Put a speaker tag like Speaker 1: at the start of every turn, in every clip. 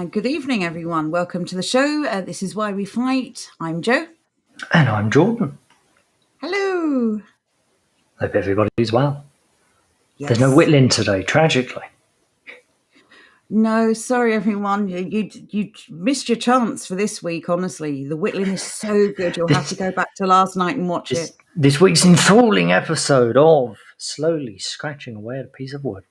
Speaker 1: Good evening, everyone. Welcome to the show. This is Why We Fight. I'm Jo.
Speaker 2: And I'm Jordan.
Speaker 1: Hello.
Speaker 2: Hope everybody's well.
Speaker 1: Yes.
Speaker 2: There's no whittling today, tragically.
Speaker 1: No, sorry, everyone. You missed your chance for this week, honestly. The whittling is so good. You'll have to go back to last night and watch it.
Speaker 2: This week's enthralling episode of slowly scratching away at a piece of wood.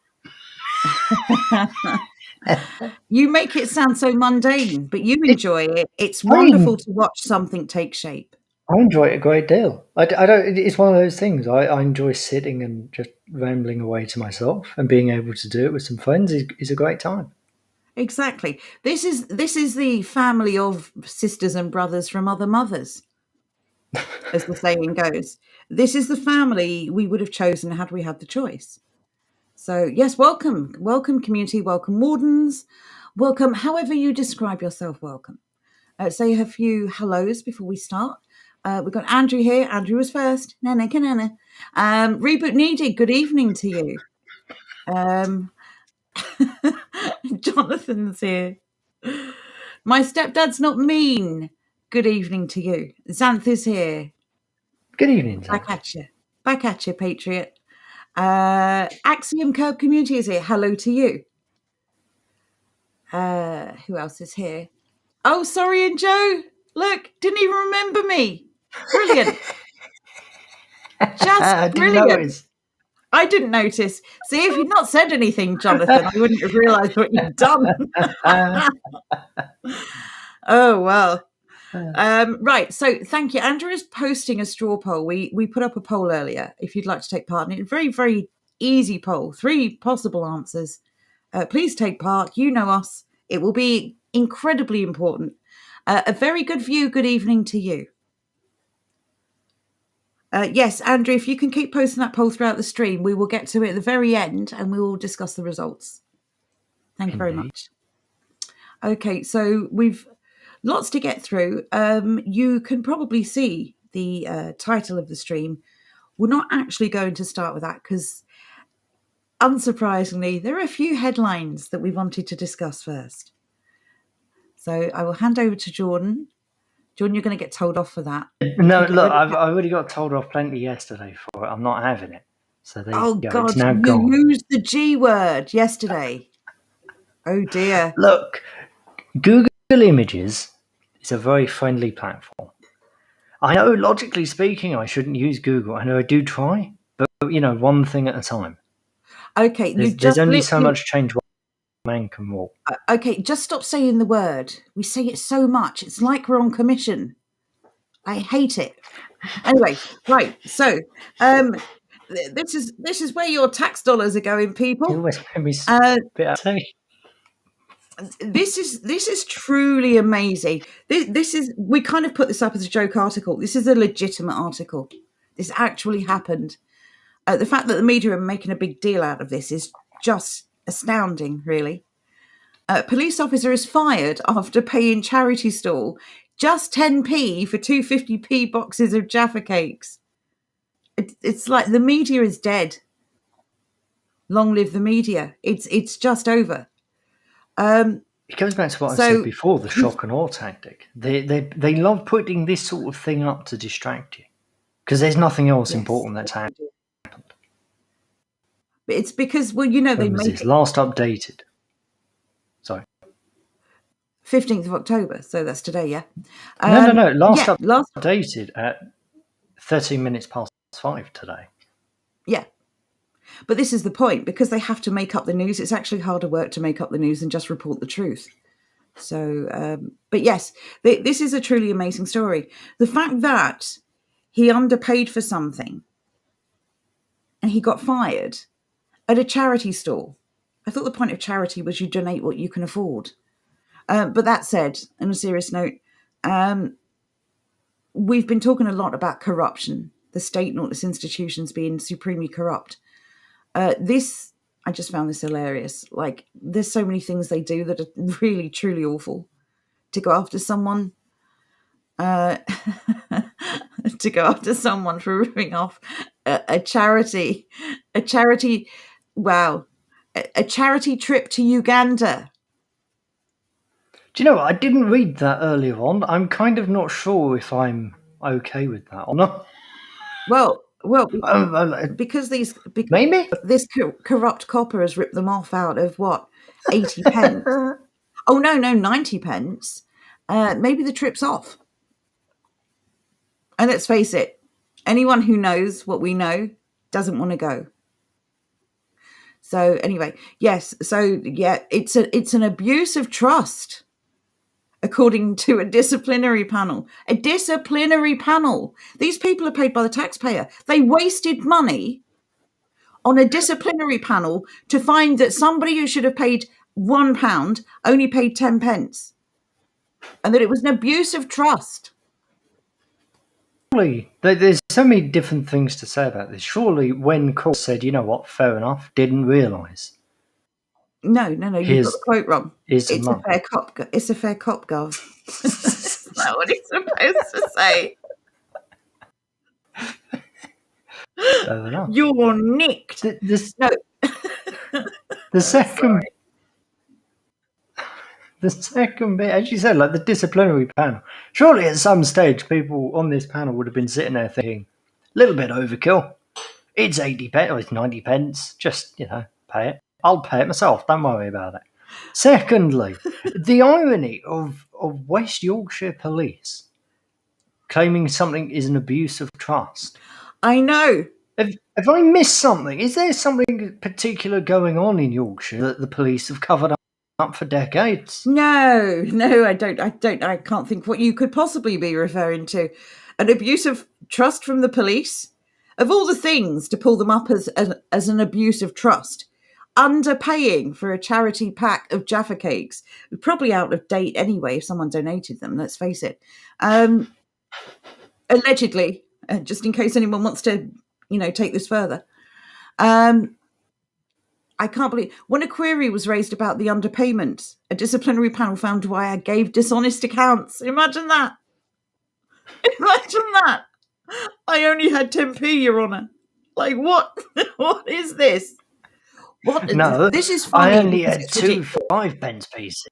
Speaker 1: You make it sound so mundane, but you enjoy it. It's wonderful to watch something take shape.
Speaker 2: I enjoy it a great deal. I don't. It's one of those things. I enjoy sitting and just rambling away to myself, and being able to do it with some friends is a great time.
Speaker 1: Exactly. This is the family of sisters and brothers from other mothers, as the saying goes. This is the family we would have chosen had we had the choice. So yes, welcome community, welcome Wardens, welcome however you describe yourself, welcome. Say a few hellos before we start. We've got Andrew here. Andrew was first. Nana. Reboot needed. Good evening to you. Jonathan's here. My stepdad's not mean. Good evening to you. Xanth is here.
Speaker 2: Good evening, Xanth.
Speaker 1: Back at you, Patriot. Axiom Curb Community is here. Hello to you. Who else is here? Oh, sorry, and Joe. Look, didn't even remember me. Brilliant. Just brilliant. I didn't notice. See, if you'd not said anything, Jonathan, I wouldn't have realised what you'd done. Oh, well. Right, so thank you. Andrew is posting a straw poll. We put up a poll earlier, if you'd like to take part in it. Very, very easy poll. 3 possible answers. Please take part. You know us. It will be incredibly important. A very good view. Good evening to you. Yes, Andrew, if you can keep posting that poll throughout the stream, we will get to it at the very end and we will discuss the results. Thank you very much. Okay, so we've lots to get through. You can probably see the title of the stream. We're not actually going to start with that because, unsurprisingly, there are a few headlines that we wanted to discuss first. So I will hand over to Jordan. Jordan, you're going to get told off for that.
Speaker 2: No, look, I've already got told off plenty yesterday for it. I'm not having it. So there you go.
Speaker 1: God,
Speaker 2: it's now
Speaker 1: you
Speaker 2: gone.
Speaker 1: used the G word yesterday. Oh dear.
Speaker 2: Look, Google Images is a very friendly platform. I know, logically speaking, I shouldn't use Google. I know I do try, but one thing at a time.
Speaker 1: Okay,
Speaker 2: there's only so much change one man can walk.
Speaker 1: Okay, just stop saying the word. We say it so much. It's like we're on commission. I hate it. Anyway, right. So, this is where your tax dollars are going, people.
Speaker 2: You always make me
Speaker 1: This is truly amazing. This is, we kind of put this up as a joke article. This is a legitimate article. This actually happened. The fact that the media are making a big deal out of this is just astounding, really. A police officer is fired after paying charity stall just 10p for 250p boxes of Jaffa cakes. It's like the media is dead. Long live the media. It's just over.
Speaker 2: It goes back to what I said before, the shock and awe tactic. They love putting this sort of thing up to distract you because there's nothing else important that's happened.
Speaker 1: But it's because, well, they make it
Speaker 2: last updated. Sorry.
Speaker 1: 15th of October, so that's today, yeah?
Speaker 2: No. Last updated at 13 minutes past 5 today.
Speaker 1: Yeah. But this is the point, because they have to make up the news. It's actually harder work to make up the news than just report the truth. So, but yes, this is a truly amazing story. The fact that he underpaid for something and he got fired at a charity stall. I thought the point of charity was you donate what you can afford. But that said, on a serious note, we've been talking a lot about corruption, the state and all its institutions being supremely corrupt. I just found this hilarious. Like, there's so many things they do that are really, truly awful. To go after someone, for ripping off a charity. Wow. A charity trip to Uganda.
Speaker 2: Do you know what? I didn't read that earlier on. I'm kind of not sure if I'm okay with that or not.
Speaker 1: Well, because
Speaker 2: maybe?
Speaker 1: this corrupt copper has ripped them off out of what, 80 pence? Oh, no, 90 pence. Maybe the trip's off. And let's face it, anyone who knows what we know doesn't want to go. So anyway, yes. So yeah, it's an abuse of trust, according to a disciplinary panel. A disciplinary panel. These people are paid by the taxpayer. They wasted money on a disciplinary panel to find that somebody who should have paid £1 only paid 10 pence, and that it was an abuse of trust.
Speaker 2: Surely, there's so many different things to say about this. Surely, when court said, you know what, fair enough, didn't realise.
Speaker 1: No, you've got the quote wrong.
Speaker 2: It's
Speaker 1: a fair cop. It's a fair cop, Gav. That's not what he's supposed to say.
Speaker 2: Fair enough.
Speaker 1: You're nicked. No.
Speaker 2: The second. The second bit, as you said, like the disciplinary panel. Surely at some stage, people on this panel would have been sitting there thinking, a little bit overkill. It's 80 pence, or it's 90 pence. Just, pay it. I'll pay it myself. Don't worry about it. Secondly, the irony of West Yorkshire Police claiming something is an abuse of trust.
Speaker 1: I know.
Speaker 2: Have I missed something? Is there something particular going on in Yorkshire that the police have covered up for decades?
Speaker 1: No, I don't. I can't think what you could possibly be referring to. An abuse of trust from the police? Of all the things to pull them up as an abuse of trust, underpaying for a charity pack of Jaffa cakes, probably out of date anyway if someone donated them, let's face it. Allegedly, just in case anyone wants to, take this further. I can't believe when a query was raised about the underpayment, a disciplinary panel found why I gave dishonest accounts. Imagine that. Imagine that. I only had 10p, Your Honour. Like, what? What is this? What?
Speaker 2: No,
Speaker 1: this is funny.
Speaker 2: I only had 2 5-pence pieces.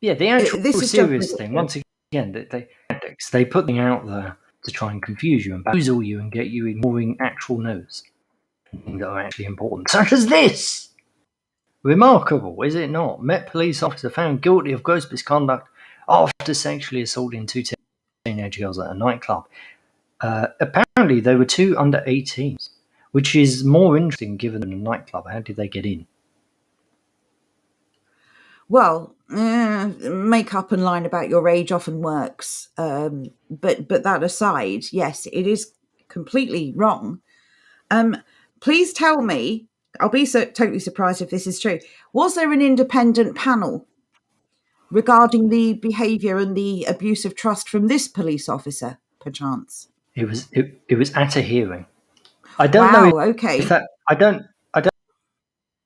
Speaker 2: Yeah, the actual serious thing. Once again, they put things out there to try and confuse you and bamboozle you and get you ignoring actual news. Things that are actually important, such as this. Remarkable, is it not? Met police officer found guilty of gross misconduct after sexually assaulting 2 teenage girls at a nightclub. Apparently, they were 2 under 18s, which is more interesting given a nightclub. How did they get in?
Speaker 1: Well, makeup and lying about your age often works. But that aside, yes, it is completely wrong. Please tell me, I'll be totally surprised if this is true. Was there an independent panel regarding the behaviour and the abuse of trust from this police officer, perchance?
Speaker 2: It was at a hearing. I don't know.
Speaker 1: Okay.
Speaker 2: If that I don't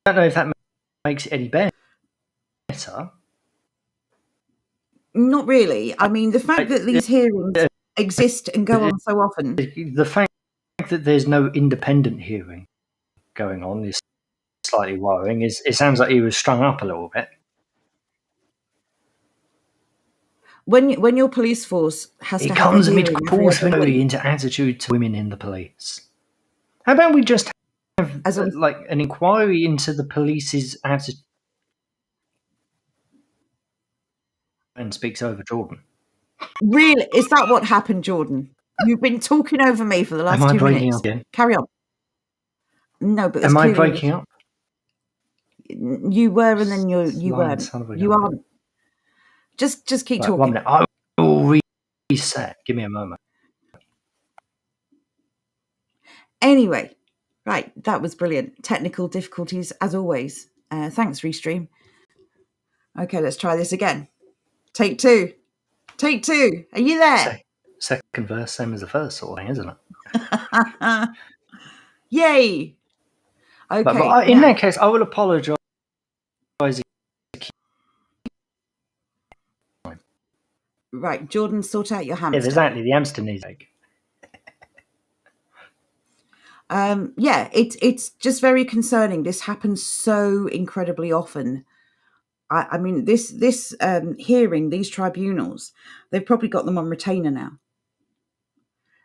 Speaker 2: know if that makes it any better.
Speaker 1: Not really. I mean, the fact that these hearings exist and go on so often.
Speaker 2: The fact that there's no independent hearing going on is slightly worrying. It sounds like he was strung up a little bit.
Speaker 1: When your police force has to have a hearing,
Speaker 2: it comes amid forcefully into attitude to women in the police. How about we just have an inquiry into the police's attitude? And speaks over Jordan.
Speaker 1: Really? Is that what happened, Jordan? You've been talking over me for the last 2 minutes.
Speaker 2: Am I breaking up again?
Speaker 1: Carry on. No, but
Speaker 2: am I breaking up?
Speaker 1: You were, and then you weren't. You aren't. Just keep talking.
Speaker 2: 1 minute. I will reset. Give me a moment.
Speaker 1: Anyway, right, that was brilliant. Technical difficulties as always. Thanks, Restream. Okay, let's try this again. Take 2. Take 2. Are you there?
Speaker 2: Second verse, same as the first sort of thing, isn't it?
Speaker 1: Yay. Okay.
Speaker 2: But in that case, I will apologise.
Speaker 1: Right, Jordan, sort out your hamster.
Speaker 2: Yeah, exactly. The hamster needs egg.
Speaker 1: Yeah, it's just very concerning. This happens so incredibly often. I mean, this hearing, these tribunals, they've probably got them on retainer now.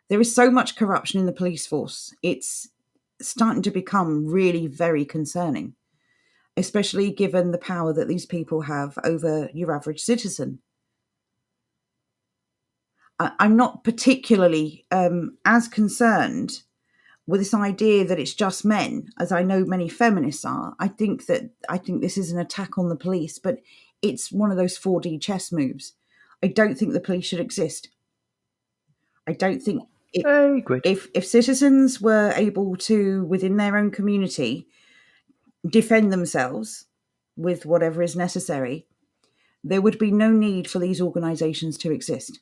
Speaker 1: There is so much corruption in the police force. It's starting to become really very concerning, especially given the power that these people have over your average citizen. I'm not particularly as concerned with this idea that it's just men, as I know many feminists are. I think this is an attack on the police, but it's one of those 4D chess moves. I don't think the police should exist. I don't think if citizens were able to, within their own community, defend themselves with whatever is necessary, there would be no need for these organisations to exist.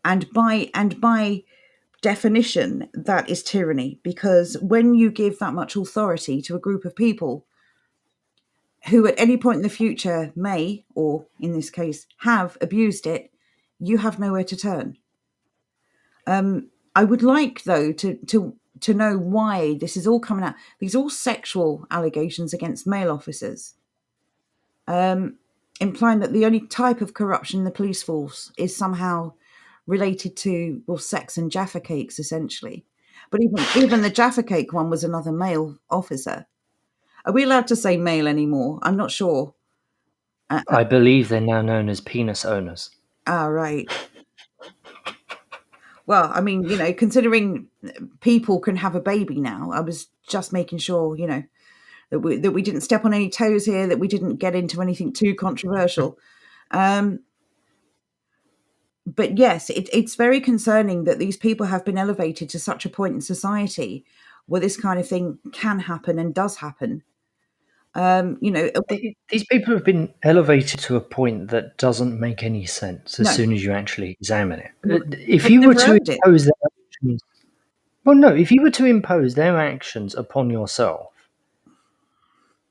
Speaker 1: And by definition, that is tyranny, because when you give that much authority to a group of people who at any point in the future may, or in this case, have abused it, you have nowhere to turn. I would like, though, to know why this is all coming out. These are all sexual allegations against male officers, implying that the only type of corruption in the police force is somehow related to, well, sex and Jaffa cakes, essentially. But even the Jaffa cake one was another male officer. Are we allowed to say male anymore? I'm not sure.
Speaker 2: I believe they're now known as penis owners.
Speaker 1: Ah, right. Well, I mean, considering people can have a baby now, I was just making sure, that we didn't step on any toes here, that we didn't get into anything too controversial. But yes, it's very concerning that these people have been elevated to such a point in society where this kind of thing can happen and does happen.
Speaker 2: These people have been elevated to a point that doesn't make any sense as soon as you actually examine it. If you were to impose their actions, if you were to impose their actions upon yourself,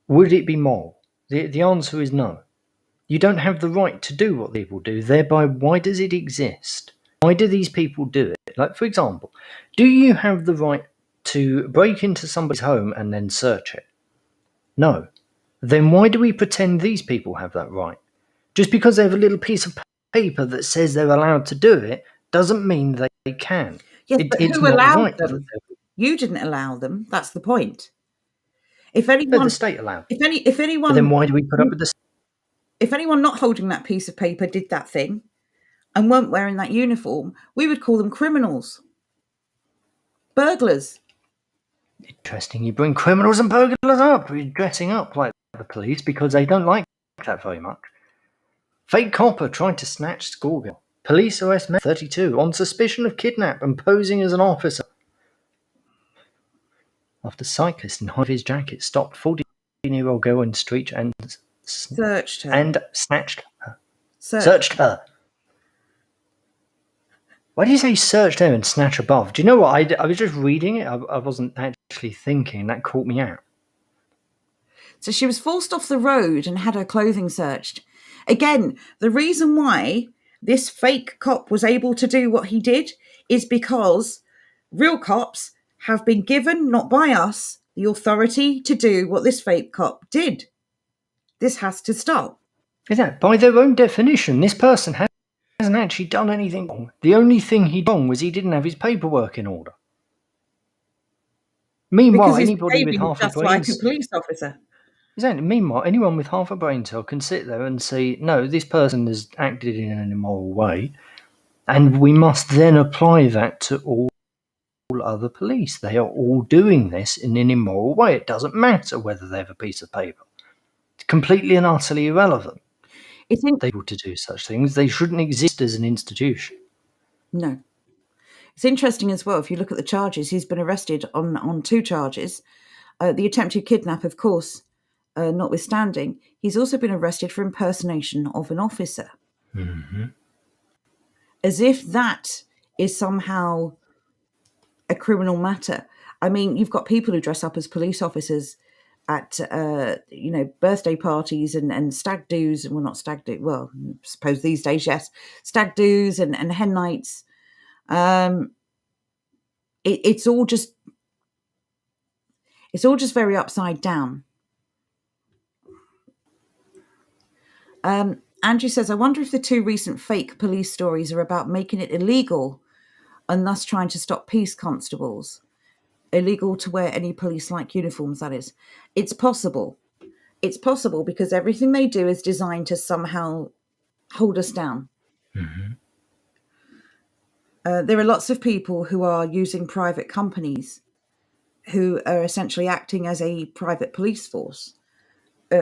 Speaker 2: would it be moral? The answer is no. You don't have the right to do what people do. Thereby, why does it exist? Why do these people do it? Like, for example, do you have the right to break into somebody's home and then search it? No. Then why do we pretend these people have that right? Just because they have a little piece of paper that says they're allowed to do it doesn't mean they can.
Speaker 1: Yes, but who allowed them? You didn't allow them. That's the point. If anyone,
Speaker 2: the state allowed.
Speaker 1: If anyone,
Speaker 2: but then why do we put up with this?
Speaker 1: If anyone not holding that piece of paper did that thing and weren't wearing that uniform, we would call them criminals, burglars.
Speaker 2: Interesting. You bring criminals and burglars up. You're dressing up like the police because they don't like that very much. Fake copper tried to snatch schoolgirl. Police arrest man 32 on suspicion of kidnap and posing as an officer. After cyclist in his jacket stopped 14-year-old girl in the street and
Speaker 1: searched her
Speaker 2: and snatched her. Searched her. Why do you say searched her and snatch above? Do you know what? I was just reading it. I wasn't actually thinking. That caught me out.
Speaker 1: So she was forced off the road and had her clothing searched. Again, the reason why this fake cop was able to do what he did is because real cops have been given, not by us, the authority to do what this fake cop did. This has to stop.
Speaker 2: Is that by their own definition? This person hasn't actually done anything wrong. The only thing he did wrong was he didn't have his paperwork in order. Meanwhile, anybody with half a brain,
Speaker 1: like a police officer.
Speaker 2: Exactly. Meanwhile, anyone with half a brain cell can sit there and say, "No, this person has acted in an immoral way," and we must then apply that to all other police. They are all doing this in an immoral way. It doesn't matter whether they have a piece of paper. It's completely and utterly irrelevant. They're able to do such things. They shouldn't exist as an institution.
Speaker 1: No. It's interesting as well, if you look at the charges, he's been arrested on 2 charges. The attempted kidnap, of course, notwithstanding, he's also been arrested for impersonation of an officer.
Speaker 2: Mm-hmm.
Speaker 1: As if that is somehow a criminal matter. I mean, you've got people who dress up as police officers at birthday parties and stag do's, well, not stag do, well, I suppose these days, yes, stag do's and hen nights. It's all just very upside down. Andrew says, I wonder if the 2 recent fake police stories are about making it illegal and thus trying to stop peace constables. Illegal to wear any police-like uniforms, that is. It's possible. It's possible because everything they do is designed to somehow hold us down.
Speaker 2: Mm-hmm.
Speaker 1: There are lots of people who are using private companies who are essentially acting as a private police force.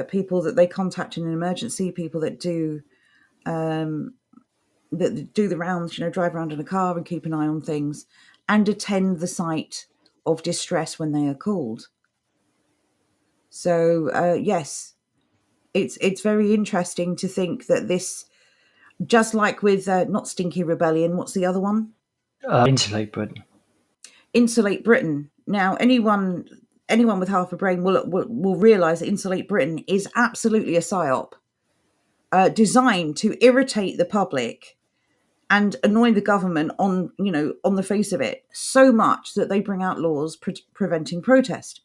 Speaker 1: People that they contact in an emergency, people that do the rounds, drive around in a car and keep an eye on things and attend the site of distress when they are called. So, yes, it's very interesting to think that this, just like with not Stinky Rebellion, what's the other one?
Speaker 2: Insulate Britain.
Speaker 1: Insulate Britain. Now, anyone with half a brain will realise that Insulate Britain is absolutely a psyop designed to irritate the public and annoy the government on the face of it so much that they bring out laws preventing protest.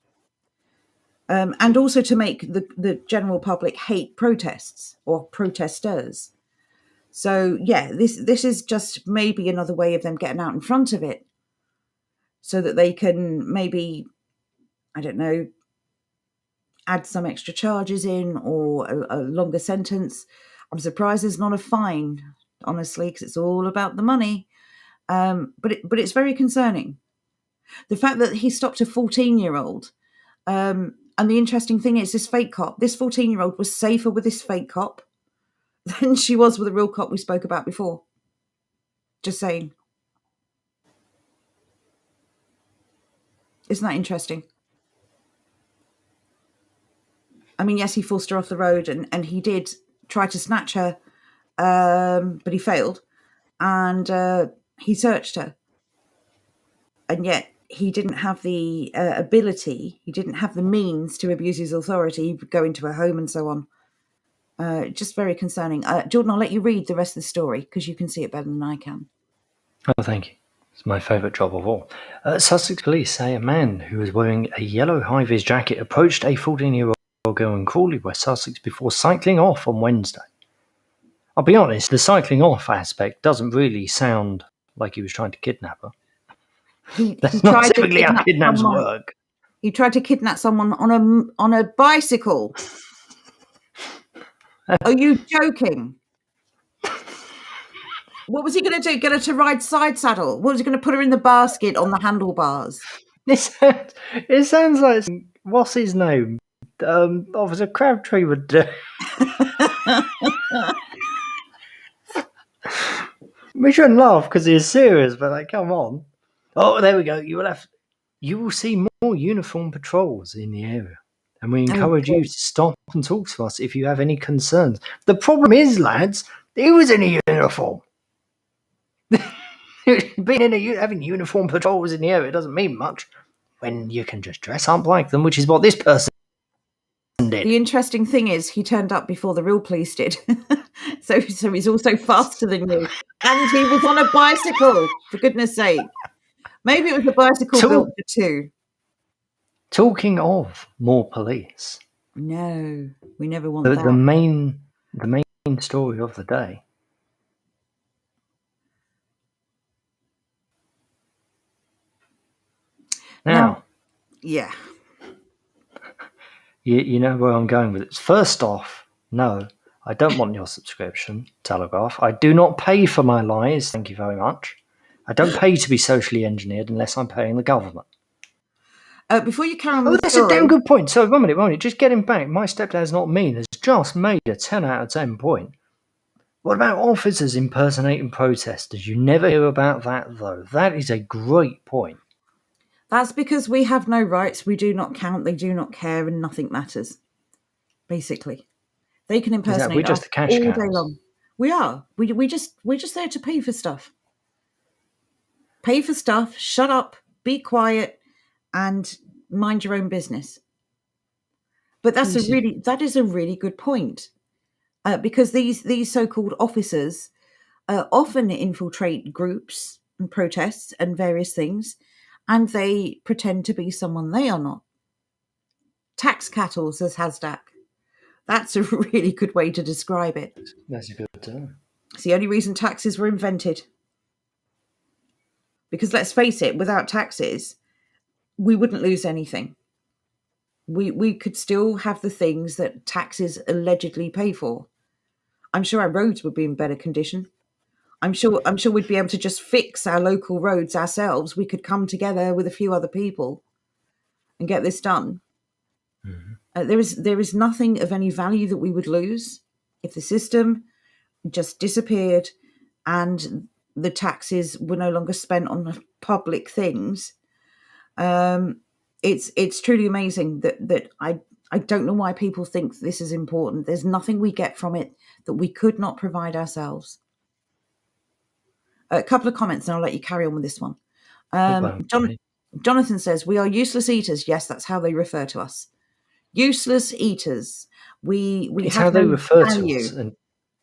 Speaker 1: And also to make the general public hate protests or protesters. So, yeah, this is just maybe another way of them getting out in front of it so that they can maybe, I don't know, add some extra charges in or a longer sentence. I'm surprised there's not a fine, honestly, because it's all about the money. But it's very concerning. The fact that he stopped a 14-year-old. And the interesting thing is this 14-year-old was safer with this fake cop than she was with the real cop we spoke about before. Just saying. Isn't that interesting? I mean, yes, he forced her off the road and he did try to snatch her, but he failed. And he searched her. And yet he didn't have the ability, he didn't have the means to abuse his authority, go into her home and so on. Just very concerning. Jordan, I'll let you read the rest of the story because you can see it better than I can.
Speaker 2: Oh, thank you. It's my favourite job of all. Sussex police say a man who was wearing a yellow high-vis jacket approached a 14-year-old girl in Crawley, West Sussex, before cycling off on Wednesday. I'll be honest, the cycling off aspect doesn't really sound like he was trying to kidnap her. That's not typically how kidnaps work.
Speaker 1: He tried to kidnap someone on a bicycle. Are you joking? What was he going to do? Get her to ride side saddle? What was he going to put her in the basket on the handlebars?
Speaker 2: It sounds like, what's his name? Officer Crabtree would do. We shouldn't laugh because he's serious, but like, come on. Oh, there we go. You will see more uniform patrols in the area. And we encourage you to stop and talk to us if you have any concerns. The problem is, lads, he was in a uniform. Having uniform patrols in the area doesn't mean much when you can just dress up like them, which is what this person did.
Speaker 1: The interesting thing is he turned up before the real police did. so he's also faster than you. And he was on a bicycle, for goodness sake. Maybe it was a bicycle built for two.
Speaker 2: Talking of more police.
Speaker 1: No, we never want that.
Speaker 2: The main story of the day. Now,
Speaker 1: yeah.
Speaker 2: You know where I'm going with it. First off, no, I don't want your subscription, Telegraph. I do not pay for my lies, thank you very much. I don't pay to be socially engineered unless I'm paying the government.
Speaker 1: Before you carry on with the
Speaker 2: that's
Speaker 1: story,
Speaker 2: a damn good point. So, one minute. Just getting back. My stepdad's not mean has just made a 10 out of 10 point. What about officers impersonating protesters? You never hear about that, though. That is a great point.
Speaker 1: That's because we have no rights. We do not count. They do not care, and nothing matters. Basically, they can impersonate us all day long. We are. We're just there to pay for stuff. Pay for stuff. Shut up. Be quiet, and mind your own business. But that is a really good point, because these so-called officers often infiltrate groups and protests and various things. And they pretend to be someone they are not. Tax cattle, says Hasdak. That's a really good way to describe it.
Speaker 2: That's a good term.
Speaker 1: It's the only reason taxes were invented. Because let's face it, without taxes, we wouldn't lose anything. We could still have the things that taxes allegedly pay for. I'm sure our roads would be in better condition. I'm sure we'd be able to just fix our local roads ourselves. We could come together with a few other people and get this done.
Speaker 2: Mm-hmm.
Speaker 1: There is nothing of any value that we would lose if the system just disappeared and the taxes were no longer spent on public things. It's truly amazing that I don't know why people think this is important. There's nothing we get from it that we could not provide ourselves. A couple of comments and I'll let you carry on with this one. Jonathan says, we are useless eaters. Yes, that's how they refer to us. Useless eaters. We
Speaker 2: it's
Speaker 1: have
Speaker 2: how they
Speaker 1: no
Speaker 2: refer
Speaker 1: value.
Speaker 2: to us, and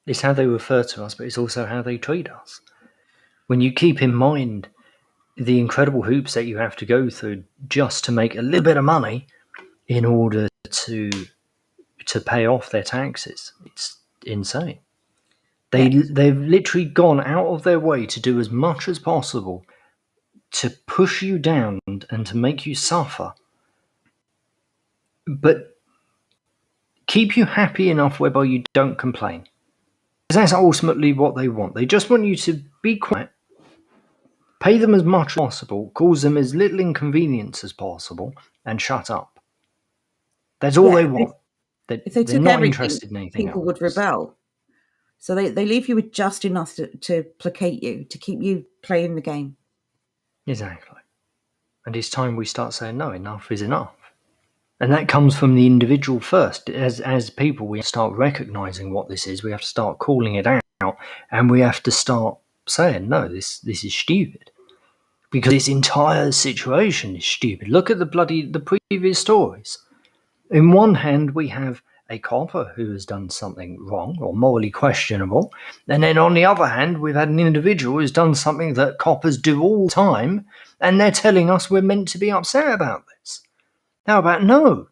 Speaker 2: it's how they refer to us, but it's also how they treat us. When you keep in mind the incredible hoops that you have to go through just to make a little bit of money in order to pay off their taxes, it's insane. They've literally gone out of their way to do as much as possible to push you down and to make you suffer, but keep you happy enough whereby you don't complain. Because that's ultimately what they want. They just want you to be quiet, pay them as much as possible, cause them as little inconvenience as possible, and shut up. That's all they want.
Speaker 1: If they
Speaker 2: They're
Speaker 1: took
Speaker 2: not
Speaker 1: everything,
Speaker 2: interested in anything
Speaker 1: people
Speaker 2: else.
Speaker 1: would rebel. So they leave you with just enough to placate you, to keep you playing the game.
Speaker 2: Exactly. And it's time we start saying, no, enough is enough. And that comes from the individual first. As people, we start recognizing what this is. We have to start calling it out, and we have to start saying, no, this is stupid. Because this entire situation is stupid. Look at the previous stories. In one hand, we have a copper who has done something wrong or morally questionable. And then on the other hand, we've had an individual who's done something that coppers do all the time, and they're telling us we're meant to be upset about this. How about no?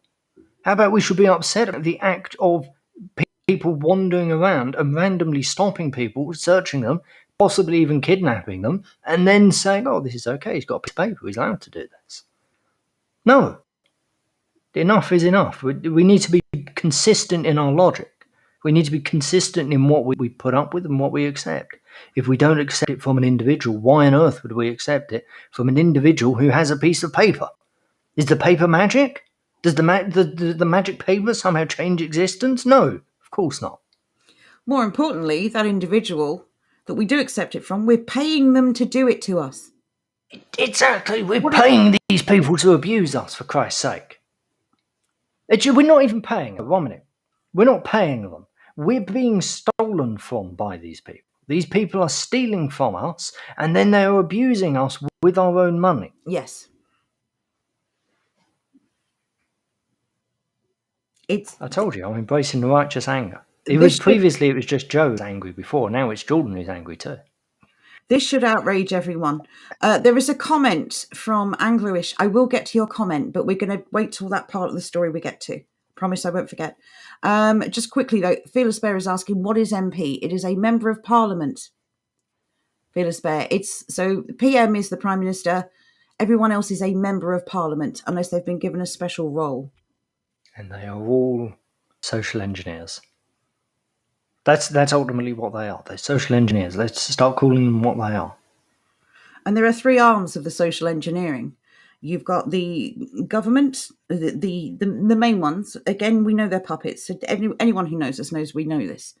Speaker 2: How about we should be upset at the act of people wandering around and randomly stopping people, searching them, possibly even kidnapping them, and then saying, oh, this is okay, he's got a piece of paper, he's allowed to do this. No. Enough is enough. We need to be consistent in our logic. We need to be consistent in what we put up with and what we accept. If we don't accept it from an individual, why on earth would we accept it from an individual who has a piece of paper? Is the paper magic? Does the magic paper somehow change existence? No, of course not.
Speaker 1: More importantly, that individual that we do accept it from, we're paying them to do it to us.
Speaker 2: Exactly. We're paying these people to abuse us, for Christ's sake. We're not even paying them. 1 minute. We're not paying them. We're being stolen from by these people. These people are stealing from us, and then they're abusing us with our own money.
Speaker 1: Yes.
Speaker 2: I told you, I'm embracing the righteous anger. Previously it was just Joe who was angry before. Now it's Jordan who's angry too.
Speaker 1: This should outrage everyone. There is a comment from Angloish. I will get to your comment, but we're going to wait till that part of the story we get to. Promise I won't forget. Just quickly though, Fearless Bear is asking, what is MP? It is a Member of Parliament. Fearless Bear. So PM is the Prime Minister. Everyone else is a Member of Parliament, unless they've been given a special role.
Speaker 2: And they are all social engineers. That's ultimately what they are. They're social engineers. Let's start calling them what they are.
Speaker 1: And there are three arms of the social engineering. You've got the government, the main ones. Again, we know they're puppets. So anyone who knows us knows we know this.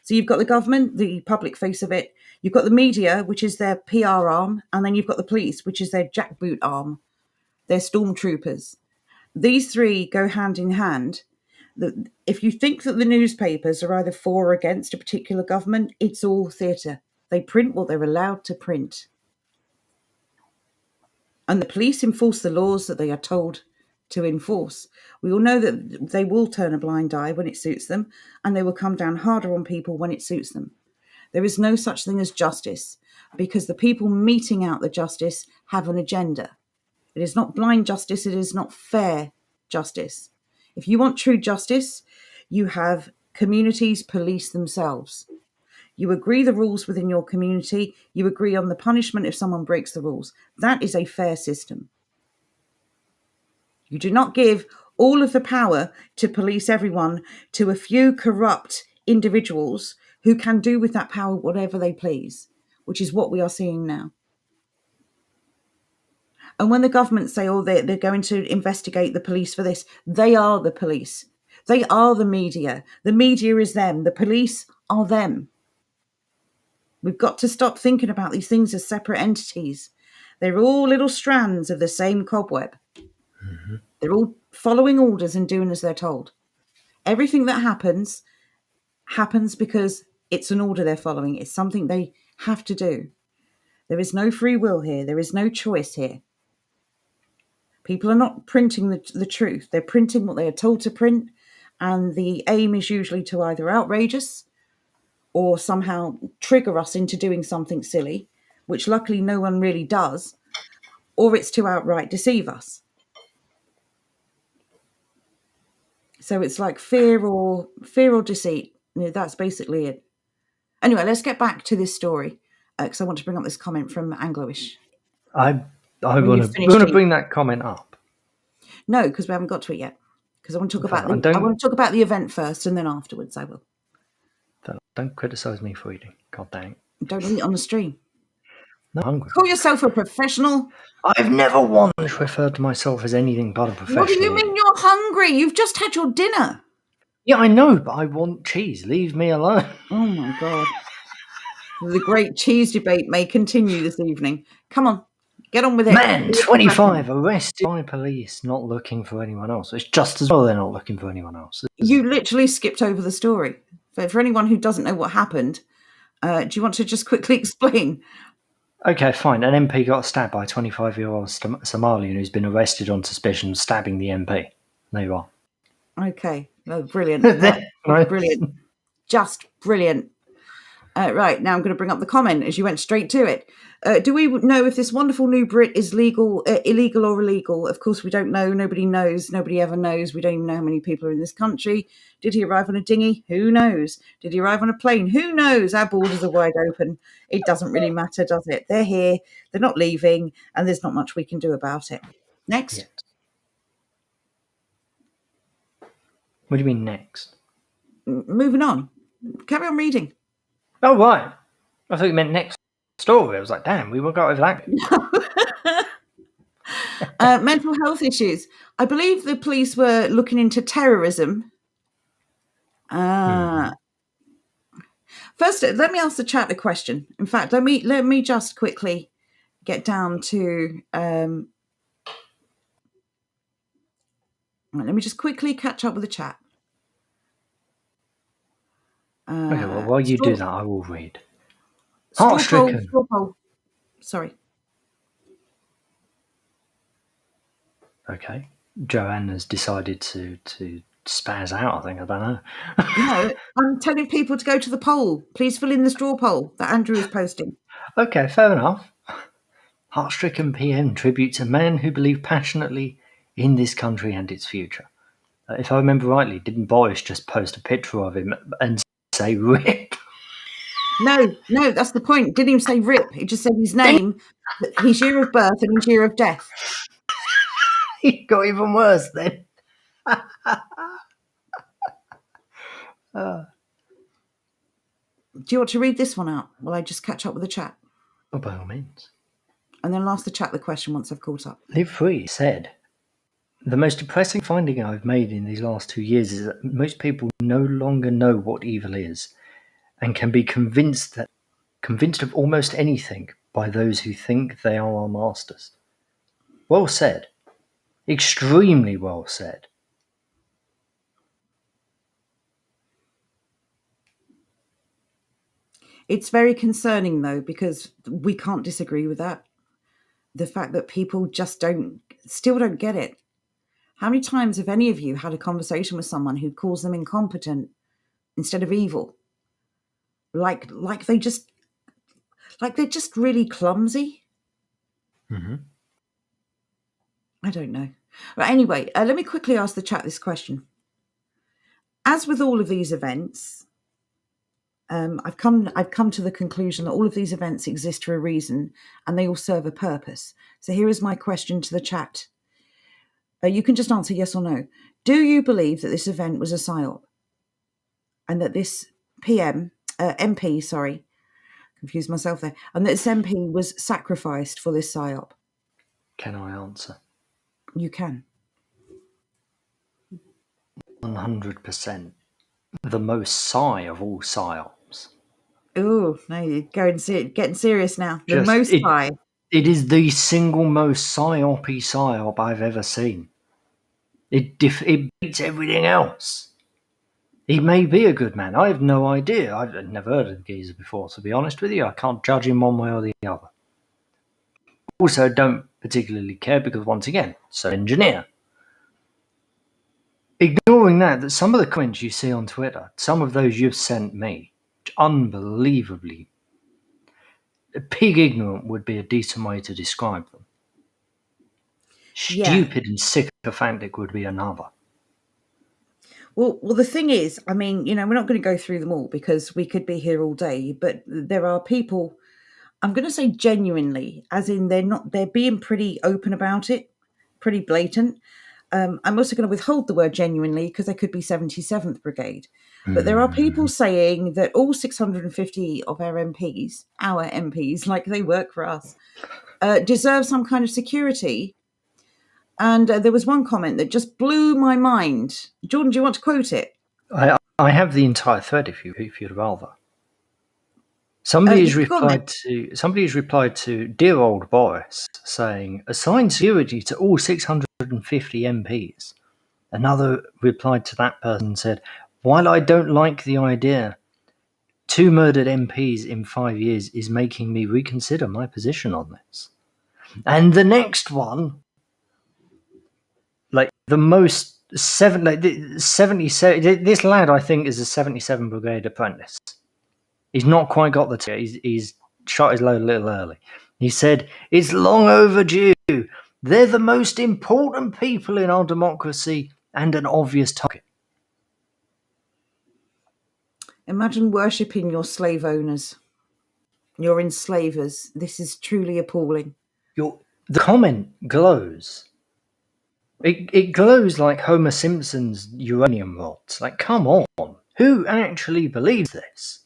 Speaker 1: So you've got the government, the public face of it. You've got the media, which is their PR arm. And then you've got the police, which is their jackboot arm. They're stormtroopers. These three go hand in hand. If you think that the newspapers are either for or against a particular government, it's all theatre. They print what they're allowed to print. And the police enforce the laws that they are told to enforce. We all know that they will turn a blind eye when it suits them, and they will come down harder on people when it suits them. There is no such thing as justice, because the people meting out the justice have an agenda. It is not blind justice, it is not fair justice. If you want true justice, You have communities police themselves. You agree the rules within your community. You agree on the punishment if someone breaks the rules. That is a fair system. You do not give all of the power to police everyone to a few corrupt individuals who can do with that power whatever they please, which is what we are seeing now. And when the government say, oh, they're going to investigate the police for this, they are the police. They are the media. The media is them. The police are them. We've got to stop thinking about these things as separate entities. They're all little strands of the same cobweb.
Speaker 2: Mm-hmm.
Speaker 1: They're all following orders and doing as they're told. Everything that happens because it's an order they're following. It's something they have to do. There is no free will here. There is no choice here. People are not printing the truth. They're printing what they are told to print. And the aim is usually to either outrage us or somehow trigger us into doing something silly, which luckily no one really does, or it's to outright deceive us. So it's like fear or deceit. That's basically it. Anyway, let's get back to this story because I want to bring up this comment from Angloish.
Speaker 2: I want to bring that comment up.
Speaker 1: No, because we haven't got to it yet. Because I want to talk about the event first, and then afterwards I will.
Speaker 2: Don't criticise me for eating. God dang.
Speaker 1: Don't eat on the stream.
Speaker 2: No, I'm hungry.
Speaker 1: Call yourself a professional.
Speaker 2: I've never once referred to myself as anything but a professional.
Speaker 1: What do you mean you're hungry? You've just had your dinner.
Speaker 2: Yeah, I know, but I want cheese. Leave me alone.
Speaker 1: Oh my God. The great cheese debate may continue this evening. Come on, get on with it.
Speaker 2: Man, 25, arrested by police, not looking for anyone else. It's just as well they're not looking for anyone else.
Speaker 1: You literally skipped over the story. For anyone who doesn't know what happened, do you want to just quickly explain?
Speaker 2: Okay, fine. An MP got stabbed by a 25-year-old Somalian who's been arrested on suspicion of stabbing the MP. There you are.
Speaker 1: Okay. Oh, brilliant. Brilliant. Just brilliant. Right, now I'm going to bring up the comment as you went straight to it. Do we know if this wonderful new Brit is illegal or illegal? Of course we don't know. Nobody knows. Nobody ever knows. We don't even know how many people are in this country. Did he arrive on a dinghy? Who knows? Did he arrive on a plane? Who knows? Our borders are wide open. It doesn't really matter, does it? They're here. They're not leaving. And there's not much we can do about it. Next.
Speaker 2: Yes. What do you mean next?
Speaker 1: Moving on. Carry on reading.
Speaker 2: Oh, right. I thought you meant next story. I was like, damn, we won't go over that.
Speaker 1: Mental health issues. I believe the police were looking into terrorism. First, let me ask the chat a question. In fact, let me just quickly get down to... let me just quickly catch up with the chat.
Speaker 2: Okay, well, while you do that, I will read.
Speaker 1: Straw poll. Sorry.
Speaker 2: Okay. Joanne has decided to spaz out, I think. I don't know.
Speaker 1: No, I'm telling people to go to the poll. Please fill in the straw poll that Andrew is posting.
Speaker 2: Okay, fair enough. Heart-stricken PM tributes a man who believed passionately in this country and its future. If I remember rightly, didn't Boris just post a picture of him and say RIP?
Speaker 1: No, that's the point. Didn't even say RIP. He just said his name, his year of birth, and his year of death.
Speaker 2: It got even worse then.
Speaker 1: Do you want to read this one out while I just catch up with the chat?
Speaker 2: Oh, by all means.
Speaker 1: And then I'll ask the chat the question once I've caught up.
Speaker 2: Live Free said, the most depressing finding I've made in these last 2 years is that most people no longer know what evil is and can be convinced of almost anything by those who think they are our masters. Well said. Extremely well said.
Speaker 1: It's very concerning, though, because we can't disagree with that. The fact that people just still don't get it. How many times have any of you had a conversation with someone who calls them incompetent instead of evil? Like they're just really clumsy?
Speaker 2: Mm-hmm.
Speaker 1: I don't know. But anyway, let me quickly ask the chat this question. as with all of these events, I've come to the conclusion that all of these events exist for a reason and they all serve a purpose. So here is my question to the chat. You can just answer yes or no. Do you believe that this event was a psyop? And that this MP, confused myself there, and that this MP was sacrificed for this psyop?
Speaker 2: Can I answer?
Speaker 1: You can.
Speaker 2: 100%. The most psy of all psyops.
Speaker 1: Oh, no, you're getting serious now. The most high.
Speaker 2: It is the single most psyop-y psyop I've ever seen. It beats everything else. He may be a good man. I have no idea. I've never heard of the geezer before, to be honest with you. I can't judge him one way or the other. Also, don't particularly care because, once again, so engineer. Ignoring that some of the comments you see on Twitter, some of those you've sent me, unbelievably pig ignorant would be a decent way to describe them. Stupid and sycophantic would be another.
Speaker 1: Well, the thing is, I mean, we're not going to go through them all because we could be here all day, but there are people, I'm going to say genuinely, as in they're being pretty open about it, pretty blatant. I'm also going to withhold the word genuinely because they could be 77th Brigade. But there are people saying that all 650 of our MPs, like they work for us, deserve some kind of security. And there was one comment that just blew my mind. Jordan, do you want to quote it?
Speaker 2: I have the entire thread if you'd rather. Somebody has replied to dear old Boris saying, assign security to all 650 MPs. Another replied to that person and said, while I don't like the idea, 2 murdered MPs in 5 years is making me reconsider my position on this. And the next one, like the most 77, this lad I think is a 77 Brigade apprentice. He's not quite got the he's shot his load a little early. He said, it's long overdue. They're the most important people in our democracy and an obvious target.
Speaker 1: Imagine worshipping your slave owners, your enslavers. This is truly appalling.
Speaker 2: The comment glows. It glows like Homer Simpson's uranium rods. Like, come on. Who actually believes this?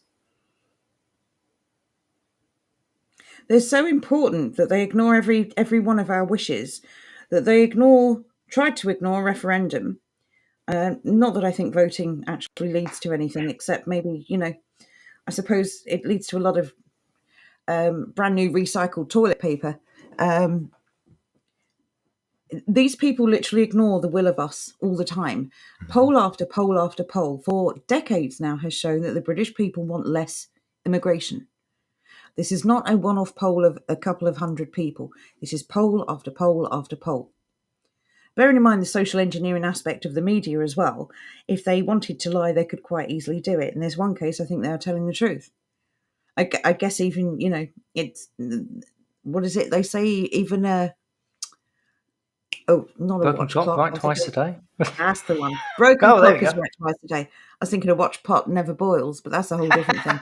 Speaker 1: They're so important that they ignore every one of our wishes, that they tried to ignore a referendum. Not that I think voting actually leads to anything, except maybe, I suppose it leads to a lot of brand new recycled toilet paper. These people literally ignore the will of us all the time. Poll after poll after poll for decades now has shown that the British people want less immigration. This is not a one-off poll of a couple of hundred people. This is poll after poll after poll. Bearing in mind the social engineering aspect of the media as well, if they wanted to lie, they could quite easily do it. And there's one case I think they are telling the truth. I guess even, it's, what is it? They say even, not a watch clock.
Speaker 2: Right twice a day?
Speaker 1: That's the one. Broken clock is right twice a day. I was thinking a watch pot never boils, but that's a whole different thing.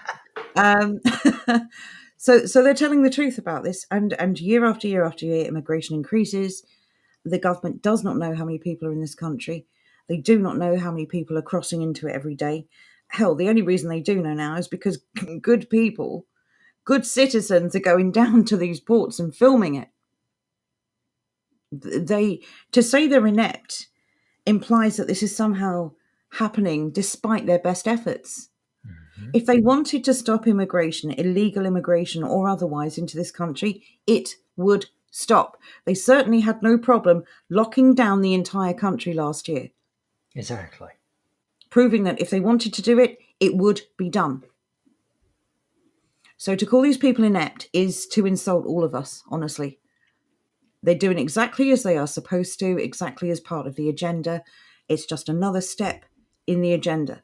Speaker 1: So they're telling the truth about this, and year after year after year, immigration increases. The government does not know how many people are in this country. They do not know how many people are crossing into it every day. Hell, the only reason they do know now is because good people, good citizens are going down to these ports and filming it. To say they're inept implies that this is somehow happening despite their best efforts. Mm-hmm. If they wanted to stop immigration, illegal immigration or otherwise into this country, it would stop. They certainly had no problem locking down the entire country last year.
Speaker 2: Exactly.
Speaker 1: Proving that if they wanted to do it, it would be done. So to call these people inept is to insult all of us, honestly. They're doing exactly as they are supposed to, exactly as part of the agenda. It's just another step in the agenda.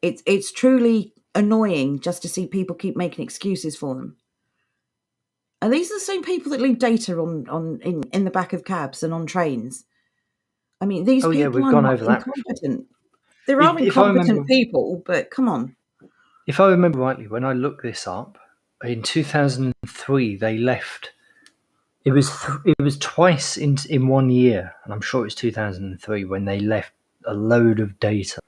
Speaker 1: It's truly annoying just to see people keep making excuses for them. And these are the same people that leave data in the back of cabs and on trains. I mean, these people
Speaker 2: we've
Speaker 1: are
Speaker 2: gone
Speaker 1: not
Speaker 2: over that
Speaker 1: incompetent. There are
Speaker 2: If I
Speaker 1: incompetent
Speaker 2: remember,
Speaker 1: people, but come on.
Speaker 2: if I remember rightly, when I looked this up in 2003, they left. It was twice in 1 year, and I'm sure it was 2003 when they left a load of data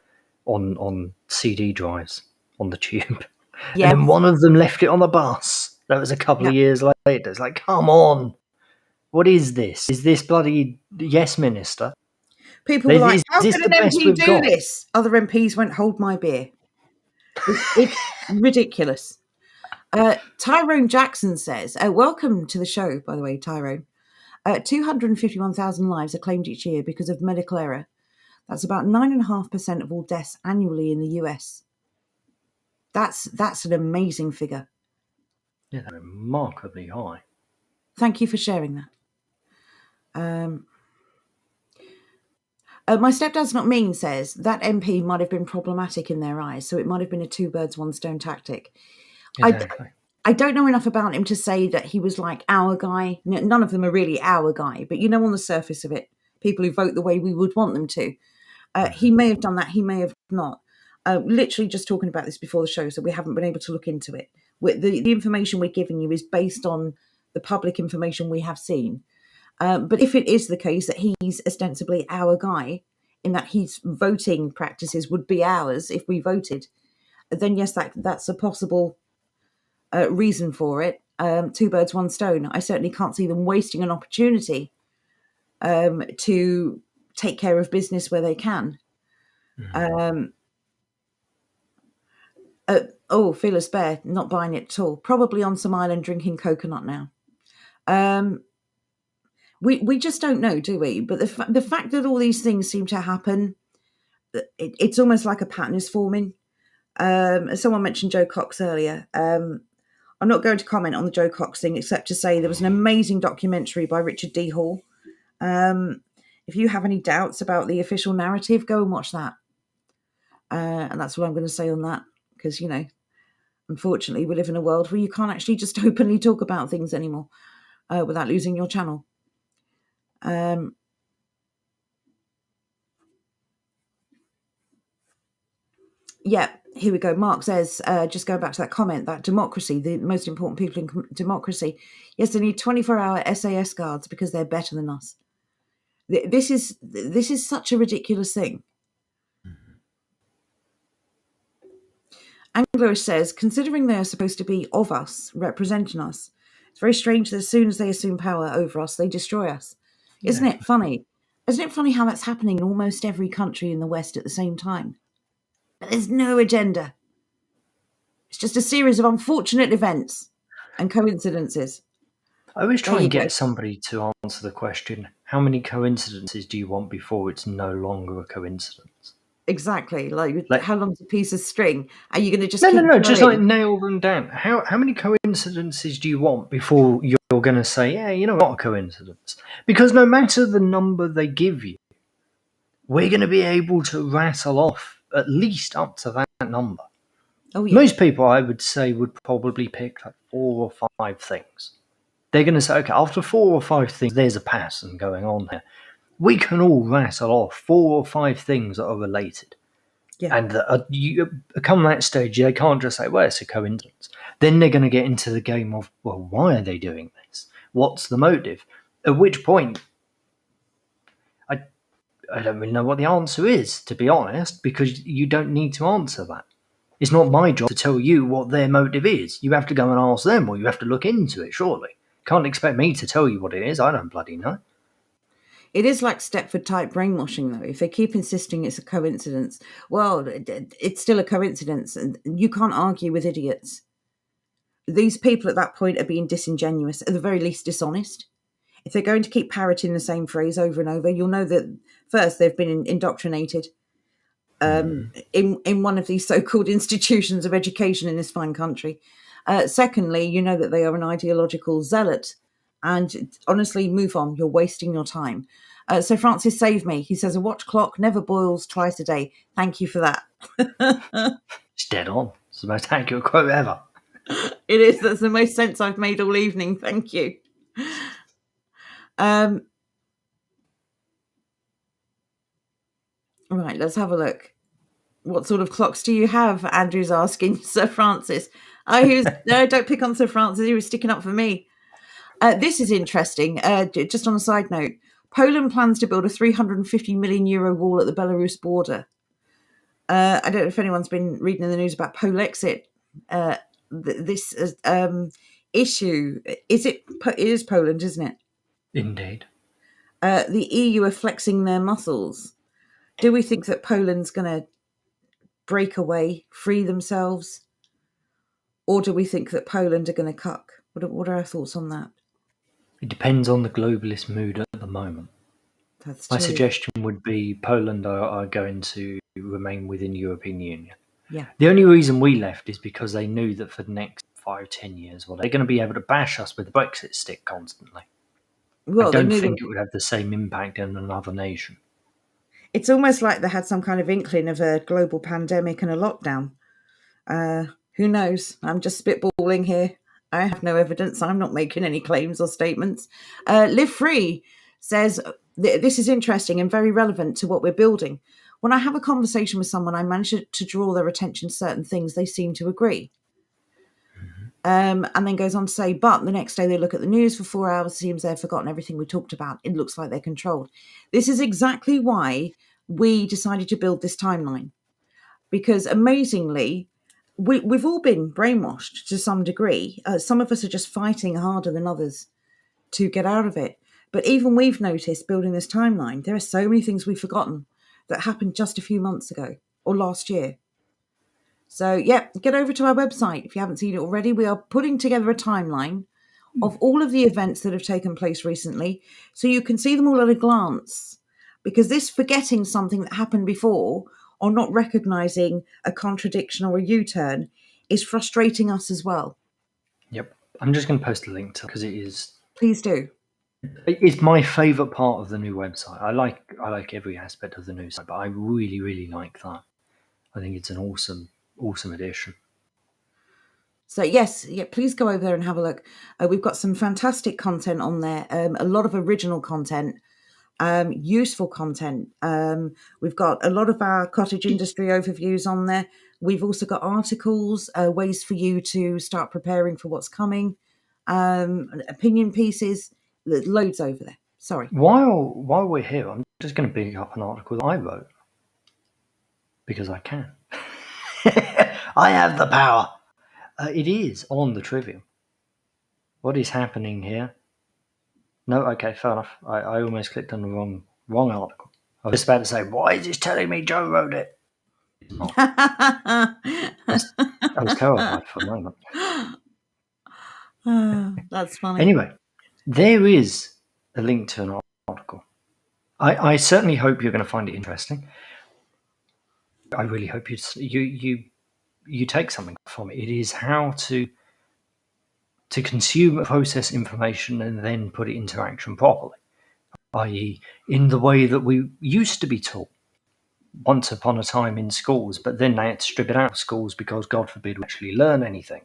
Speaker 2: on CD drives on the tube, and
Speaker 1: Yeah,
Speaker 2: then one of them left it on the bus. That was a couple
Speaker 1: yeah.
Speaker 2: of years later. It's like, come on, what is this? Is this bloody yes, minister?
Speaker 1: People were like,
Speaker 2: Is
Speaker 1: how
Speaker 2: this
Speaker 1: could
Speaker 2: the
Speaker 1: an
Speaker 2: best
Speaker 1: MP
Speaker 2: we've
Speaker 1: do
Speaker 2: got?
Speaker 1: this? Other MPs won't hold my beer. It's ridiculous. Tyrone Jackson says, welcome to the show, by the way, Tyrone. 251,000 lives are claimed each year because of medical error. That's about 9.5% of all deaths annually in the US. That's an amazing figure.
Speaker 2: Yeah, they're remarkably high.
Speaker 1: Thank you for sharing that. My stepdad's not mean says that MP might have been problematic in their eyes, so it might have been a two birds, one stone tactic.
Speaker 2: Exactly.
Speaker 1: I don't know enough about him to say that he was like our guy. None of them are really our guy, but on the surface of it, people who vote the way we would want them to. He may have done that, he may have not. Literally just talking about this before the show, so we haven't been able to look into it. The information we're giving you is based on the public information we have seen. But if it is the case that he's ostensibly our guy, in that his voting practices would be ours if we voted, then yes, that's a possible reason for it. Two birds, one stone. I certainly can't see them wasting an opportunity to take care of business where they can. Fearless Bear, not buying it at all. Probably on some island drinking coconut now. We just don't know, do we? But the fact that all these things seem to happen, it's almost like a pattern is forming. Someone mentioned Joe Cox earlier. I'm not going to comment on the Joe Cox thing, except to say there was an amazing documentary by Richard D. Hall. If you have any doubts about the official narrative, go and watch that. And that's what I'm going to say on that, because, unfortunately, we live in a world where you can't actually just openly talk about things anymore without losing your channel. Yeah, here we go. Mark says, just going back to that comment, that democracy, the most important people in democracy, yes, they need 24-hour SAS guards because they're better than us. This is such a ridiculous thing. Anglo says, considering they are supposed to be of us, representing us, it's very strange that as soon as they assume power over us, they destroy us. Isn't it funny? Isn't it funny how that's happening in almost every country in the West at the same time? But there's no agenda. It's just a series of unfortunate events and coincidences.
Speaker 2: I always try and get somebody to answer the question, how many coincidences do you want before it's no longer a coincidence?
Speaker 1: Exactly. Like how long's a piece of string? Are you going to just
Speaker 2: just like nail them down. How many coincidences do you want before you're going to say, yeah, not a coincidence? Because no matter the number they give you, we're going to be able to rattle off at least up to that number.
Speaker 1: Oh, yeah.
Speaker 2: Most people, I would say, would probably pick like 4 or 5 things. They're going to say, okay, after 4 or 5 things, there's a pattern going on here. We can all rattle off 4 or 5 things that are related. Yeah. And you come that stage, they can't just say, well, it's a coincidence. Then they're going to get into the game of, well, why are they doing this? What's the motive? At which point, I don't really know what the answer is, to be honest, because you don't need to answer that. It's not my job to tell you what their motive is. You have to go and ask them, or you have to look into it, surely. Can't expect me to tell you what it is. I don't bloody know.
Speaker 1: It is like Stepford-type brainwashing, though. If they keep insisting it's a coincidence, well, it's still a coincidence, and you can't argue with idiots. These people at that point are being disingenuous, at the very least dishonest. If they're going to keep parroting the same phrase over and over, you'll know that first they've been indoctrinated in one of these so-called institutions of education in this fine country. Secondly, you know that they are an ideological zealot. And honestly, move on. You're wasting your time. So Francis saved me. He says, a watch clock never boils twice a day. Thank you for that.
Speaker 2: It's dead on. It's the most accurate quote ever.
Speaker 1: It is. That's the most sense I've made all evening. Thank you. Right, let's have a look. What sort of clocks do you have? Andrew's asking Sir Francis. No, don't pick on Sir Francis. He was sticking up for me. This is interesting. Just on a side note, Poland plans to build a 350 million euro wall at the Belarus border. I don't know if anyone's been reading in the news about Polexit. This issue it is Poland, isn't it?
Speaker 2: Indeed.
Speaker 1: The EU are flexing their muscles. Do we think that Poland's going to break away, free themselves, or do we think that Poland are going to cuck? What are our thoughts on that?
Speaker 2: It depends on the globalist mood at the moment.
Speaker 1: That's true.
Speaker 2: My suggestion would be Poland are going to remain within the European Union.
Speaker 1: Yeah.
Speaker 2: The only reason we left is because they knew that for the next 5-10 years, they're going to be able to bash us with the Brexit stick constantly.
Speaker 1: Well,
Speaker 2: I don't think it would have the same impact in another nation.
Speaker 1: It's almost like they had some kind of inkling of a global pandemic and a lockdown. Who knows? I'm just spitballing here. I have no evidence. I'm not making any claims or statements. Live Free says, this is interesting and very relevant to what we're building. When I have a conversation with someone, I manage to draw their attention to certain things. They seem to agree. And then goes on to say, but the next day they look at the news for 4 hours, it seems they've forgotten everything we talked about. It looks like they're controlled. This is exactly why we decided to build this timeline. Because amazingly, we've all been brainwashed to some degree. Some of us are just fighting harder than others to get out of it. But even we've noticed building this timeline, there are so many things we've forgotten that happened just a few months ago or last year. So, yeah, get over to our website if you haven't seen it already. We are putting together a timeline of all of the events that have taken place recently so you can see them all at a glance. Because this forgetting something that happened before or not recognising a contradiction or a U-turn is frustrating us as well.
Speaker 2: Yep. I'm just going to post a link to it because it is...
Speaker 1: Please do.
Speaker 2: It's my favourite part of the new website. I like every aspect of the new site, but I really, really like that. I think it's an awesome addition.
Speaker 1: So yes, please go over there and have a look. We've got some fantastic content on there, a lot of original content, useful content. We've got a lot of our cottage industry overviews on there. We've also got articles, ways for you to start preparing for what's coming, opinion pieces, loads over there. Sorry.
Speaker 2: While we're here, I'm just going to pick up an article that I wrote because I can. I have the power. It is on the Trivium. What is happening here? No, okay, fair enough. I almost clicked on the wrong article. I was just about to say, why is this telling me Joe wrote it? Oh. I was terrified for a moment.
Speaker 1: That's funny.
Speaker 2: Anyway, there is a link to an article. I certainly hope you're going to find it interesting. I really hope you take something from it. It is how to consume and process information and then put it into action properly, i.e. in the way that we used to be taught once upon a time in schools, but then they had to strip it out of schools because, God forbid, we actually learn anything.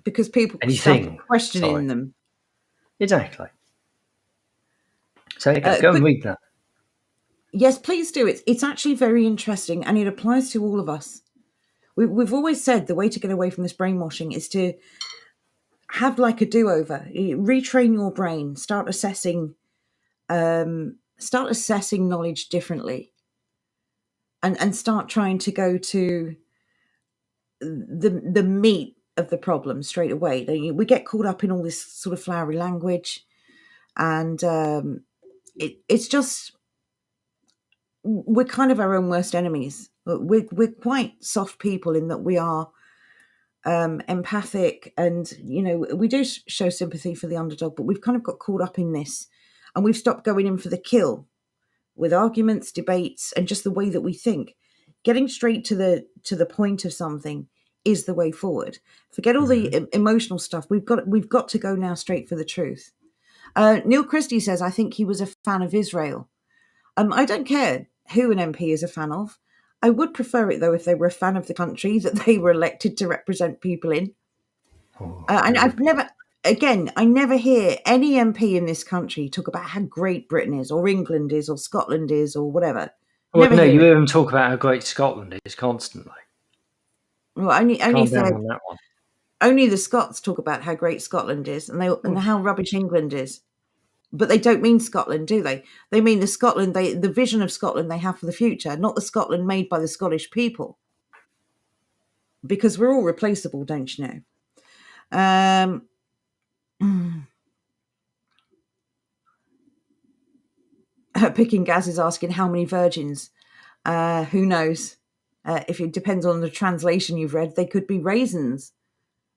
Speaker 1: Because people started questioning them.
Speaker 2: Exactly. So go and read that.
Speaker 1: Yes, please do. It's actually very interesting, and it applies to all of us. We've always said the way to get away from this brainwashing is to have like a do-over. Retrain your brain. Start assessing knowledge differently, and start trying to go to the meat of the problem straight away. We get caught up in all this sort of flowery language, and it's just we're kind of our own worst enemies. We're quite soft people in that we are empathic, and we do show sympathy for the underdog, but we've kind of got caught up in this, and we've stopped going in for the kill with arguments, debates, and just the way that we think. Getting straight to the point of something is the way forward. Forget all the emotional stuff. We've got to go now straight for the truth. Neil Christie says, I think he was a fan of Israel. I don't care who an MP is a fan of. I would prefer it, though, if they were a fan of the country that they were elected to represent people in. And I never hear any MP in this country talk about how great Britain is, or England is, or Scotland is, or whatever.
Speaker 2: Well,
Speaker 1: Never
Speaker 2: no,
Speaker 1: hear
Speaker 2: you
Speaker 1: it.
Speaker 2: hear them talk about how great Scotland is constantly.
Speaker 1: Well, only
Speaker 2: Calm
Speaker 1: if
Speaker 2: down
Speaker 1: they're
Speaker 2: on that one.
Speaker 1: only the Scots talk about how great Scotland is and how rubbish England is. But they don't mean Scotland, do they? They mean the Scotland, the vision of Scotland they have for the future, not the Scotland made by the Scottish people. Because we're all replaceable, don't you know? Picking Gaz is asking how many virgins. Who knows? If it depends on the translation you've read, they could be raisins.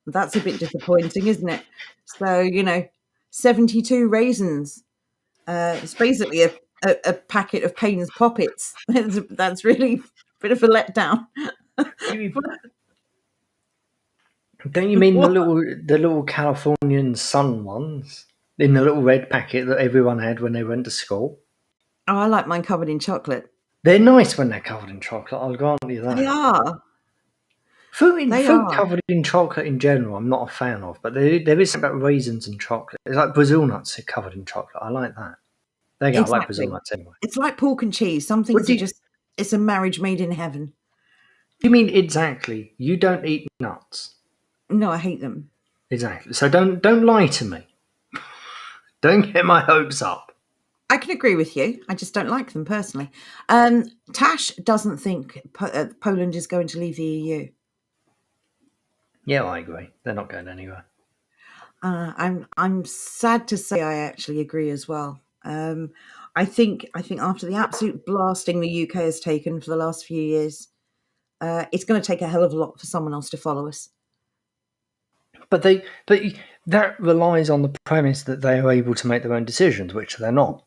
Speaker 1: That's a bit disappointing, isn't it? So, 72 raisins. It's basically a packet of Payne's Poppets. That's really a bit of a letdown.
Speaker 2: Don't you mean
Speaker 1: What?
Speaker 2: the little Californian sun ones in the little red packet that everyone had when they went to school?
Speaker 1: Oh, I like mine covered in chocolate.
Speaker 2: They're nice when they're covered in chocolate. I'll grant you that.
Speaker 1: They are.
Speaker 2: Fruit
Speaker 1: They are.
Speaker 2: covered in chocolate in general, I'm not a fan of, but there is something about raisins and chocolate. It's like Brazil nuts are covered in chocolate. I like that. There you go. I like Brazil
Speaker 1: Exactly.
Speaker 2: nuts anyway.
Speaker 1: It's like pork and cheese. Some
Speaker 2: What
Speaker 1: things
Speaker 2: do
Speaker 1: are
Speaker 2: you,
Speaker 1: just, it's a marriage made in heaven.
Speaker 2: you mean exactly? You don't eat nuts.
Speaker 1: No, I hate them.
Speaker 2: Exactly. So don't lie to me. Don't get my hopes up.
Speaker 1: I can agree with you. I just don't like them personally. Tash doesn't think Poland is going to leave the EU.
Speaker 2: Yeah, I agree. They're not going anywhere.
Speaker 1: I'm sad to say I actually agree as well. I think after the absolute blasting the UK has taken for the last few years, it's going to take a hell of a lot for someone else to follow us.
Speaker 2: But that relies on the premise that they are able to make their own decisions, which they're not.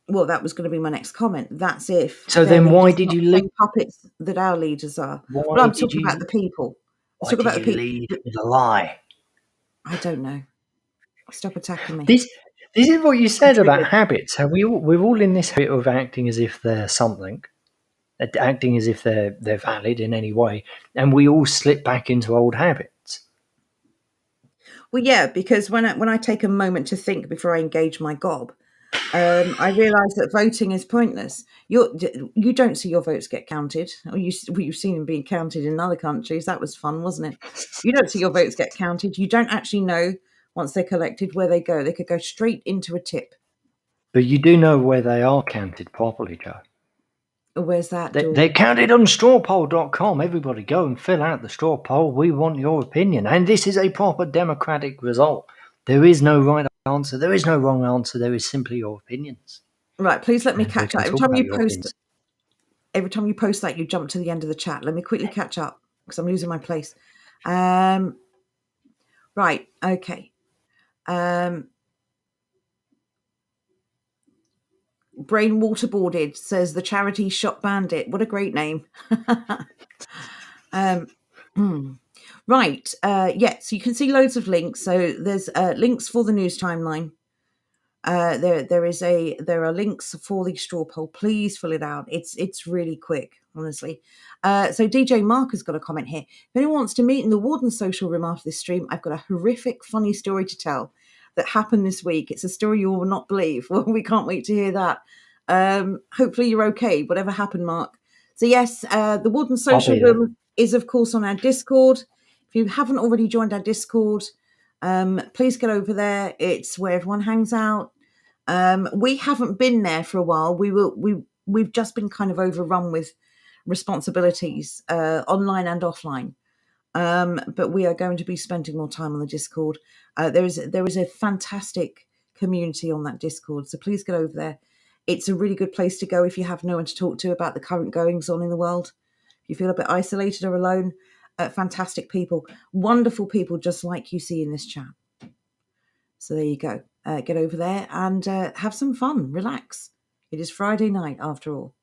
Speaker 1: Well, that was going to be my next comment. That's if
Speaker 2: So
Speaker 1: their
Speaker 2: then why
Speaker 1: leaders are
Speaker 2: did
Speaker 1: not
Speaker 2: you
Speaker 1: the
Speaker 2: lead?
Speaker 1: same puppets that our leaders are.
Speaker 2: Why
Speaker 1: Well, I'm
Speaker 2: did
Speaker 1: talking about
Speaker 2: you?
Speaker 1: the people. I'm
Speaker 2: Why
Speaker 1: talking
Speaker 2: did
Speaker 1: about the
Speaker 2: you
Speaker 1: people.
Speaker 2: lead with a lie?
Speaker 1: I don't know. Stop attacking me.
Speaker 2: This is what you
Speaker 1: I'm
Speaker 2: said about
Speaker 1: triggered.
Speaker 2: habits. How we're all in this habit of acting as if they're something, acting as if they're valid in any way, and we all slip back into old habits.
Speaker 1: Well, yeah, because when I take a moment to think before I engage my gob, I realise that voting is pointless. You don't see your votes get counted, or you've seen them being counted in other countries. That was fun, wasn't it? You don't see your votes get counted. You don't actually know once they're collected where they go. They could go straight into a tip.
Speaker 2: But you do know where they are counted properly, Joe.
Speaker 1: Where's that,
Speaker 2: They're
Speaker 1: George?
Speaker 2: counted on strawpoll.com. Everybody go and fill out the straw poll. We want your opinion. And this is a proper democratic result. There is no right answer. There is no wrong answer. There is simply your opinions.
Speaker 1: Right, please let me
Speaker 2: And we
Speaker 1: catch
Speaker 2: can
Speaker 1: up.
Speaker 2: talk about your opinions.
Speaker 1: Every time you post that, you jump to the end of the chat. Let me quickly catch up because I'm losing my place. Right, okay. Brain Waterboarded says the charity Shop Bandit. What a great name. Right. Yeah, so you can see loads of links. So there's links for the news timeline. There are links for the straw poll. Please fill it out. It's really quick, honestly. So DJ Mark has got a comment here. If anyone wants to meet in the Wardens social room after this stream, I've got a horrific, funny story to tell that happened this week. It's a story you will not believe. Well, we can't wait to hear that. Hopefully you're okay, whatever happened, Mark. So yes, the Wardens social room is of course on our Discord. If you haven't already joined our Discord, please get over there. It's where everyone hangs out. We haven't been there for a while. We've just been kind of overrun with responsibilities, online and offline. But we are going to be spending more time on the Discord. There is a fantastic community on that Discord, so please get over there. It's a really good place to go if you have no one to talk to about the current goings on in the world. If you feel a bit isolated or alone, fantastic people, wonderful people, just like you see in this chat. So there you go. Get over there and have some fun. Relax. It is Friday night after all.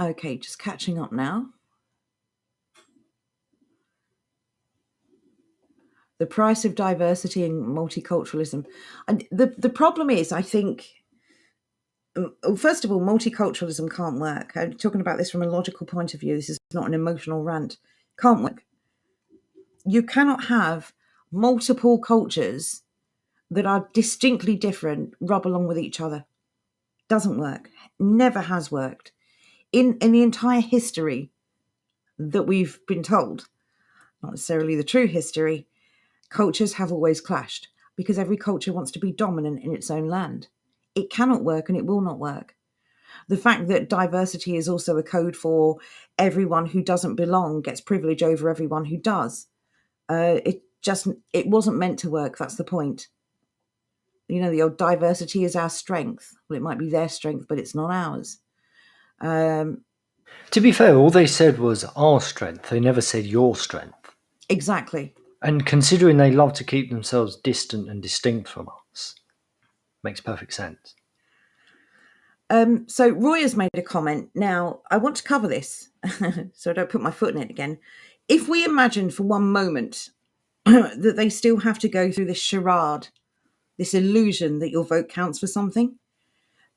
Speaker 1: Okay, just catching up now. The price of diversity and multiculturalism. And the problem is, I think, first of all, multiculturalism can't work. I'm talking about this from a logical point of view. This is not an emotional rant. Can't work. You cannot have multiple cultures that are distinctly different rub along with each other. Doesn't work. Never has worked. In the entire history that we've been told, not necessarily the true history, cultures have always clashed because every culture wants to be dominant in its own land. It cannot work and it will not work. The fact that diversity is also a code for everyone who doesn't belong gets privilege over everyone who does. It wasn't meant to work. That's the point. You know, the old diversity is our strength. Well, it might be their strength, but it's not ours.
Speaker 2: To be fair, all they said was our strength. They never said your strength.
Speaker 1: Exactly.
Speaker 2: And considering they love to keep themselves distant and distinct from us, makes perfect sense.
Speaker 1: So Roy has made a comment. Now, I want to cover this, so I don't put my foot in it again. If we imagine for one moment that they still have to go through this charade, this illusion that your vote counts for something,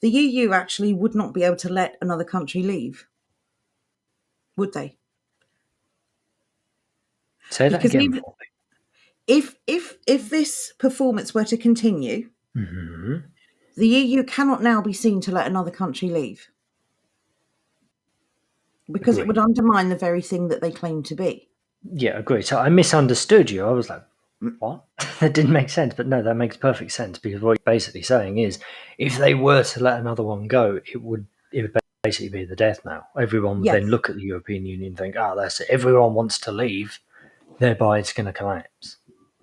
Speaker 1: the EU actually would not be able to let another country leave, would they?
Speaker 2: Say that again for me.
Speaker 1: If this performance were to continue,
Speaker 2: Mm-hmm.
Speaker 1: the EU cannot now be seen to let another country leave because it would undermine the very thing that they claim to be.
Speaker 2: Yeah, agree. So I misunderstood you. I was like, what? That didn't make sense. But no, that makes perfect sense, because what you're basically saying is if they were to let another one go, it would basically be the death knell. Everyone would then look at the European Union and think, that's it. Everyone wants to leave, thereby it's going to collapse.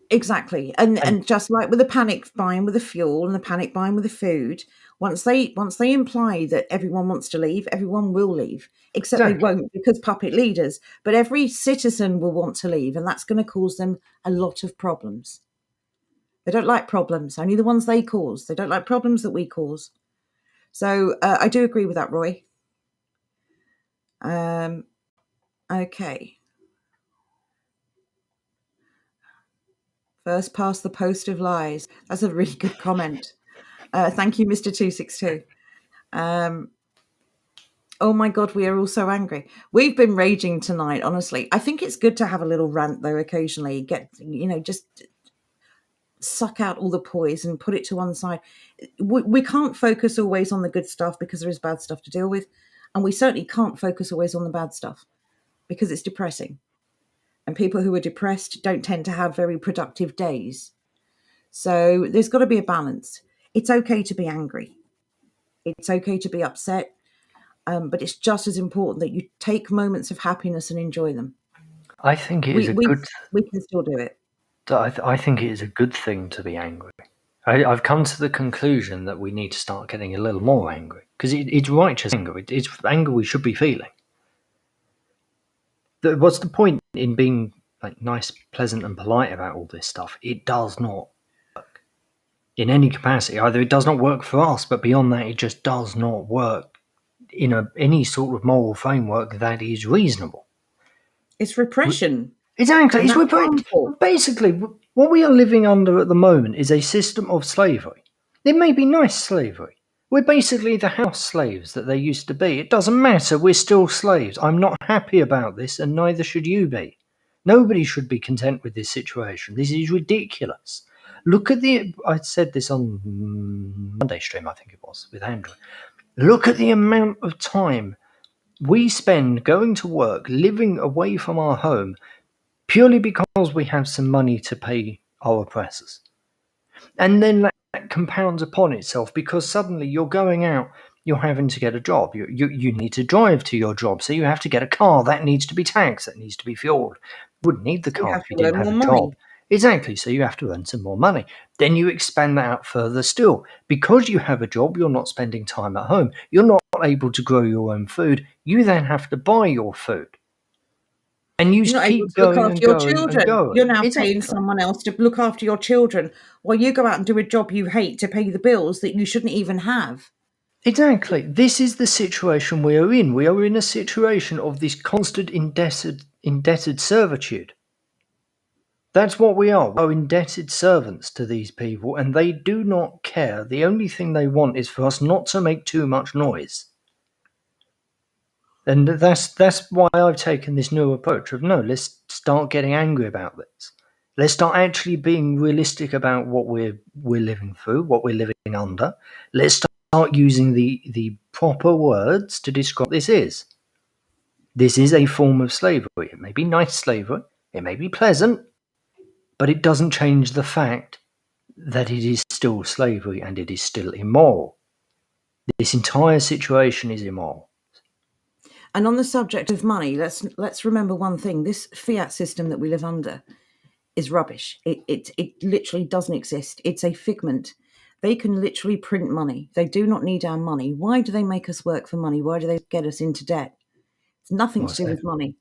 Speaker 1: Exactly. And just like with the panic buying with the fuel and the panic buying with the food, once they imply that everyone wants to leave, everyone will leave, except they won't because puppet leaders. But every citizen will want to leave, and that's going to cause them a lot of problems. They don't like problems, only the ones they cause. They don't like problems that we cause. So I do agree with that, Roy. Okay. First past the post of lies. That's a really good comment. Thank you, Mr. 262. Oh my God, we are all so angry. We've been raging tonight, honestly. I think it's good to have a little rant, though, occasionally. Just suck out all the poison, put it to one side. We can't focus always on the good stuff because there is bad stuff to deal with. And we certainly can't focus always on the bad stuff because it's depressing. And people who are depressed don't tend to have very productive days. So there's got to be a balance. It's okay to be angry. It's okay to be upset. But it's just as important that you take moments of happiness and enjoy them.
Speaker 2: I think it is a good...
Speaker 1: We can still do it.
Speaker 2: I think it is a good thing to be angry. I've come to the conclusion that we need to start getting a little more angry, because it's righteous anger. It's anger we should be feeling. What's the point in being like nice, pleasant, and polite about all this stuff? It does not work in any capacity. Either it does not work for us, but beyond that, it just does not work in any sort of moral framework that is reasonable.
Speaker 1: It's repression.
Speaker 2: Exactly. It's repression. Basically, what we are living under at the moment is a system of slavery. It may be nice slavery. We're basically the house slaves that they used to be. It doesn't matter. We're still slaves. I'm not happy about this, and neither should you be. Nobody should be content with this situation. This is ridiculous. Look at I said this on Monday stream, I think it was, with Andrew. Look at the amount of time we spend going to work, living away from our home, purely because we have some money to pay our oppressors. And then that compounds upon itself, because suddenly you're going out, you're having to get a job. You need to drive to your job, so you have to get a car. That needs to be taxed. That needs to be fueled. You wouldn't need the car if you didn't have a job. Exactly, so you have to earn some more money. Then you expand that out further still. Because you have a job, you're not spending time at home. You're not able to grow your own food. You then have to buy your food. And you keep going and going and going.
Speaker 1: You're now paying someone else to look after your children while you go out and do a job you hate to pay the bills that you shouldn't even have.
Speaker 2: Exactly. This is the situation we are in. We are in a situation of this constant indebted servitude. That's what we are. We're indebted servants to these people, and they do not care. The only thing they want is for us not to make too much noise. And that's why I've taken this new approach of, no, let's start getting angry about this. Let's start actually being realistic about what we're living through, what we're living under. Let's start start using the proper words to describe what this is. This is a form of slavery. It may be nice slavery, it may be pleasant, but it doesn't change the fact that it is still slavery and it is still immoral. This entire situation is immoral.
Speaker 1: And on the subject of money, let's remember one thing: this fiat system that we live under is rubbish. It literally doesn't exist. It's a figment. They can literally print money. They do not need our money. Why do they make us work for money? Why do they get us into debt? It's nothing to do with money.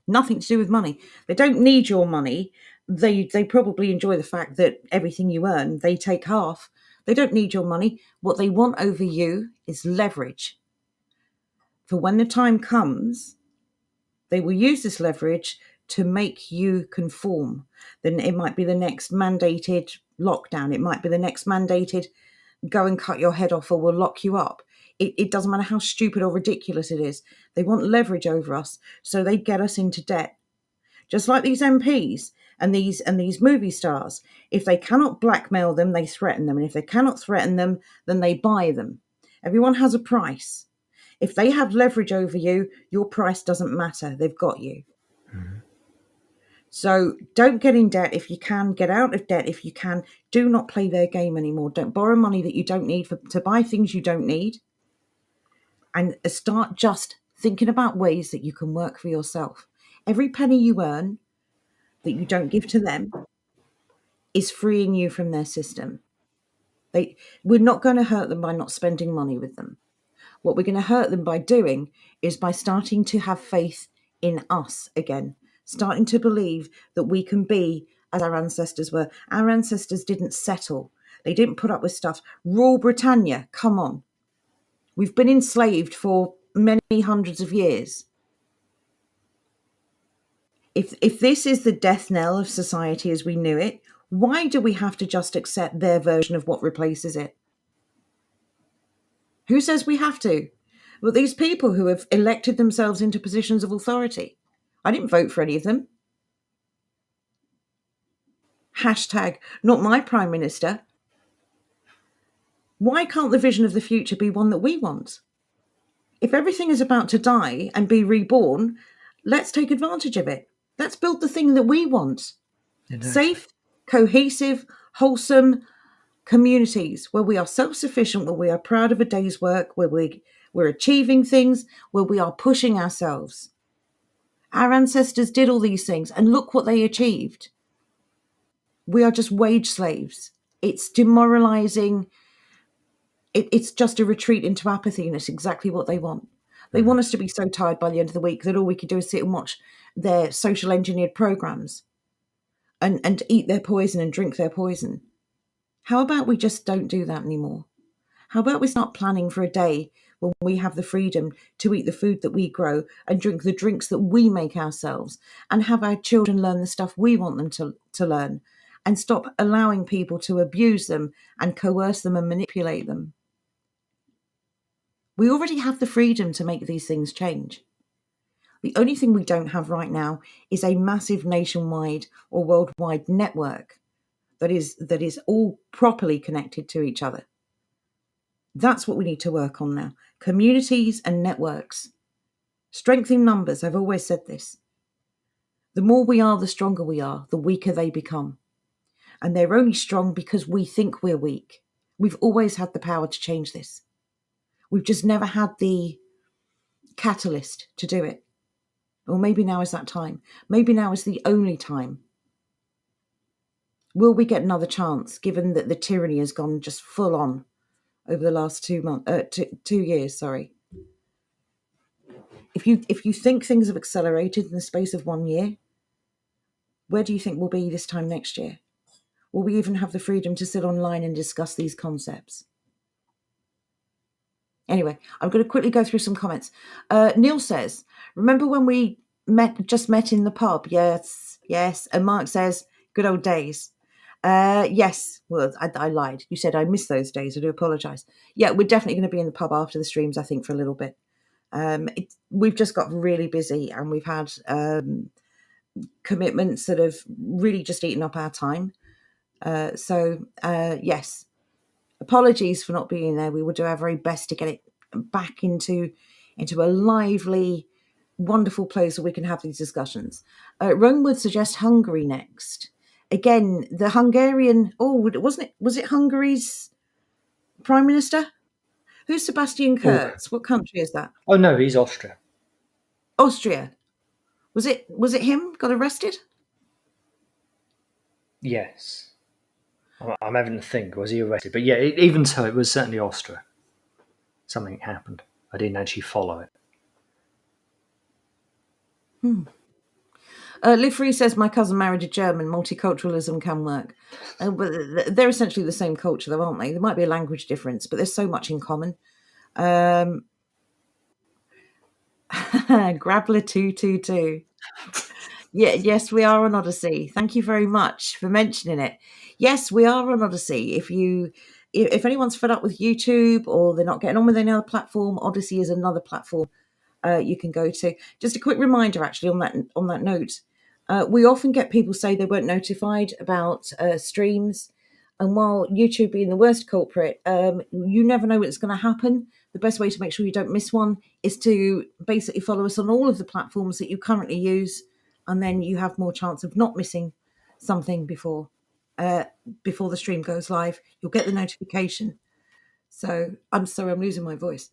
Speaker 1: Nothing to do with money. They don't need your money. They probably enjoy the fact that everything you earn, they take half. They don't need your money. What they want over you is leverage. For when the time comes, they will use this leverage to make you conform. Then it might be the next mandated lockdown. It might be the next mandated go and cut your head off or we'll lock you up. It doesn't matter how stupid or ridiculous it is. They want leverage over us, so they get us into debt. Just like these MPs and these movie stars. If they cannot blackmail them, they threaten them. And if they cannot threaten them, then they buy them. Everyone has a price. If they have leverage over you, your price doesn't matter. They've got you. Mm-hmm. So don't get in debt if you can. Get out of debt if you can. Do not play their game anymore. Don't borrow money that you don't need to buy things you don't need. And start just thinking about ways that you can work for yourself. Every penny you earn that you don't give to them is freeing you from their system. We're not going to hurt them by not spending money with them. What we're going to hurt them by doing is by starting to have faith in us again, starting to believe that we can be as our ancestors were. Our ancestors didn't settle. They didn't put up with stuff. Rule Britannia, come on. We've been enslaved for many hundreds of years. If this is the death knell of society as we knew it, why do we have to just accept their version of what replaces it? Who says we have to? Well, these people who have elected themselves into positions of authority. I didn't vote for any of them. Hashtag, not my prime minister. Why can't the vision of the future be one that we want? If everything is about to die and be reborn, let's take advantage of it. Let's build the thing that we want. Exactly. Safe, cohesive, wholesome communities where we are self-sufficient, where we are proud of a day's work, where we're achieving things, where we are pushing ourselves. Our ancestors did all these things, and look what they achieved. We are just wage slaves. It's demoralizing. It's just a retreat into apathy, and it's exactly what they want. They want us to be so tired by the end of the week that all we can do is sit and watch their social engineered programs and eat their poison and drink their poison. How about we just don't do that anymore? How about we start planning for a day when we have the freedom to eat the food that we grow and drink the drinks that we make ourselves and have our children learn the stuff we want them to learn and stop allowing people to abuse them and coerce them and manipulate them? We already have the freedom to make these things change. The only thing we don't have right now is a massive nationwide or worldwide network that is all properly connected to each other. That's what we need to work on now. Communities and networks. Strength in numbers, I've always said this. The more we are, the stronger we are, the weaker they become. And they're only strong because we think we're weak. We've always had the power to change this. We've just never had the catalyst to do it. Or maybe now is that time. Maybe now is the only time. Will we get another chance, given that the tyranny has gone just full on over the last 2 years? Sorry. If you think things have accelerated in the space of 1 year, where do you think we'll be this time next year? Will we even have the freedom to sit online and discuss these concepts? Anyway, I'm going to quickly go through some comments. Neil says, remember when we just met in the pub? Yes. And Mark says, good old days. Yes. Well, I lied. You said I miss those days. I do apologise. Yeah, we're definitely going to be in the pub after the streams, I think, for a little bit. We've just got really busy and we've had commitments that have really just eaten up our time. So yes. Apologies for not being there. We will do our very best to get it back into a lively, wonderful place where we can have these discussions. Rome would suggest Hungary next. Again, the Hungarian. Oh, wasn't it? Was it Hungary's prime minister? Who's Sebastian Kurz? What country is that?
Speaker 2: Oh no, he's Austria.
Speaker 1: Austria. Was it him got arrested?
Speaker 2: Yes. I'm having to think. Was he arrested? But yeah, even so, it was certainly Austria. Something happened. I didn't actually follow it.
Speaker 1: Liv Free says, my cousin married a German. Multiculturalism can work. But they're essentially the same culture, though, aren't they? There might be a language difference, but there's so much in common. Grabler222. Yeah, yes, we are on Odyssey. Thank you very much for mentioning it. Yes, we are on Odyssey. If anyone's fed up with YouTube or they're not getting on with any other platform, Odyssey is another platform you can go to. Just a quick reminder, actually, on that note, we often get people say they weren't notified about streams, and while YouTube being the worst culprit, you never know what's going to happen. The best way to make sure you don't miss one is to basically follow us on all of the platforms that you currently use, and then you have more chance of not missing something before the stream goes live. You'll get the notification. So I'm sorry, I'm losing my voice.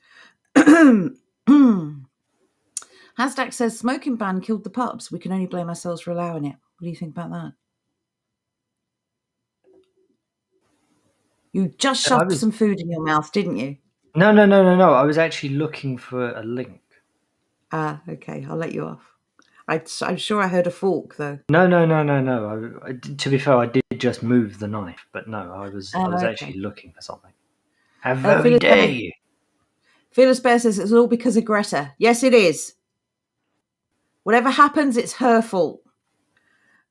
Speaker 1: Hashtag says smoking ban killed the pubs. We can only blame ourselves for allowing it. What do you think about that? You just shoved some food in your mouth, didn't you?
Speaker 2: No. I was actually looking for a link.
Speaker 1: Ah, okay. I'll let you off. I'm sure I heard a fork, though.
Speaker 2: No. To be fair, I did just move the knife, but no, I was actually looking for something. How very dare you!
Speaker 1: Fearless Bear says it's all because of Greta. Yes, it is. Whatever happens, it's her fault.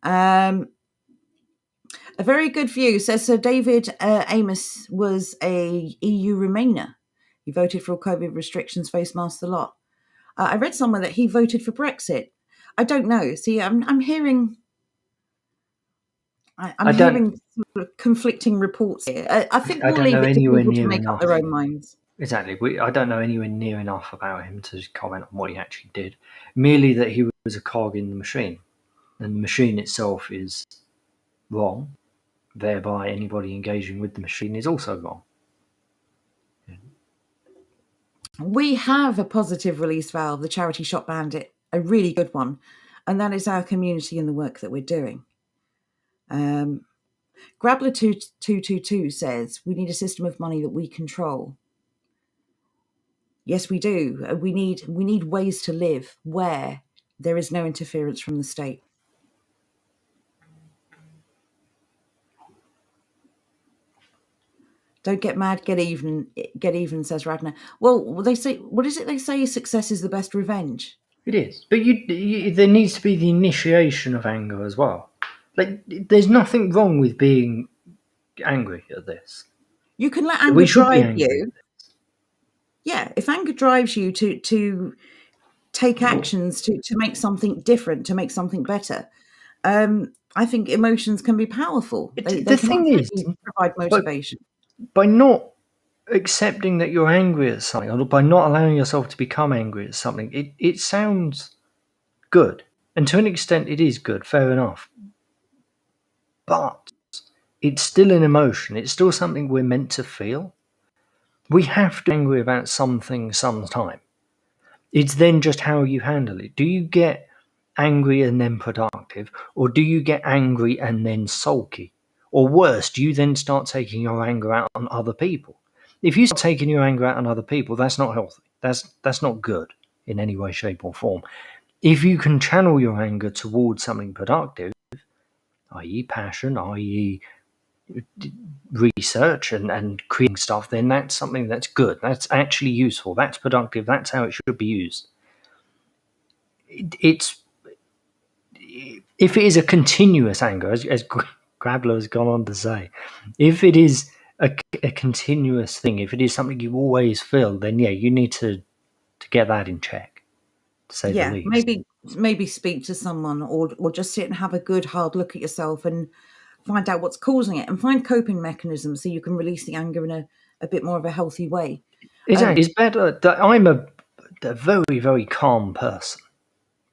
Speaker 1: A very good view says Sir David Amos was a EU Remainer. He voted for COVID restrictions, face masks, the lot. I read somewhere that he voted for Brexit. I don't know. See, I'm hearing. I'm hearing sort of conflicting reports here. I think we'll leave it to people to make up their own minds.
Speaker 2: Exactly. I don't know anywhere near enough about him to comment on what he actually did. Merely that he was a cog in the machine. And the machine itself is wrong. Thereby, anybody engaging with the machine is also wrong.
Speaker 1: We have a positive release valve, the Charity Shop Bandit, a really good one. And that is our community and the work that we're doing. Grabler222 says, we need a system of money that we control. Yes, we do. We need ways to live where there is no interference from the state. Don't get mad, get even, says Radner. Well, they say, what is it they say? Success is the best revenge.
Speaker 2: It is. But there needs to be the initiation of anger as well. Like, there's nothing wrong with being angry at this.
Speaker 1: You can let anger drive you. Yeah, if anger drives you to take actions to make something different, to make something better, I think emotions can be powerful.
Speaker 2: The thing is,
Speaker 1: provide motivation.
Speaker 2: By not accepting that you're angry at something, or by not allowing yourself to become angry at something, it sounds good. And to an extent, it is good, fair enough. But it's still an emotion. It's still something we're meant to feel. We have to be angry about something sometime. It's then just how you handle it. Do you get angry and then productive, or do you get angry and then sulky? Or worse, do you then start taking your anger out on other people? If you start taking your anger out on other people, that's not healthy. That's not good in any way, shape, or form. If you can channel your anger towards something productive, i.e. passion, i.e. research and creating stuff, then that's something that's good. That's actually useful. That's productive. That's how it should be used. If it is a continuous anger, as Grabler has gone on to say, if it is a continuous thing, if it is something you always feel, then yeah, you need to get that in check, to say the least.
Speaker 1: Maybe speak to someone, or just sit and have a good hard look at yourself and find out what's causing it, and find coping mechanisms so you can release the anger in a bit more of a healthy way.
Speaker 2: It's better that I'm a very, very calm person,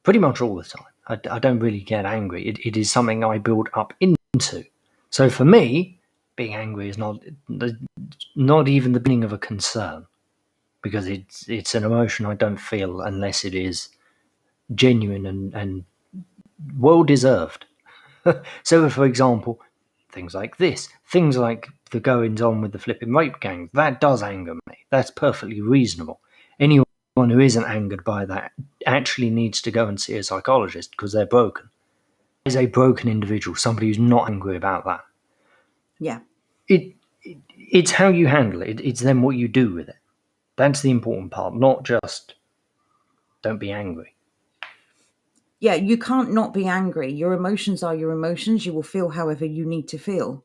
Speaker 2: pretty much all the time. I don't really get angry. It is something I build up into. So for me, being angry is not even the beginning of a concern, because it's an emotion I don't feel unless it is genuine and well deserved. So, for example, things like this, things like the goings on with the flipping rape gang, that does anger me. That's perfectly reasonable. Anyone who isn't angered by that actually needs to go and see a psychologist, because they're broken. Is a broken individual, somebody who's not angry about that.
Speaker 1: Yeah.
Speaker 2: It's how you handle it. It's then what you do with it. That's the important part, not just don't be angry.
Speaker 1: Yeah, you can't not be angry. Your emotions are your emotions. You will feel however you need to feel.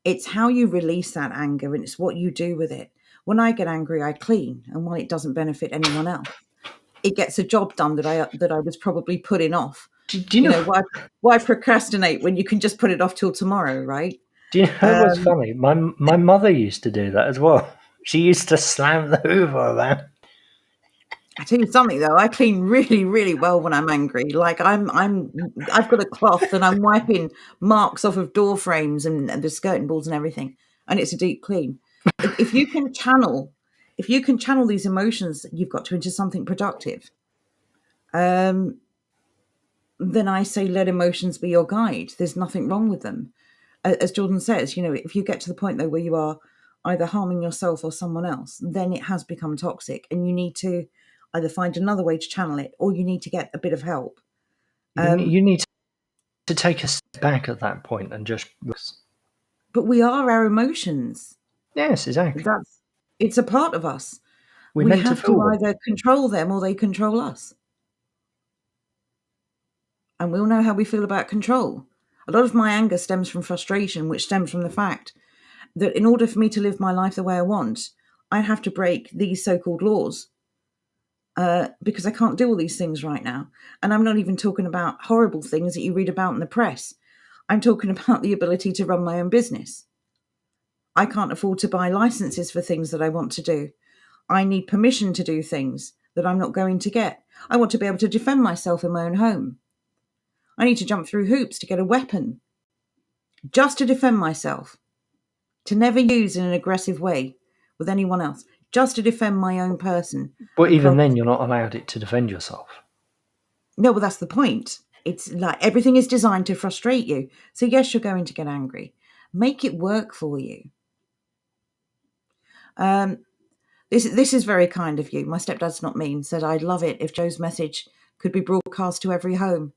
Speaker 1: It's how you release that anger, and it's what you do with it. When I get angry, I clean, and while it doesn't benefit anyone else, it gets a job done that I was probably putting off.
Speaker 2: Do you know
Speaker 1: why procrastinate when you can just put it off till tomorrow, right?
Speaker 2: Do you know what's funny? My mother used to do that as well. She used to slam the Hoover around.
Speaker 1: I tell you something though, I clean really, really well when I'm angry. Like I've got a cloth and I'm wiping marks off of door frames and the skirting boards and everything, and it's a deep clean. If you can channel these emotions that you've got to into something productive, then I say let emotions be your guide. There's nothing wrong with them. As Jordan says, if you get to the point though where you are either harming yourself or someone else, then it has become toxic, and you need to either find another way to channel it, or you need to get a bit of help.
Speaker 2: You need to take a step back at that point and just.
Speaker 1: But we are our emotions.
Speaker 2: Yes, exactly.
Speaker 1: It's a part of us.
Speaker 2: We're
Speaker 1: We
Speaker 2: meant
Speaker 1: have
Speaker 2: to feel
Speaker 1: to either control them or they control us. And we all know how we feel about control. A lot of my anger stems from frustration, which stems from the fact that in order for me to live my life the way I want, I have to break these so-called laws. Because I can't do all these things right now. And I'm not even talking about horrible things that you read about in the press. I'm talking about the ability to run my own business. I can't afford to buy licenses for things that I want to do. I need permission to do things that I'm not going to get. I want to be able to defend myself in my own home. I need to jump through hoops to get a weapon just to defend myself, to never use in an aggressive way with anyone else, just to defend my own person.
Speaker 2: But even then, you're not allowed it to defend yourself.
Speaker 1: No, well, that's the point. It's like everything is designed to frustrate you. So yes, you're going to get angry. Make it work for you. This is very kind of you. My stepdad's not mean. Said I'd love it if Joe's message could be broadcast to every home.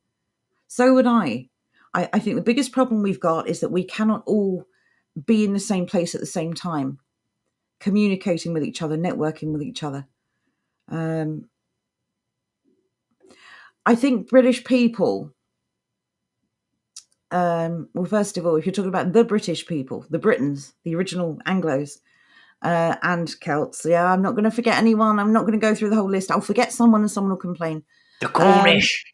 Speaker 1: So would I. I think the biggest problem we've got is that we cannot all be in the same place at the same time, communicating with each other, networking with each other. I think British people, well, first of all, if you're talking about the British people, the Britons, the original Anglos, and Celts, yeah, I'm not going to forget anyone. I'm not going to go through the whole list. I'll forget someone and someone will complain.
Speaker 2: The Cornish.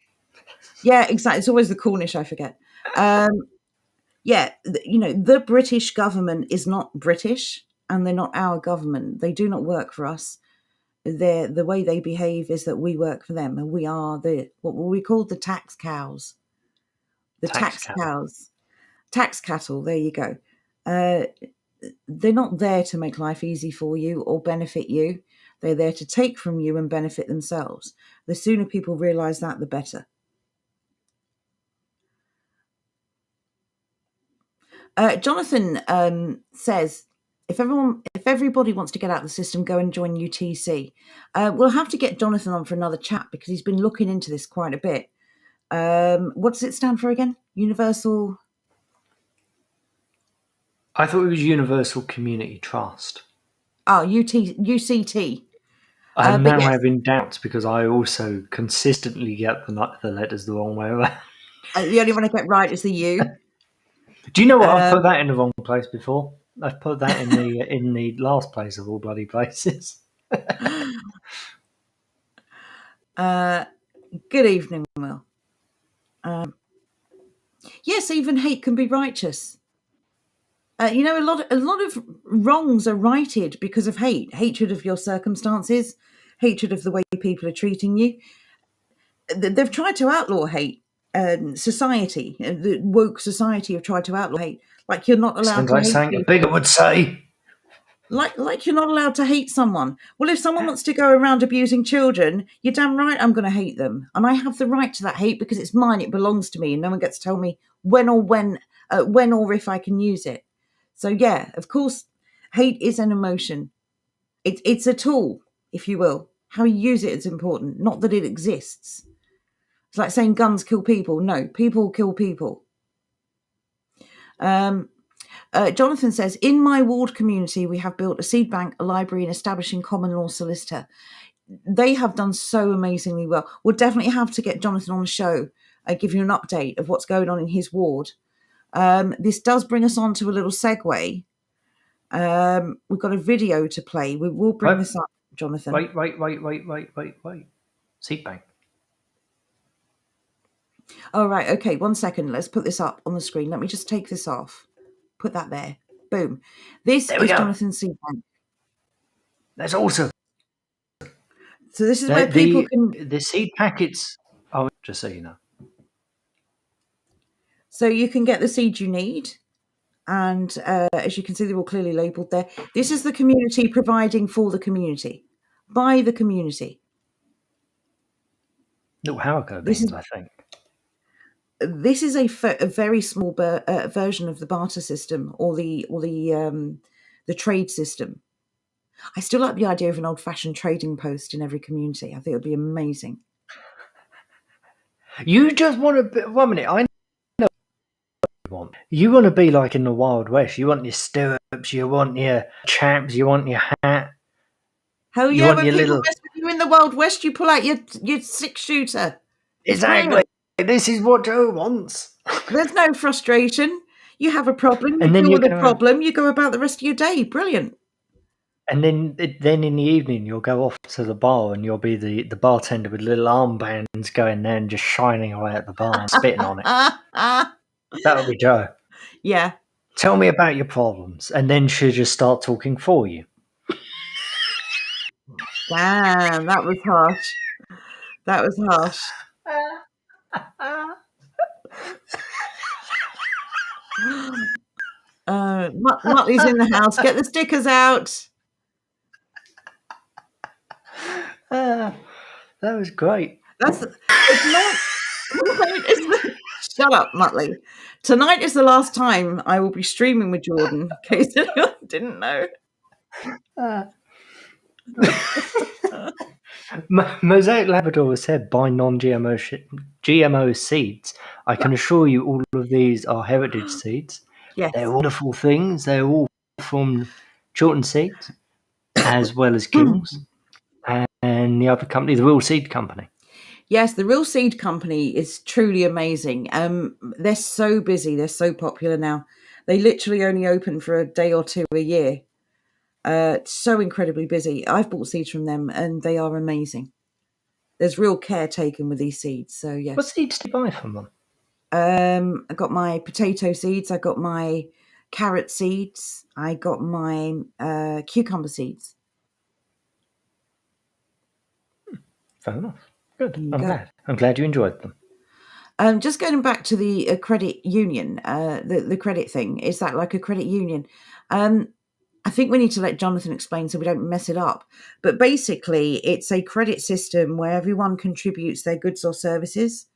Speaker 1: Yeah, exactly. It's always the Cornish I forget. Yeah, the British government is not British, and they're not our government. They do not work for us. The way they behave is that we work for them, and we are what we call the tax cows. The tax cows. Tax cattle, there you go. They're not there to make life easy for you or benefit you. They're there to take from you and benefit themselves. The sooner people realise that, the better. Jonathan says, if everybody wants to get out of the system, go and join UTC. We'll have to get Jonathan on for another chat because he's been looking into this quite a bit. What does it stand for again? Universal?
Speaker 2: I thought it was Universal Community Trust.
Speaker 1: Oh, UCT.
Speaker 2: I'm now having doubts because I also consistently get the letters the wrong way around.
Speaker 1: The only one I get right is the U.
Speaker 2: Do you know what? I've put that in the wrong place before. I've put that in the last place of all bloody places.
Speaker 1: Good evening, Will. Yes, even hate can be righteous. A lot of wrongs are righted because of hatred of your circumstances, hatred of the way people are treating you. They've tried to outlaw hate. Society, the woke society, have tried to outlaw hate. Like you're not allowed
Speaker 2: Sounds
Speaker 1: to
Speaker 2: like
Speaker 1: hate
Speaker 2: something a
Speaker 1: people.
Speaker 2: bigot would say.
Speaker 1: Like you're not allowed to hate someone. Well, if someone wants to go around abusing children, you're damn right I'm going to hate them, and I have the right to that hate because it's mine. It belongs to me, and no one gets to tell me when or if I can use it. So yeah, of course, hate is an emotion. It's a tool, if you will. How you use it is important, not that it exists. It's like saying guns kill people. No, people kill people. Jonathan says, in my ward community, we have built a seed bank, a library, and establishing common law solicitor. They have done so amazingly well. We'll definitely have to get Jonathan on the show, give you an update of what's going on in his ward. This does bring us on to a little segue. We've got a video to play. We will bring this up, Jonathan.
Speaker 2: Wait. Seed bank.
Speaker 1: Oh, right. Okay, 1 second. Let's put this up on the screen. Let me just take this off. Put that there. Boom. This is Jonathan's seed bank.
Speaker 2: That's awesome.
Speaker 1: So this is where people can...
Speaker 2: The seed packets... Oh, just so you know.
Speaker 1: So you can get the seeds you need. And as you can see, they're all clearly labelled there. This is the community providing for the community. By the community.
Speaker 2: Little Harico beans, I think.
Speaker 1: This is a very small version of the barter system or the trade system. I still like the idea of an old-fashioned trading post in every community. I think it would be amazing.
Speaker 2: You just want to be... 1 minute, I know what you want. You want to be like in the Wild West. You want your stirrups, you want your chaps, you want your hat.
Speaker 1: Hell yeah, when people mess with you in the Wild West, you pull out your 6-shooter.
Speaker 2: Exactly. This is what Joe wants.
Speaker 1: There's no frustration. You have a problem, you deal with a problem, you go about the rest of your day. Brilliant.
Speaker 2: And then in the evening, you'll go off to the bar and you'll be the bartender with little armbands going there and just shining away at the bar and spitting on it. That'll be Joe.
Speaker 1: Yeah.
Speaker 2: Tell me about your problems. And then she'll just start talking for you.
Speaker 1: Damn, that was harsh. That was harsh. Motley's in the house. Get the stickers out.
Speaker 2: That was great.
Speaker 1: Shut up, Motley. Tonight is the last time I will be streaming with Jordan, in case anyone didn't know.
Speaker 2: Mosaic Labrador said, buy non-GMO seeds. I can assure you all of these are heritage seeds.
Speaker 1: Yes.
Speaker 2: They're wonderful things. They're all from Chiltern Seeds, as well as King's, and the other company, the Real Seed Company.
Speaker 1: Yes, the Real Seed Company is truly amazing. They're so busy. They're so popular now. They literally only open for a day or two a year. So incredibly busy. I've bought seeds from them, and they are amazing. There's real care taken with these seeds. So yes.
Speaker 2: What seeds do you buy from them?
Speaker 1: I got my potato seeds. I got my carrot seeds. I got my cucumber seeds.
Speaker 2: Fair enough. Good. I'm glad you enjoyed them.
Speaker 1: Just going back to the credit union, the credit thing. Is that like a credit union? I think we need to let Jonathan explain so we don't mess it up. But basically, it's a credit system where everyone contributes their goods or services,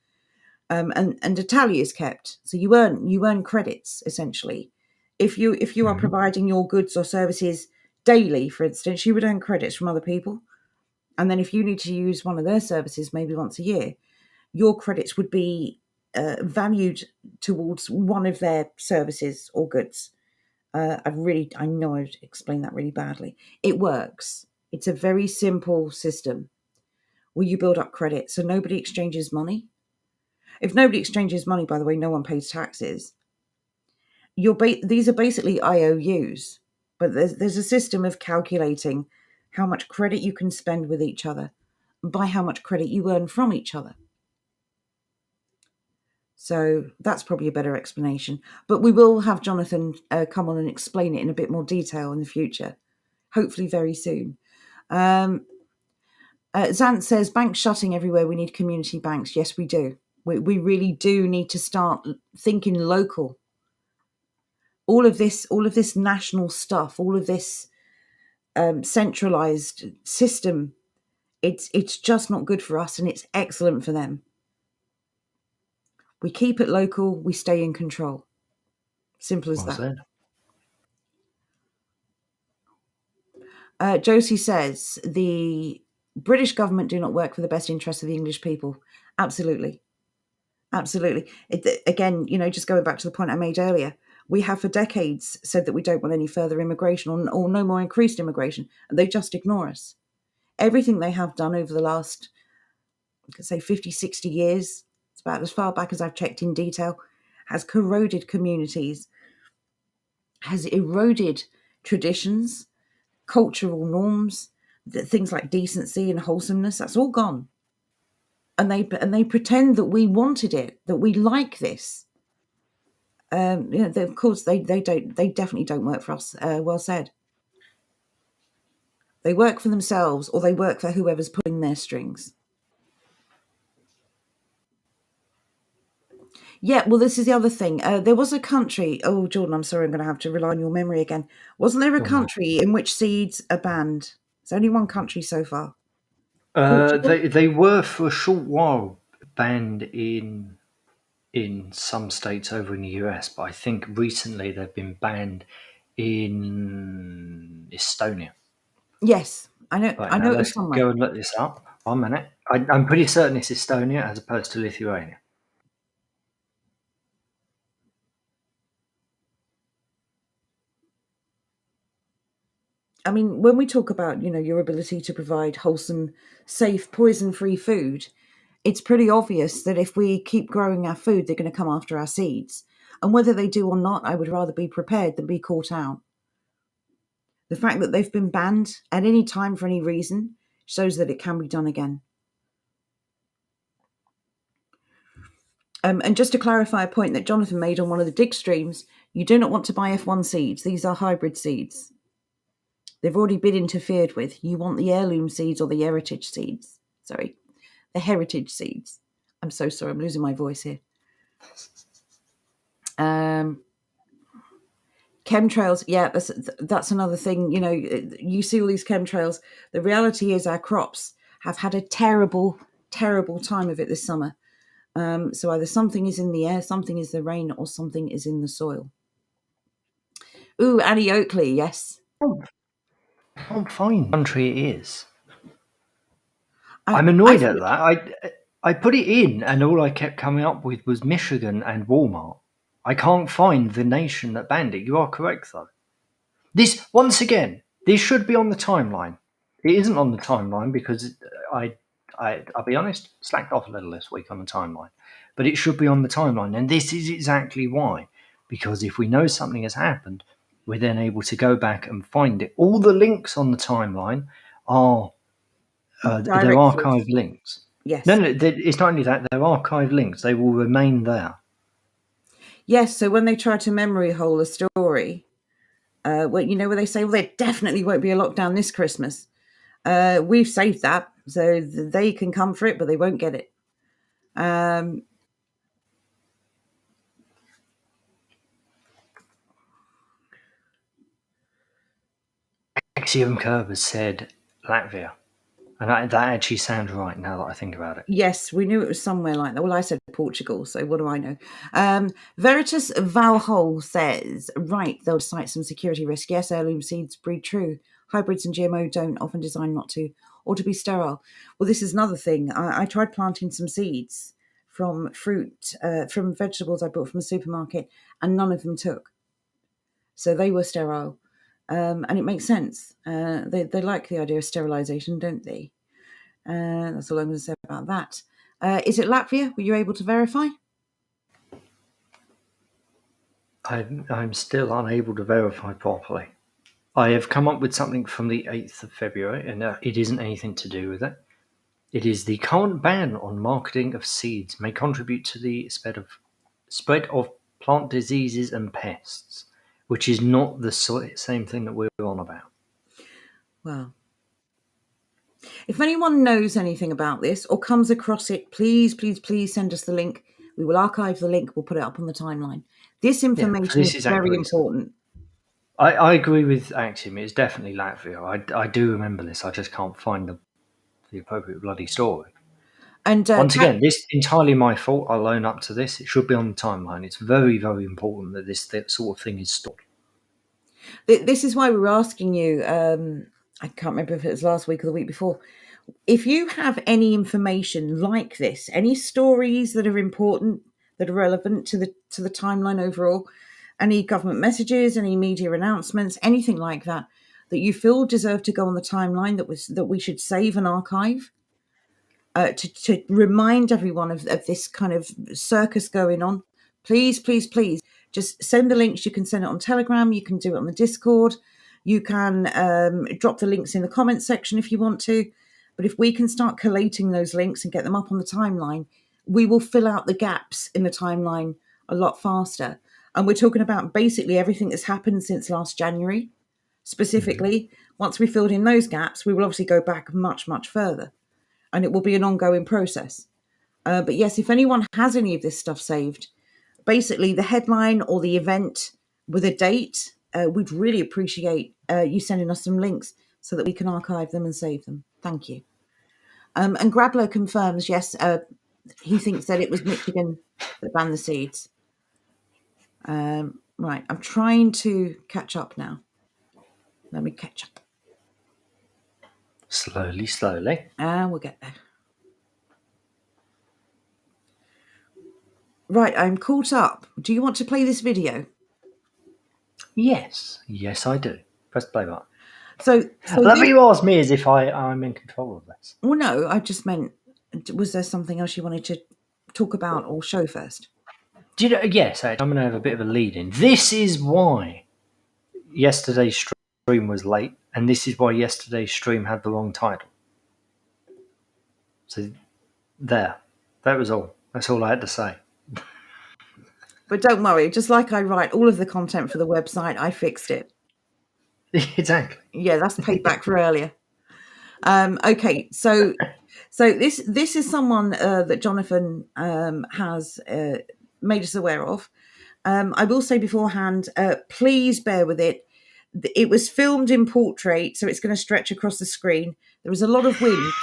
Speaker 1: and a tally is kept. So you earn credits essentially. If you are providing your goods or services daily, for instance, you would earn credits from other people, and then if you need to use one of their services maybe once a year, your credits would be valued towards one of their services or goods. I know I've explained that really badly. It works. It's a very simple system where you build up credit. So nobody exchanges money. If nobody exchanges money, by the way, no one pays taxes. These are basically IOUs, but there's a system of calculating how much credit you can spend with each other by how much credit you earn from each other. So that's probably a better explanation. But we will have Jonathan come on and explain it in a bit more detail in the future, hopefully very soon. Zant says, banks shutting everywhere. We need community banks. Yes, we do. We really do need to start thinking local. All of this national stuff, all of this centralized system, it's just not good for us, and it's excellent for them. We keep it local. We stay in control. Simple as that. Josie says, the British government do not work for the best interests of the English people. Absolutely. Absolutely. Again, just going back to the point I made earlier, we have for decades said that we don't want any further immigration or no more increased immigration, and they just ignore us. Everything they have done over the last, I could say 50, 60 years, it's about as far back as I've checked in detail, has corroded communities, has eroded traditions, cultural norms, things like decency and wholesomeness. That's all gone. And they pretend that we wanted it, that we like this. Of course, they definitely don't work for us. Well said. They work for themselves, or they work for whoever's pulling their strings. Yeah, well, this is the other thing. There was a country. Oh, Jordan, I'm sorry, I'm going to have to rely on your memory again. Wasn't there a country in which seeds are banned? There's only one country so far.
Speaker 2: They were for a short while banned in some states over in the US, but I think recently they've been banned in Estonia.
Speaker 1: Yes, I know.
Speaker 2: Right,
Speaker 1: I know.
Speaker 2: let's go and look this up. 1 minute. I'm pretty certain it's Estonia as opposed to Lithuania.
Speaker 1: I mean, when we talk about, your ability to provide wholesome, safe, poison-free food, it's pretty obvious that if we keep growing our food, they're going to come after our seeds. And whether they do or not, I would rather be prepared than be caught out. The fact that they've been banned at any time for any reason shows that it can be done again. And just to clarify a point that Jonathan made on one of the dig streams, you do not want to buy F1 seeds. These are hybrid seeds. They've already been interfered with. You want the heirloom seeds or the heritage seeds. Sorry, the heritage seeds. I'm so sorry. I'm losing my voice here. Chemtrails. Yeah, that's another thing. You see all these chemtrails. The reality is our crops have had a terrible, terrible time of it this summer. So either something is in the air, something is the rain, or something is in the soil. Ooh, Annie Oakley, yes.
Speaker 2: How fine country it is. I'm annoyed at that. I put it in, and all I kept coming up with was Michigan and Walmart. I can't find the nation that banned it. You are correct, though. This, once again, this should be on the timeline. It isn't on the timeline because I'll be honest, slacked off a little this week on the timeline. But it should be on the timeline, and this is exactly why. Because if we know something has happened, we're then able to go back and find it. All the links on the timeline are they're archived links.
Speaker 1: Yes.
Speaker 2: No, it's not only that, they're archived links. They will remain there.
Speaker 1: Yes, so when they try to memory hole a story, where they say, well, there definitely won't be a lockdown this Christmas. We've saved that, so they can come for it, but they won't get it.
Speaker 2: Axiom Curve has said Latvia. And that actually sounds right now that I think about it.
Speaker 1: Yes, we knew it was somewhere like that. Well, I said Portugal, so what do I know? Veritas Valhole says, right, they'll cite some security risk. Yes, heirloom seeds breed true. Hybrids and GMO don't, often designed not to, or to be sterile. Well, this is another thing. I tried planting some seeds from fruit, from vegetables I bought from a supermarket, and none of them took. So they were sterile. And it makes sense. They like the idea of sterilization, don't they? That's all I'm going to say about that. Is it Latvia? Were you able to verify?
Speaker 2: I'm still unable to verify properly. I have come up with something from the 8th of February, and it isn't anything to do with it. It is the current ban on marketing of seeds may contribute to the spread of spread of plant diseases and pests, which is not the same thing that we're on about.
Speaker 1: Well, if anyone knows anything about this or comes across it, please send us the link. We will archive the link. We'll put it up on the timeline. This information is very important.
Speaker 2: I agree with Axiom. It's definitely Latvia. I do remember this. I just can't find the appropriate bloody story.
Speaker 1: And
Speaker 2: once again, this is entirely my fault. I'll own up to this. It should be on the timeline. It's very, very important that this sort of thing is stopped.
Speaker 1: This is why we were asking you, I can't remember if it was last week or the week before, if you have any information like this, any stories that are important, that are relevant to the timeline overall, any government messages, any media announcements, anything like that, that you feel deserve to go on the timeline, that we should save and archive, to remind everyone of this kind of circus going on, please, just send the links. You can send it on Telegram. You can do it on the Discord. You can drop the links in the comments section if you want to. But if we can start collating those links and get them up on the timeline, we will fill out the gaps in the timeline a lot faster. And we're talking about basically everything that's happened since last January. Specifically, once we filled in those gaps, we will obviously go back much, much further. And it will be an ongoing process. But yes, if anyone has any of this stuff saved, basically the headline or the event with a date, we'd really appreciate you sending us some links so that we can archive them and save them. Thank you. And Grabler confirms, yes, he thinks that it was Michigan that banned the seeds. Right, I'm trying to catch up now. Let me catch up.
Speaker 2: Slowly.
Speaker 1: We'll get there. Right, I'm caught up. Do you want to play this video?
Speaker 2: Yes, I do. Press the play button.
Speaker 1: So
Speaker 2: you ask me as if I'm in control of this.
Speaker 1: Well, no, I just meant, was there something else you wanted to talk about or show first?
Speaker 2: Yes, I'm going to have a bit of a lead in. This is why yesterday's stream was late, and this is why yesterday's stream had the wrong title. So, that was all. That's all I had to say.
Speaker 1: But don't worry, just like I write all of the content for the website, I fixed it.
Speaker 2: Exactly.
Speaker 1: Yeah, that's paid back for earlier. Okay, so this is someone that Jonathan has made us aware of. I will say beforehand, please bear with it. It was filmed in portrait, so it's going to stretch across the screen. There was a lot of wind,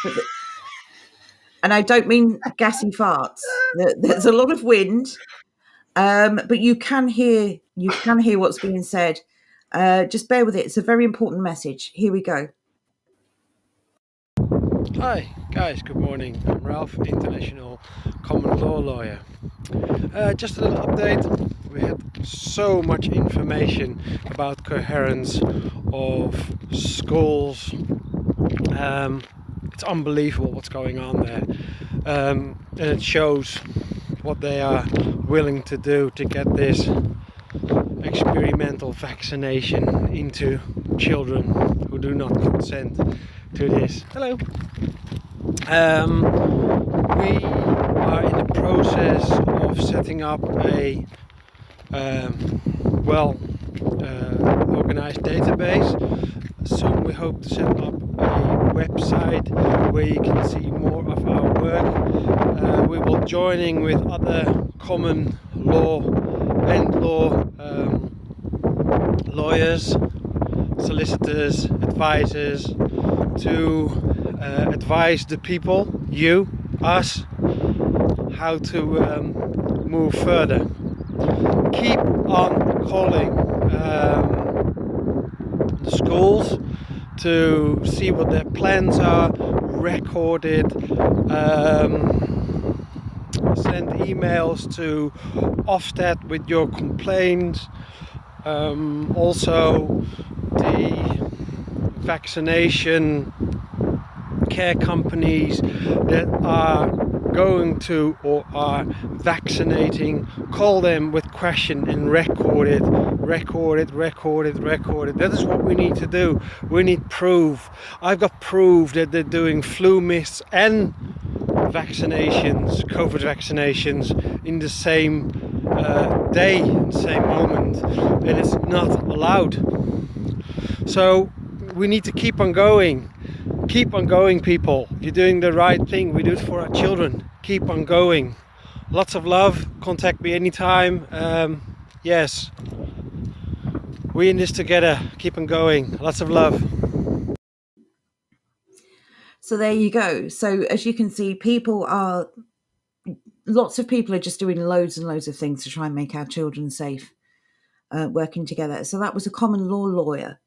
Speaker 1: and I don't mean gassy farts. There's a lot of wind, but you can hear what's being said. Just bear with it. It's a very important message. Here we go.
Speaker 3: Hi guys, good morning. I'm Ralph, international common law lawyer. Just a little update. We had so much information about coherence of schools. It's unbelievable what's going on there, and it shows what they are willing to do to get this experimental vaccination into children who do not consent to this. Hello. We are in the process of setting up a organized database. Soon we hope to set up a website where you can see more of our work. We will joining with other common law and lawyers, solicitors, advisors, to advise the people, you, us, how to move further. Keep on calling the schools to see what their plans are, record it, send emails to Ofsted with your complaints. Also the vaccination care companies that are going to or are vaccinating, call them with question and record it. That is what we need to do. We need proof. I've got proof that they're doing flu mists and vaccinations, COVID vaccinations in the same day, in the same moment, then it's not allowed. So we need to keep on going. Keep on going, people. You're doing the right thing. We do it for our children. Keep on going. Lots of love. Contact me anytime. Yes. We in this together. Keep on going. Lots of love.
Speaker 1: So there you go. So as you can see, lots of people are just doing loads and loads of things to try and make our children safe, working together. So that was a common law lawyer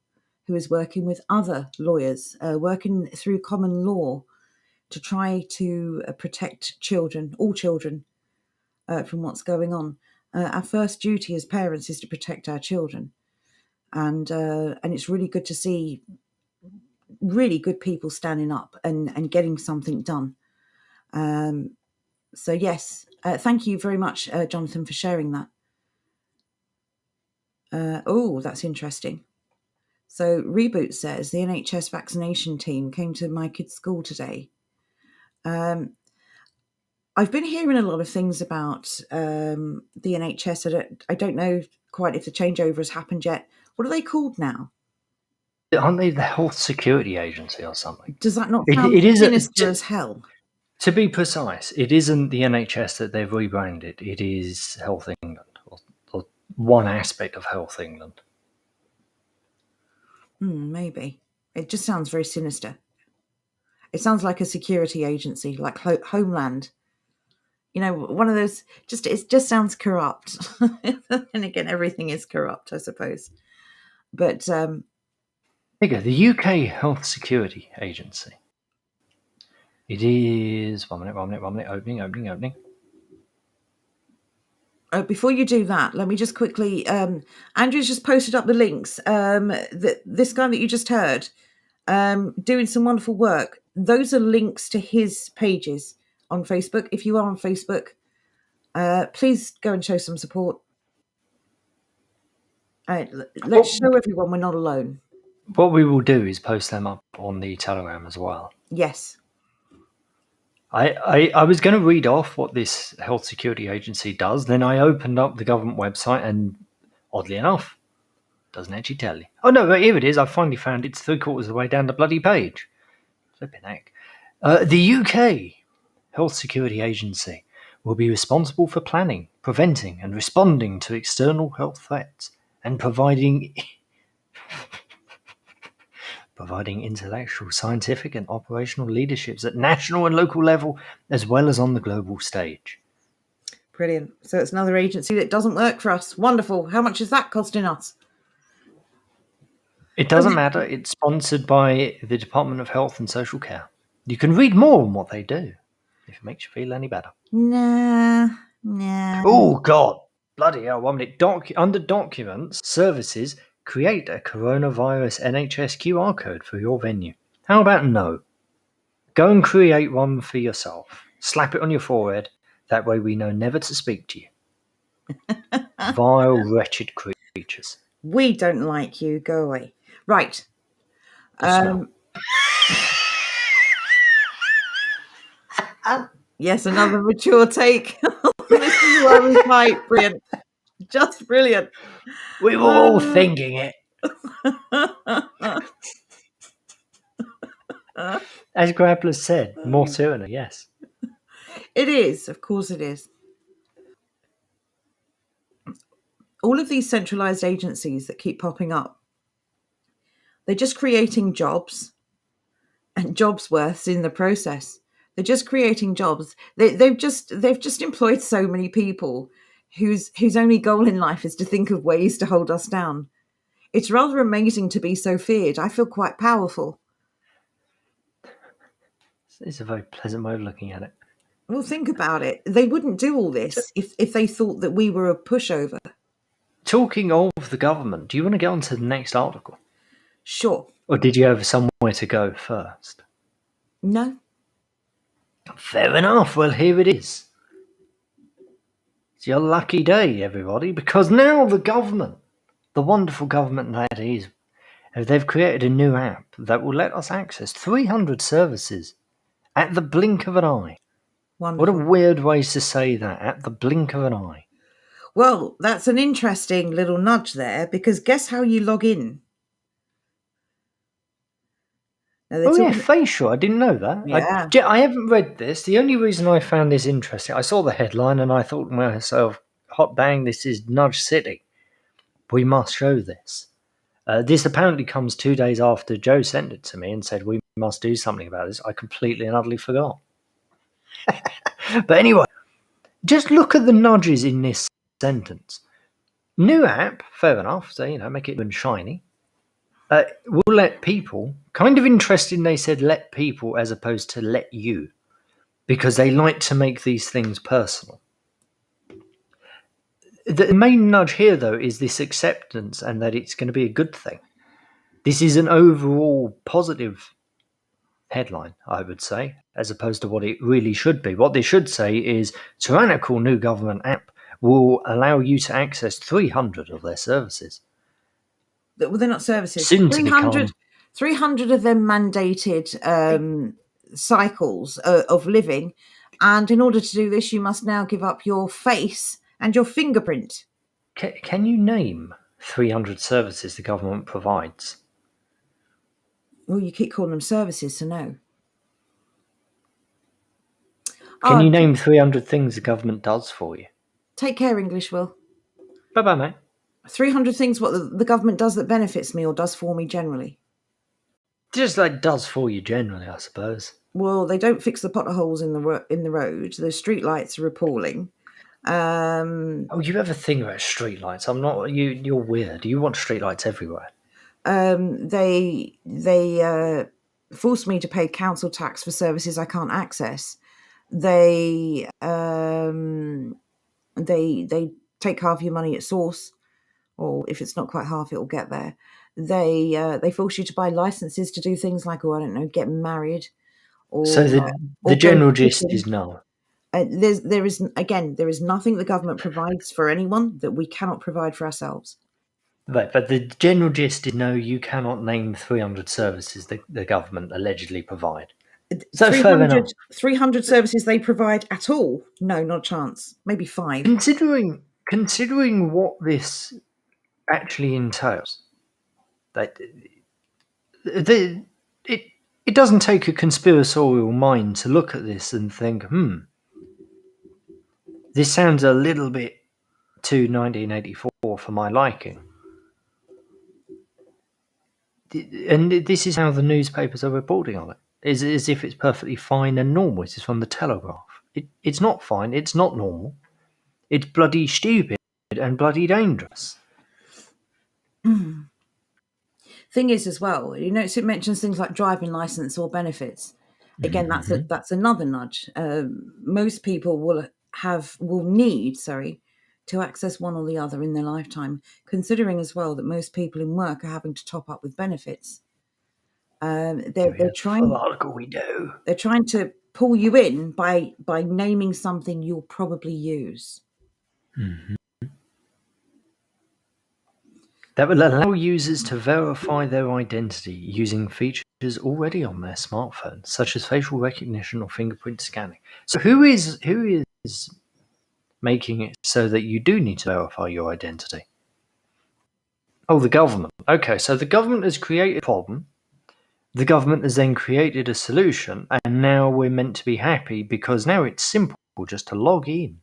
Speaker 1: who is working with other lawyers, working through common law to try to protect children, all children, from what's going on. Our first duty as parents is to protect our children. And it's really good to see really good people standing up and getting something done. So yes, thank you very much, Jonathan, for sharing that. That's interesting. So Reboot says the NHS vaccination team came to my kid's school today. I've been hearing a lot of things about the NHS. I don't know quite if the changeover has happened yet. What are they called now?
Speaker 2: Aren't they the Health Security Agency or something?
Speaker 1: Does that not sound sinister as hell?
Speaker 2: To be precise, it isn't the NHS that they've rebranded. It is Health England, or one aspect of Health England.
Speaker 1: Maybe. It just sounds very sinister. It sounds like a security agency, like Homeland. You know, one of those. It just sounds corrupt. And again, everything is corrupt, I suppose. But
Speaker 2: there you go. The UK Health Security Agency. It is 1 minute. Opening.
Speaker 1: Before you do that, let me just quickly. Andrew's just posted up the links. This guy that you just heard, doing some wonderful work. Those are links to his pages on Facebook. If you are on Facebook, please go and show some support. Let's show everyone we're not alone.
Speaker 2: What we will do is post them up on the Telegram as well.
Speaker 1: Yes.
Speaker 2: I was going to read off what this health security agency does. Then I opened up the government website and, oddly enough, doesn't actually tell you. Oh, no, but here it is. I finally found it's 3/4 of the way down the bloody page. Flipping heck. The UK Health Security Agency will be responsible for planning, preventing and responding to external health threats and providing intellectual, scientific and operational leaderships at national and local level, as well as on the global stage.
Speaker 1: Brilliant. So it's another agency that doesn't work for us. Wonderful. How much is that costing us?
Speaker 2: It doesn't matter. It's sponsored by the Department of Health and Social Care. You can read more on what they do, if it makes you feel any better.
Speaker 1: Nah.
Speaker 2: Oh, God. Bloody hell. 1 minute. Under Documents, Services, create a coronavirus NHS QR code for your venue. How about no? Go and create one for yourself. Slap it on your forehead. That way we know never to speak to you. Vile, wretched creatures.
Speaker 1: We don't like you. Go away. Right. Yes, another mature take. This is why we fight. Brilliant. Just brilliant.
Speaker 2: We were all thinking it. As Grappler said, more tyranny, yes.
Speaker 1: It is. Of course it is. All of these centralized agencies that keep popping up, they're just creating jobs and jobs worths in the process. They're just creating jobs. They've just employed so many people whose only goal in life is to think of ways to hold us down. It's rather amazing to be so feared. I feel quite powerful.
Speaker 2: It's a very pleasant way of looking at it.
Speaker 1: Well, think about it. They wouldn't do all this if they thought that we were a pushover.
Speaker 2: Talking of the government, do you want to get on to the next article?
Speaker 1: Sure.
Speaker 2: Or did you have somewhere to go first?
Speaker 1: No.
Speaker 2: Fair enough. Well, here it is. It's your lucky day, everybody, because now the government, the wonderful government that is, they've created a new app that will let us access 300 services at the blink of an eye.
Speaker 1: Wonderful.
Speaker 2: What a weird way to say that, at the blink of an eye.
Speaker 1: Well, that's an interesting little nudge there, because guess how you log in?
Speaker 2: Facial. I didn't know that.
Speaker 1: Yeah.
Speaker 2: I haven't read this. The only reason I found this interesting, I saw the headline and I thought to myself, hot dang, this is Nudge City. We must show this. This apparently comes 2 days after Joe sent it to me and said we must do something about this. I completely and utterly forgot. But anyway, just look at the nudges in this sentence. New app, fair enough, so, make it even shiny. We'll let people, kind of interesting they said let people as opposed to let you, because they like to make these things personal. The main nudge here, though, is this acceptance and that it's going to be a good thing. This is an overall positive headline, I would say, as opposed to what it really should be. What they should say is tyrannical new government app will allow you to access 300 of their services.
Speaker 1: Well, they're not services.
Speaker 2: Soon
Speaker 1: 300 of them mandated cycles of living. And in order to do this, you must now give up your face and your fingerprint.
Speaker 2: Can you name 300 services the government provides?
Speaker 1: Well, you keep calling them services, so no.
Speaker 2: Can you name 300 things the government does for you?
Speaker 1: Take care, English, Will.
Speaker 2: Bye-bye, mate.
Speaker 1: 300 things what the government does that benefits me or does for me generally.
Speaker 2: Just like does for you generally, I suppose.
Speaker 1: Well, they don't fix the potholes in the road. The street lights are appalling.
Speaker 2: You ever think about streetlights? I'm not. You're weird. You want streetlights everywhere.
Speaker 1: They force me to pay council tax for services I can't access. They take half your money at source, or if it's not quite half, it'll get there. They force you to buy licenses to do things like, get married. Or,
Speaker 2: so the general gist is no.
Speaker 1: There is nothing the government provides for anyone that we cannot provide for ourselves.
Speaker 2: Right, but the general gist is no, you cannot name 300 services the government allegedly provide. So
Speaker 1: 300 services they provide at all? No, not a chance. Maybe 5.
Speaker 2: Considering what this actually entails, that it doesn't take a conspiratorial mind to look at this and think, this sounds a little bit too 1984 for my liking. And this is how the newspapers are reporting on it. Is as if it's perfectly fine and normal. This is from the Telegraph. It's not fine. It's not normal. It's bloody stupid and bloody dangerous.
Speaker 1: Thing is, as well, it mentions things like driving license or benefits. Again, that's another nudge. Most people will need to access one or the other in their lifetime, considering as well that most people in work are having to top up with benefits. They're trying to pull you in by naming something you'll probably use.
Speaker 2: Mm-hmm. That will allow users to verify their identity using features already on their smartphones, such as facial recognition or fingerprint scanning. So who is making it so that you do need to verify your identity? Oh, the government. Okay, so the government has created a problem. The government has then created a solution, and now we're meant to be happy because now it's simple just to log in.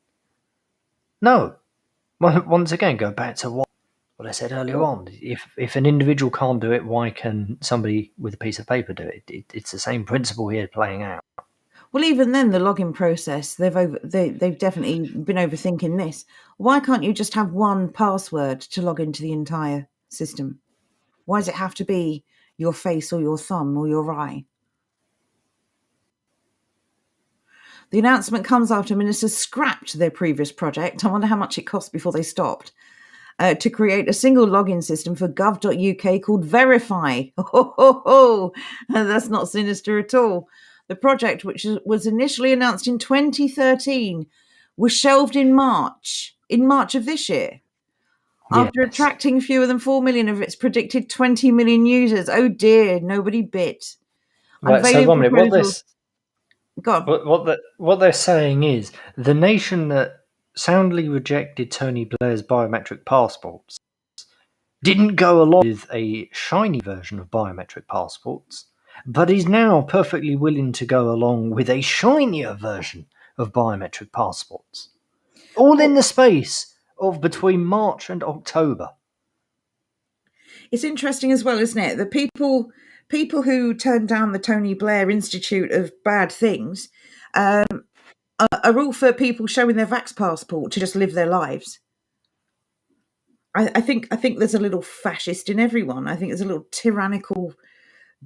Speaker 2: No. Once again, go back to what I said earlier on. If an individual can't do it, why can somebody with a piece of paper do it? It's the same principle here playing out.
Speaker 1: Well, even then, the login process, they've definitely been overthinking this. Why can't you just have one password to log into the entire system? Why does it have to be your face or your thumb or your eye? The announcement comes after ministers scrapped their previous project. I wonder how much it cost before they stopped. To create a single login system for gov.uk called Verify. That's not sinister at all. The project, which was initially announced in 2013, was shelved in March of this year. After attracting fewer than 4 million of its predicted 20 million users. Oh dear, nobody bit.
Speaker 2: Right, so 1 minute.
Speaker 1: God.
Speaker 2: What they're saying is the nation that soundly rejected Tony Blair's biometric passports, didn't go along with a shiny version of biometric passports, but is now perfectly willing to go along with a shinier version of biometric passports. All in the space of between March and October.
Speaker 1: It's interesting as well, isn't it? The people who turned down the Tony Blair Institute of bad things are all for people showing their vax passport to just live their lives. I think there's a little fascist in everyone. I think there's a little tyrannical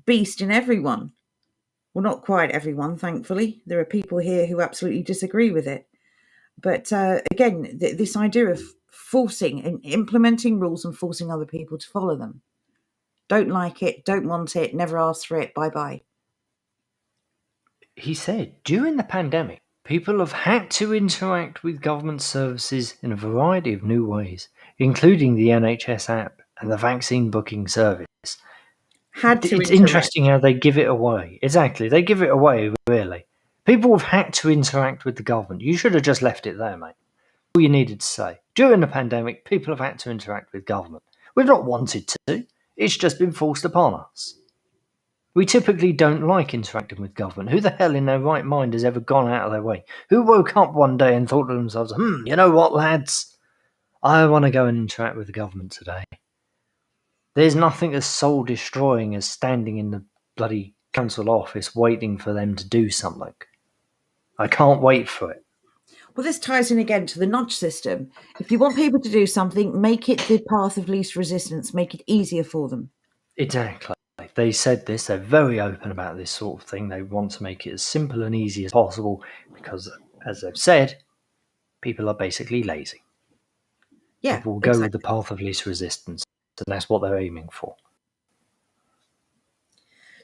Speaker 1: beast in everyone. Well, not quite everyone, thankfully. There are people here who absolutely disagree with it. But again, this idea of forcing and implementing rules and forcing other people to follow them. Don't like it, don't want it, never ask for it, bye-bye.
Speaker 2: He said, during the pandemic, people have had to interact with government services in a variety of new ways, including the NHS app and the vaccine booking service. It's interesting how they give it away. Exactly, they give it away, really. People have had to interact with the government. You should have just left it there, mate. All you needed to say. During the pandemic, people have had to interact with government. We've not wanted to. It's just been forced upon us. We typically don't like interacting with government. Who the hell in their right mind has ever gone out of their way? Who woke up one day and thought to themselves, you know what, lads? I want to go and interact with the government today. There's nothing as soul-destroying as standing in the bloody council office waiting for them to do something. I can't wait for it.
Speaker 1: Well, this ties in again to the nudge system. If you want people to do something, make it the path of least resistance. Make it easier for them.
Speaker 2: Exactly. They said this. They're very open about this sort of thing. They want to make it as simple and easy as possible because, as they've said, people are basically lazy.
Speaker 1: Yeah,
Speaker 2: people will go with the path of least resistance, and that's what they're aiming for.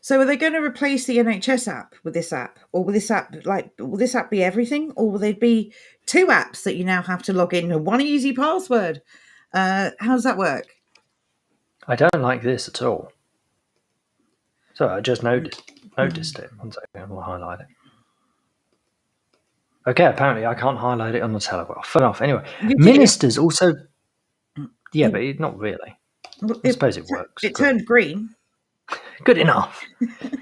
Speaker 1: So are they going to replace the NHS app with this app? Or will this app be everything? Or will there be two apps that you now have to log in and one easy password? How does that work?
Speaker 2: I don't like this at all. So I just noticed it. One second, I'm going to highlight it. Okay, apparently I can't highlight it on the Telegraph. Fair enough. Anyway, ministers also... Yeah, but not really. I suppose it works.
Speaker 1: It turned green.
Speaker 2: Good enough.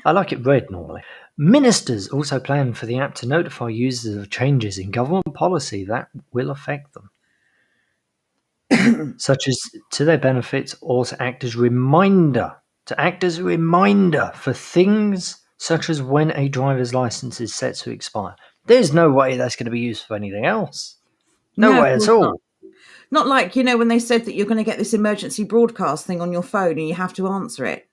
Speaker 2: I like it red normally. Ministers also plan for the app to notify users of changes in government policy that will affect them, such as to their benefits or to act as a reminder for things such as when a driver's license is set to expire. There's no way that's going to be used for anything else. No way at all.
Speaker 1: Not like, when they said that you're going to get this emergency broadcast thing on your phone and you have to answer it.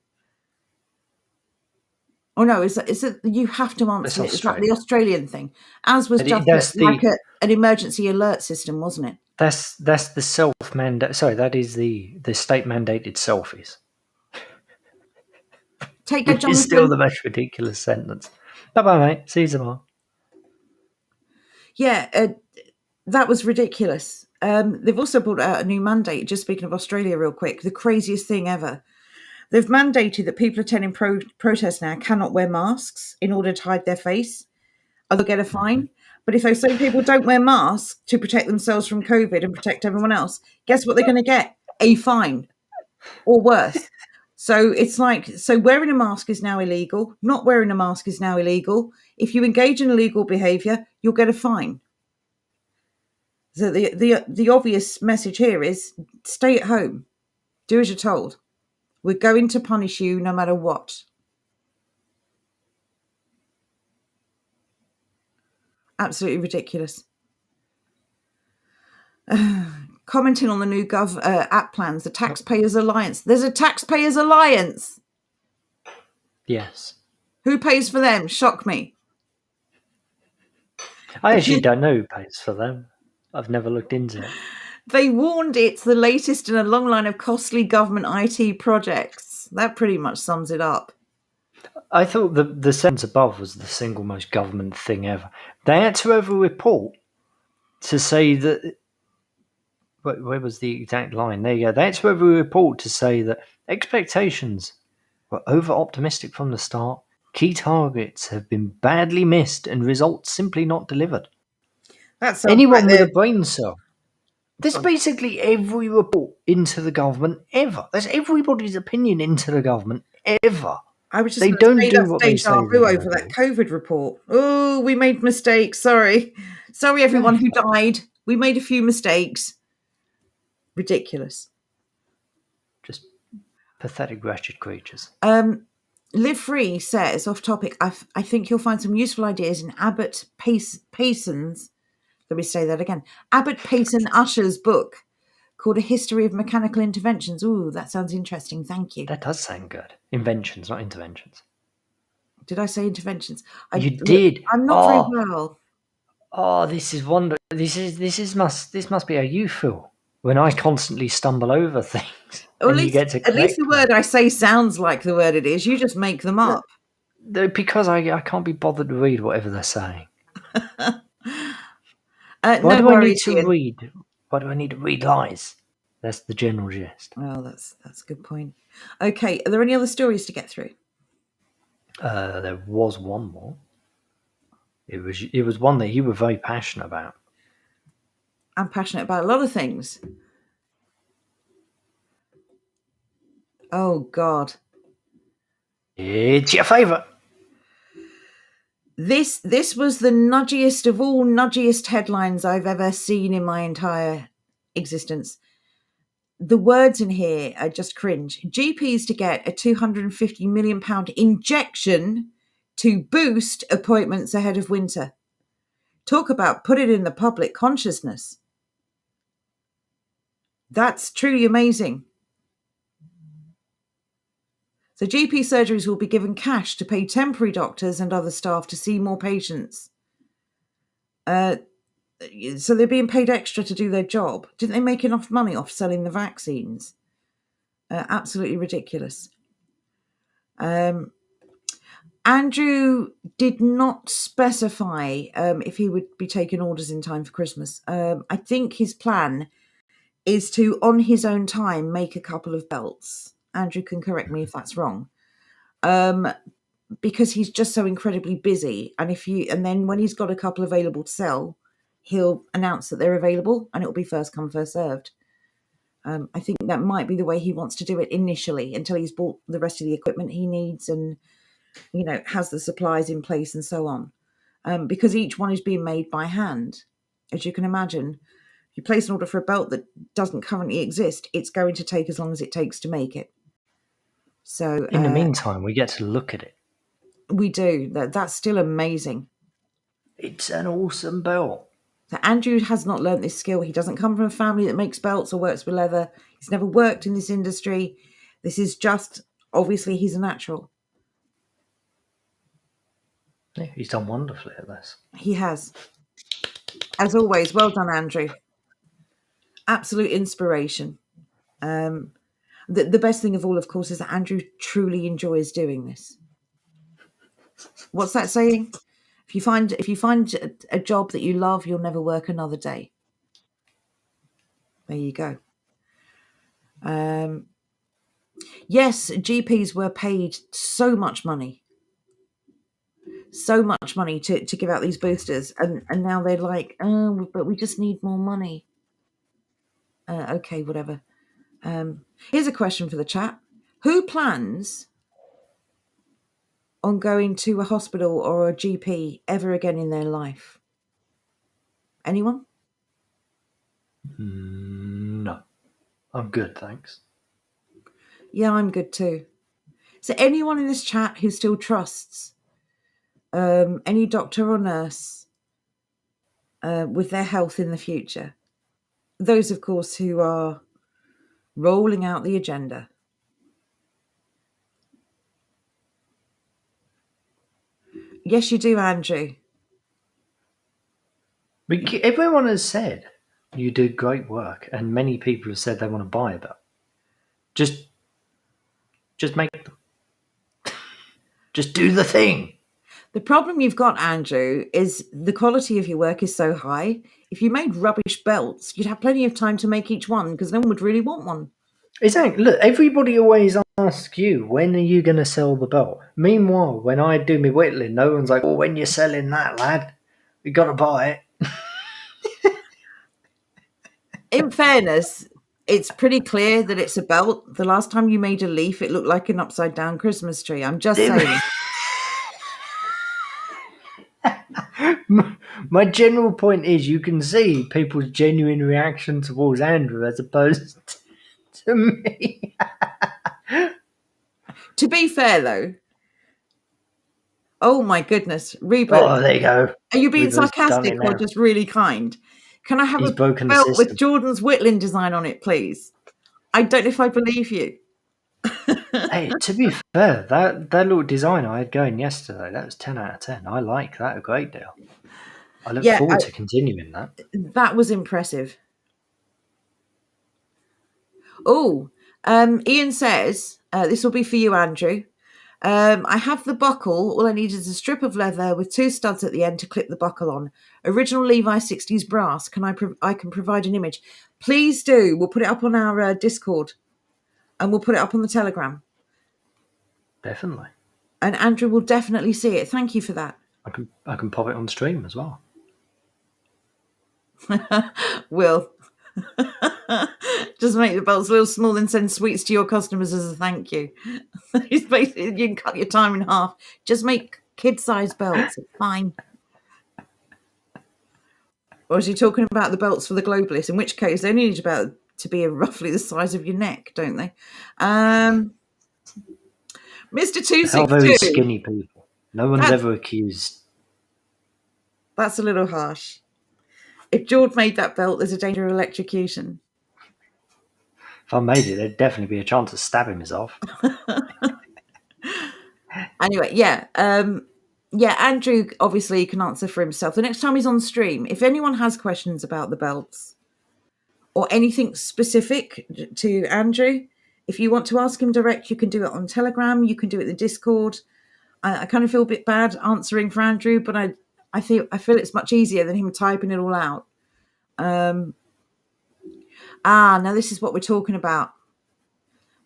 Speaker 1: Oh no, is it you have to answer it? It's like the Australian thing. As was just like an emergency alert system, wasn't it?
Speaker 2: That's the self-mandate. Sorry, that is the state-mandated selfies.
Speaker 1: Take that, Jonathan.
Speaker 2: It's still the most ridiculous sentence. Bye-bye, mate. See you tomorrow.
Speaker 1: Yeah, that was ridiculous. They've also brought out a new mandate, just speaking of Australia real quick, the craziest thing ever. They've mandated that people attending protests now cannot wear masks in order to hide their face, or they'll get a fine. But if those same people don't wear masks to protect themselves from COVID and protect everyone else, guess what they're going to get? A fine, or worse. So it's like, wearing a mask is now illegal. Not wearing a mask is now illegal. If you engage in illegal behaviour, you'll get a fine. So the obvious message here is stay at home. Do as you're told. We're going to punish you no matter what. Absolutely ridiculous. Commenting on the new app plans, the Taxpayers Alliance. There's a Taxpayers Alliance.
Speaker 2: Yes.
Speaker 1: Who pays for them? Shock me.
Speaker 2: I actually don't know who pays for them. I've never looked into it.
Speaker 1: They warned it's the latest in a long line of costly government IT projects. That pretty much sums it up. I
Speaker 2: thought the sentence above was the single most government thing ever. They had to have a report to say that... Where was the exact line? There you go. They had to have a report to say that expectations were over-optimistic from the start. Key targets have been badly missed and results simply not delivered.
Speaker 1: That's
Speaker 2: anyone with a brain cell. There's basically every report into the government ever. There's everybody's opinion into the government ever.
Speaker 1: I was just
Speaker 2: They
Speaker 1: going to
Speaker 2: don't
Speaker 1: say
Speaker 2: do
Speaker 1: that's
Speaker 2: what they
Speaker 1: deja
Speaker 2: say
Speaker 1: vu
Speaker 2: they're
Speaker 1: over
Speaker 2: going to
Speaker 1: that
Speaker 2: do.
Speaker 1: COVID report. Oh, we made mistakes. Sorry, everyone who died. We made a few mistakes. Ridiculous.
Speaker 2: Just pathetic, wretched creatures.
Speaker 1: Live Free says, off topic, I think you'll find some useful ideas in Abbott Payson's. Let me say that again. Abbott Payson Usher's book called A History of Mechanical Interventions. Ooh, that sounds interesting. Thank you.
Speaker 2: That does sound good. Inventions, not interventions.
Speaker 1: Did I say interventions?
Speaker 2: You did.
Speaker 1: I'm not very well.
Speaker 2: Oh, this is wonder. This must be how you feel when I constantly stumble over things and you get to correct
Speaker 1: at least the word I say sounds like the word it is. You just make them up.
Speaker 2: Because I can't be bothered to read whatever they're saying.
Speaker 1: Why
Speaker 2: do I need to read? Why do I need to read lies? That's the general gist.
Speaker 1: Well, that's a good point. Okay, are there any other stories to get through?
Speaker 2: There was one more. It was one that you were very passionate about.
Speaker 1: I'm passionate about a lot of things. Oh God.
Speaker 2: It's your favourite.
Speaker 1: This was the nudgiest of all nudgiest headlines I've ever seen in my entire existence. The words in here are just cringe. GPs to get a £250 million injection to boost appointments ahead of winter. Talk about put it in the public consciousness. That's truly amazing. So GP surgeries will be given cash to pay temporary doctors and other staff to see more patients. So they're being paid extra to do their job. Didn't they make enough money off selling the vaccines? Absolutely ridiculous. Andrew did not specify if he would be taking orders in time for Christmas. I think his plan is to, on his own time, make a couple of belts. Andrew can correct me if that's wrong. Because he's just so incredibly busy. And then when he's got a couple available to sell, he'll announce that they're available and it'll be first come, first served. I think that might be the way he wants to do it initially until he's bought the rest of the equipment he needs and, has the supplies in place and so on. Because each one is being made by hand. As you can imagine, if you place an order for a belt that doesn't currently exist, it's going to take as long as it takes to make it. So
Speaker 2: in the meantime, we get to look at it.
Speaker 1: We do. That's still amazing.
Speaker 2: It's an awesome belt.
Speaker 1: So Andrew has not learnt this skill. He doesn't come from a family that makes belts or works with leather. He's never worked in this industry. This is just, obviously, he's a natural.
Speaker 2: Yeah, he's done wonderfully at this.
Speaker 1: He has. As always, well done, Andrew. Absolute inspiration. The best thing of all, of course, is that Andrew truly enjoys doing this. What's that saying? If you find a job that you love, you'll never work another day. There you go. Yes, GPs were paid so much money to give out these boosters, and now they're like, oh, but we just need more money. Okay, whatever. Here's a question for the chat. Who plans on going to a hospital or a GP ever again in their life? Anyone?
Speaker 2: No. I'm good, thanks.
Speaker 1: Yeah, I'm good too. So anyone in this chat who still trusts any doctor or nurse with their health in the future? Those, of course, who are rolling out the agenda. Yes, you do, Andrew.
Speaker 2: Everyone has said you do great work, and many people have said they want to buy that. Just make them. Just do the thing.
Speaker 1: The problem you've got, Andrew, is the quality of your work is so high. If you made rubbish belts, you'd have plenty of time to make each one because no one would really want one.
Speaker 2: Exactly. Look, everybody always asks you, when are you going to sell the belt? Meanwhile, when I do my whittling, no one's like, well, when you're selling that, lad, we got to buy it.
Speaker 1: In fairness, it's pretty clear that it's a belt. The last time you made a leaf, it looked like an upside down Christmas tree. I'm just saying.
Speaker 2: My general point is you can see people's genuine reaction towards Andrew as opposed to me.
Speaker 1: To be fair, though, oh my goodness, Rupert,
Speaker 2: Oh, there you go.
Speaker 1: are you being
Speaker 2: Rupert's done
Speaker 1: sarcastic
Speaker 2: it
Speaker 1: or
Speaker 2: now.
Speaker 1: just really kind? Can I have
Speaker 2: He's
Speaker 1: a
Speaker 2: broken the
Speaker 1: belt with
Speaker 2: system.
Speaker 1: Jordan's Whitland design on it, please? I don't know if I believe you.
Speaker 2: Hey, to be fair, that little design I had going yesterday, that was 10 out of 10. I like that a great deal. I look
Speaker 1: Yeah,
Speaker 2: forward to continuing that.
Speaker 1: that was impressive. Oh, Ian says, this will be for you, Andrew. I have the buckle. All I need is a strip of leather with 2 studs at the end to clip the buckle on. Original Levi 60s brass. I can provide an image. Please do. We'll put it up on our Discord, and we'll put it up on the Telegram.
Speaker 2: Definitely.
Speaker 1: And Andrew will definitely see it. Thank you for that.
Speaker 2: I can pop it on stream as well.
Speaker 1: Will. Just make the belts a little small and send sweets to your customers as a thank you. It's basically, you can cut your time in half. Just make kid-sized belts. It's fine. Or is he talking about the belts for the globalists? In which case, they only need about to be roughly the size of your neck, don't they? Mr.
Speaker 2: They are very
Speaker 1: 262.
Speaker 2: skinny people. No one's ever accused.
Speaker 1: That's a little harsh. If George made that belt, there's a danger of electrocution.
Speaker 2: If I made it, there'd definitely be a chance of stabbing myself.
Speaker 1: Anyway, yeah. Andrew obviously can answer for himself. The next time he's on stream, if anyone has questions about the belts or anything specific to Andrew, if you want to ask him direct, you can do it on Telegram. You can do it in the Discord. I kind of feel a bit bad answering for Andrew, but I feel it's much easier than him typing it all out. Now this is what we're talking about.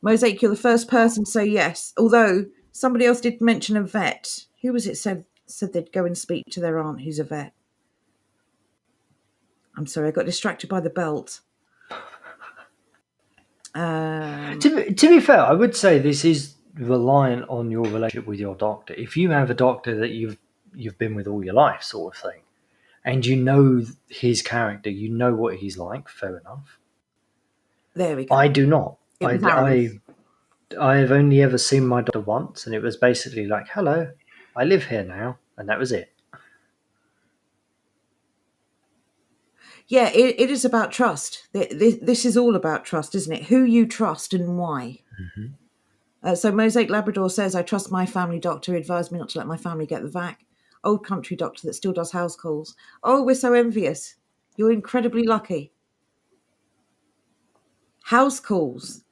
Speaker 1: Mosaic, you're the first person to say yes. Although somebody else did mention a vet. Who was it said they'd go and speak to their aunt who's a vet? I'm sorry, I got distracted by the belt.
Speaker 2: To be fair, I would say this is reliant on your relationship with your doctor. If you have a doctor that you've been with all your life, sort of thing, and you know his character, you know what he's like, fair enough.
Speaker 1: There we go.
Speaker 2: I do not. I have only ever seen my doctor once, and it was basically like, hello, I live here now, and that was it.
Speaker 1: Yeah, it is about trust. This is all about trust, isn't it? Who you trust and why. Mm-hmm. So Mosaic Labrador says, I trust my family doctor who advised me not to let my family get the vac. Old country doctor that still does house calls. Oh, we're so envious. You're incredibly lucky. House calls.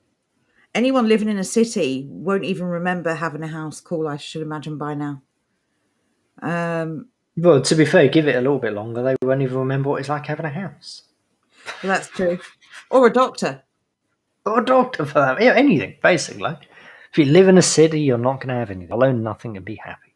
Speaker 1: Anyone living in a city won't even remember having a house call, I should imagine, by now.
Speaker 2: Well, to be fair, give it a little bit longer, they won't even remember what it's like having a house.
Speaker 1: Well, that's true. Or a doctor.
Speaker 2: Or a doctor, for that. Yeah, anything, basically. If you live in a city, you're not going to have anything. You'll own nothing and be happy.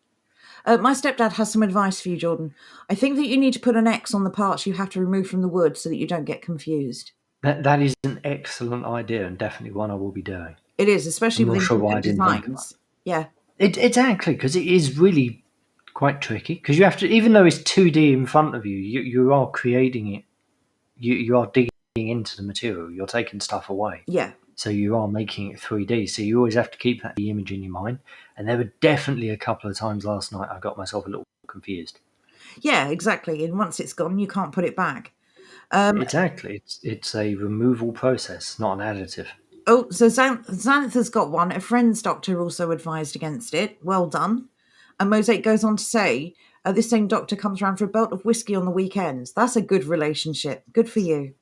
Speaker 1: My stepdad has some advice for you, Jordan. I think that you need to put an X on the parts you have to remove from the wood so that you don't get confused.
Speaker 2: That is an excellent idea and definitely one I will be doing.
Speaker 1: It is, especially with
Speaker 2: incompetent
Speaker 1: designs. Yeah.
Speaker 2: Exactly, because it is really quite tricky. Because you have to, even though it's 2D in front of you, you are creating it. You are digging into the material. You're taking stuff away.
Speaker 1: Yeah.
Speaker 2: So you are making it 3D. So you always have to keep that image in your mind. And there were definitely a couple of times last night I got myself a little confused.
Speaker 1: Yeah, exactly. And once it's gone, you can't put it back.
Speaker 2: Exactly. It's a removal process, not an additive.
Speaker 1: Oh, so Xanth has got one. A friend's doctor also advised against it. Well done. And Mosaic goes on to say, this same doctor comes around for a belt of whiskey on the weekends. That's a good relationship. Good for you.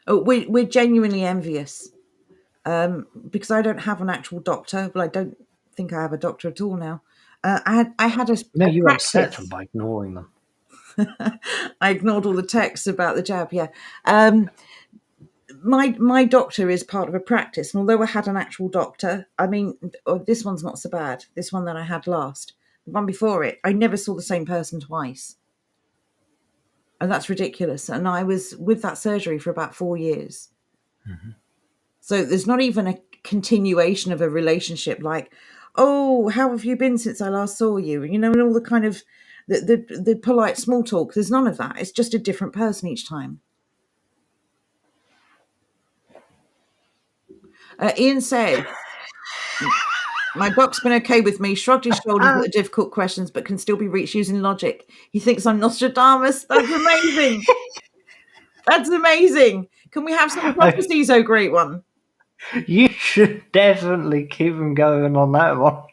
Speaker 1: Oh, we're genuinely envious. Because I don't have an actual doctor. Well, I don't think I have a doctor at all now. I had a
Speaker 2: No, you
Speaker 1: practice.
Speaker 2: upset them by ignoring them.
Speaker 1: I ignored all the texts about the jab, yeah. My doctor is part of a practice, and although I had an actual doctor, I mean, this one's not so bad. This one that I had last, the one before it, I never saw the same person twice. And that's ridiculous. And I was with that surgery for about 4 years. Mm-hmm. So there's not even a continuation of a relationship like, oh, how have you been since I last saw you? And all the kind of the polite small talk. There's none of that. It's just a different person each time. Ian said, my doc's been okay with me, shrugged his shoulders at the difficult questions, but can still be reached using logic. He thinks I'm Nostradamus. That's amazing. That's amazing. Can we have some prophecies, oh great one?
Speaker 2: You should definitely keep him going on that one.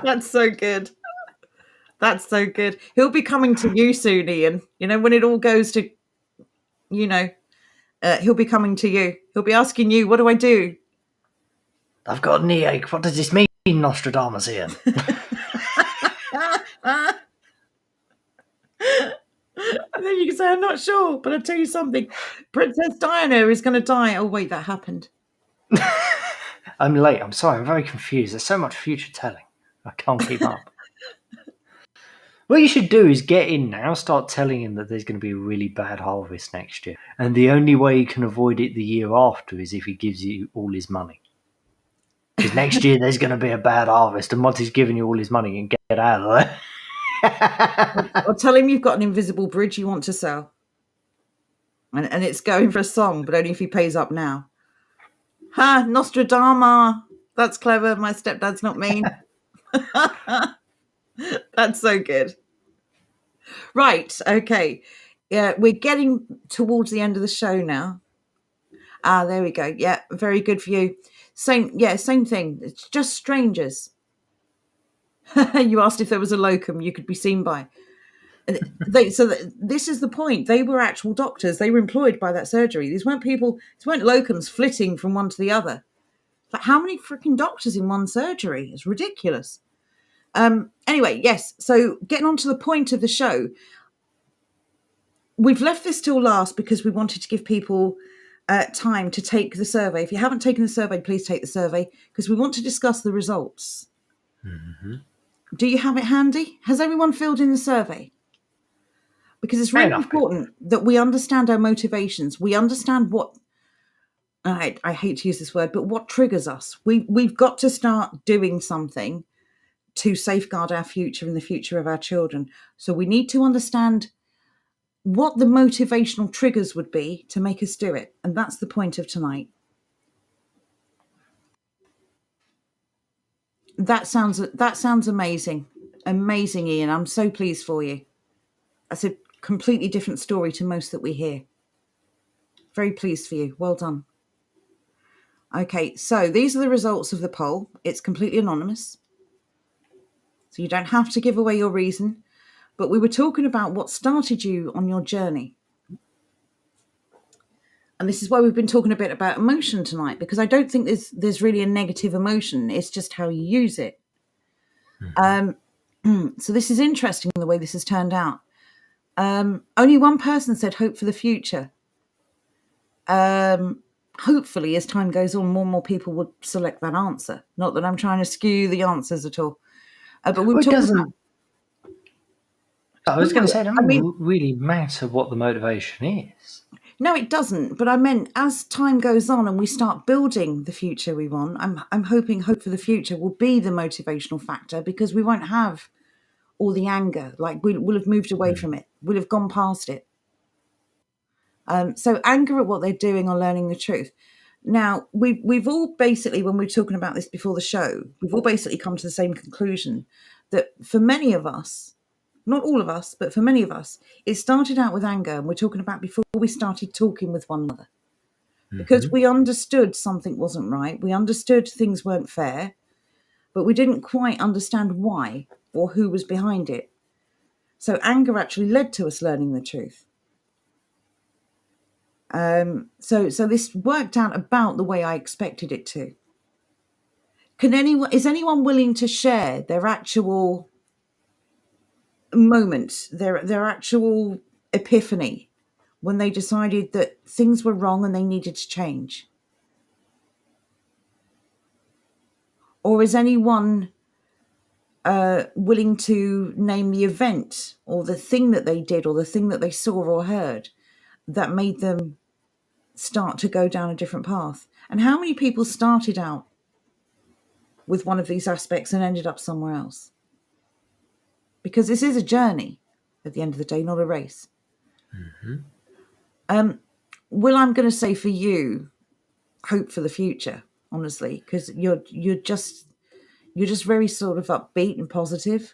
Speaker 1: That's so good. That's so good. He'll be coming to you soon, Ian. When it all goes to, he'll be coming to you. He'll be asking you, what do I do?
Speaker 2: I've got a knee ache. What does this mean, Nostradamus, Ian?
Speaker 1: And then you can say, I'm not sure, but I'll tell you something. Princess Diana is going to die. Oh, wait, that happened.
Speaker 2: I'm late. I'm sorry. I'm very confused. There's so much future telling. I can't keep up. What you should do is get in now, start telling him that there's going to be a really bad harvest next year. And the only way you can avoid it the year after is if he gives you all his money. Because next year there's going to be a bad harvest, and once he's given you all his money, you can get out of there.
Speaker 1: Or tell him you've got an invisible bridge you want to sell. And it's going for a song, but only if he pays up now. Ha, Nostradamus. That's clever. My stepdad's not mean. That's so good. Right, okay. Yeah, we're getting towards the end of the show now. There we go. Yeah, very good for you. Same thing. It's just strangers. You asked if there was a locum you could be seen by. This is the point. They were actual doctors. They were employed by that surgery. These weren't locums flitting from one to the other. Like, how many freaking doctors in one surgery? It's ridiculous. Anyway, yes. So getting on to the point of the show, we've left this till last because we wanted to give people time to take the survey. If you haven't taken the survey, please take the survey because we want to discuss the results. Mm-hmm. Do you have it handy? Has everyone filled in the survey? Because it's really important that we understand our motivations. We understand what, I hate to use this word, but what triggers us. We've got to start doing something to safeguard our future and the future of our children. So we need to understand what the motivational triggers would be to make us do it. And that's the point of tonight. That sounds amazing. Amazing, Ian. I'm so pleased for you. That's a completely different story to most that we hear. Very pleased for you. Well done. Okay, so these are the results of the poll. It's completely anonymous. So you don't have to give away your reason. But we were talking about what started you on your journey. And this is why we've been talking a bit about emotion tonight, because I don't think there's really a negative emotion. It's just how you use it. Mm-hmm. So this is interesting, the way this has turned out. Only one person said hope for the future. Hopefully, as time goes on, more and more people would select that answer. Not that I'm trying to skew the answers at all. But we were talking about...
Speaker 2: I was going to say, it doesn't really matter what the motivation is.
Speaker 1: No, it doesn't. But I meant as time goes on and we start building the future we want, I'm hoping hope for the future will be the motivational factor, because we won't have all the anger. Like, we'll have moved away from it. We'll have gone past it. So anger at what they're doing or learning the truth. Now, we've all basically, when we were talking about this before the show, we've all basically come to the same conclusion that for many of us, not all of us, but for many of us, it started out with anger. And we're talking about before we started talking with one another. Mm-hmm. Because we understood something wasn't right. We understood things weren't fair, but we didn't quite understand why or who was behind it. So anger actually led to us learning the truth. So this worked out about the way I expected it to. Is anyone willing to share their actual moment, their actual epiphany when they decided that things were wrong and they needed to change? Or is anyone willing to name the event or the thing that they did or the thing that they saw or heard that made them start to go down a different path. And how many people started out with one of these aspects and ended up somewhere else? Because this is a journey at the end of the day, not a race. Will, I'm going to say for you, hope for the future, honestly, because you're just very sort of upbeat and positive.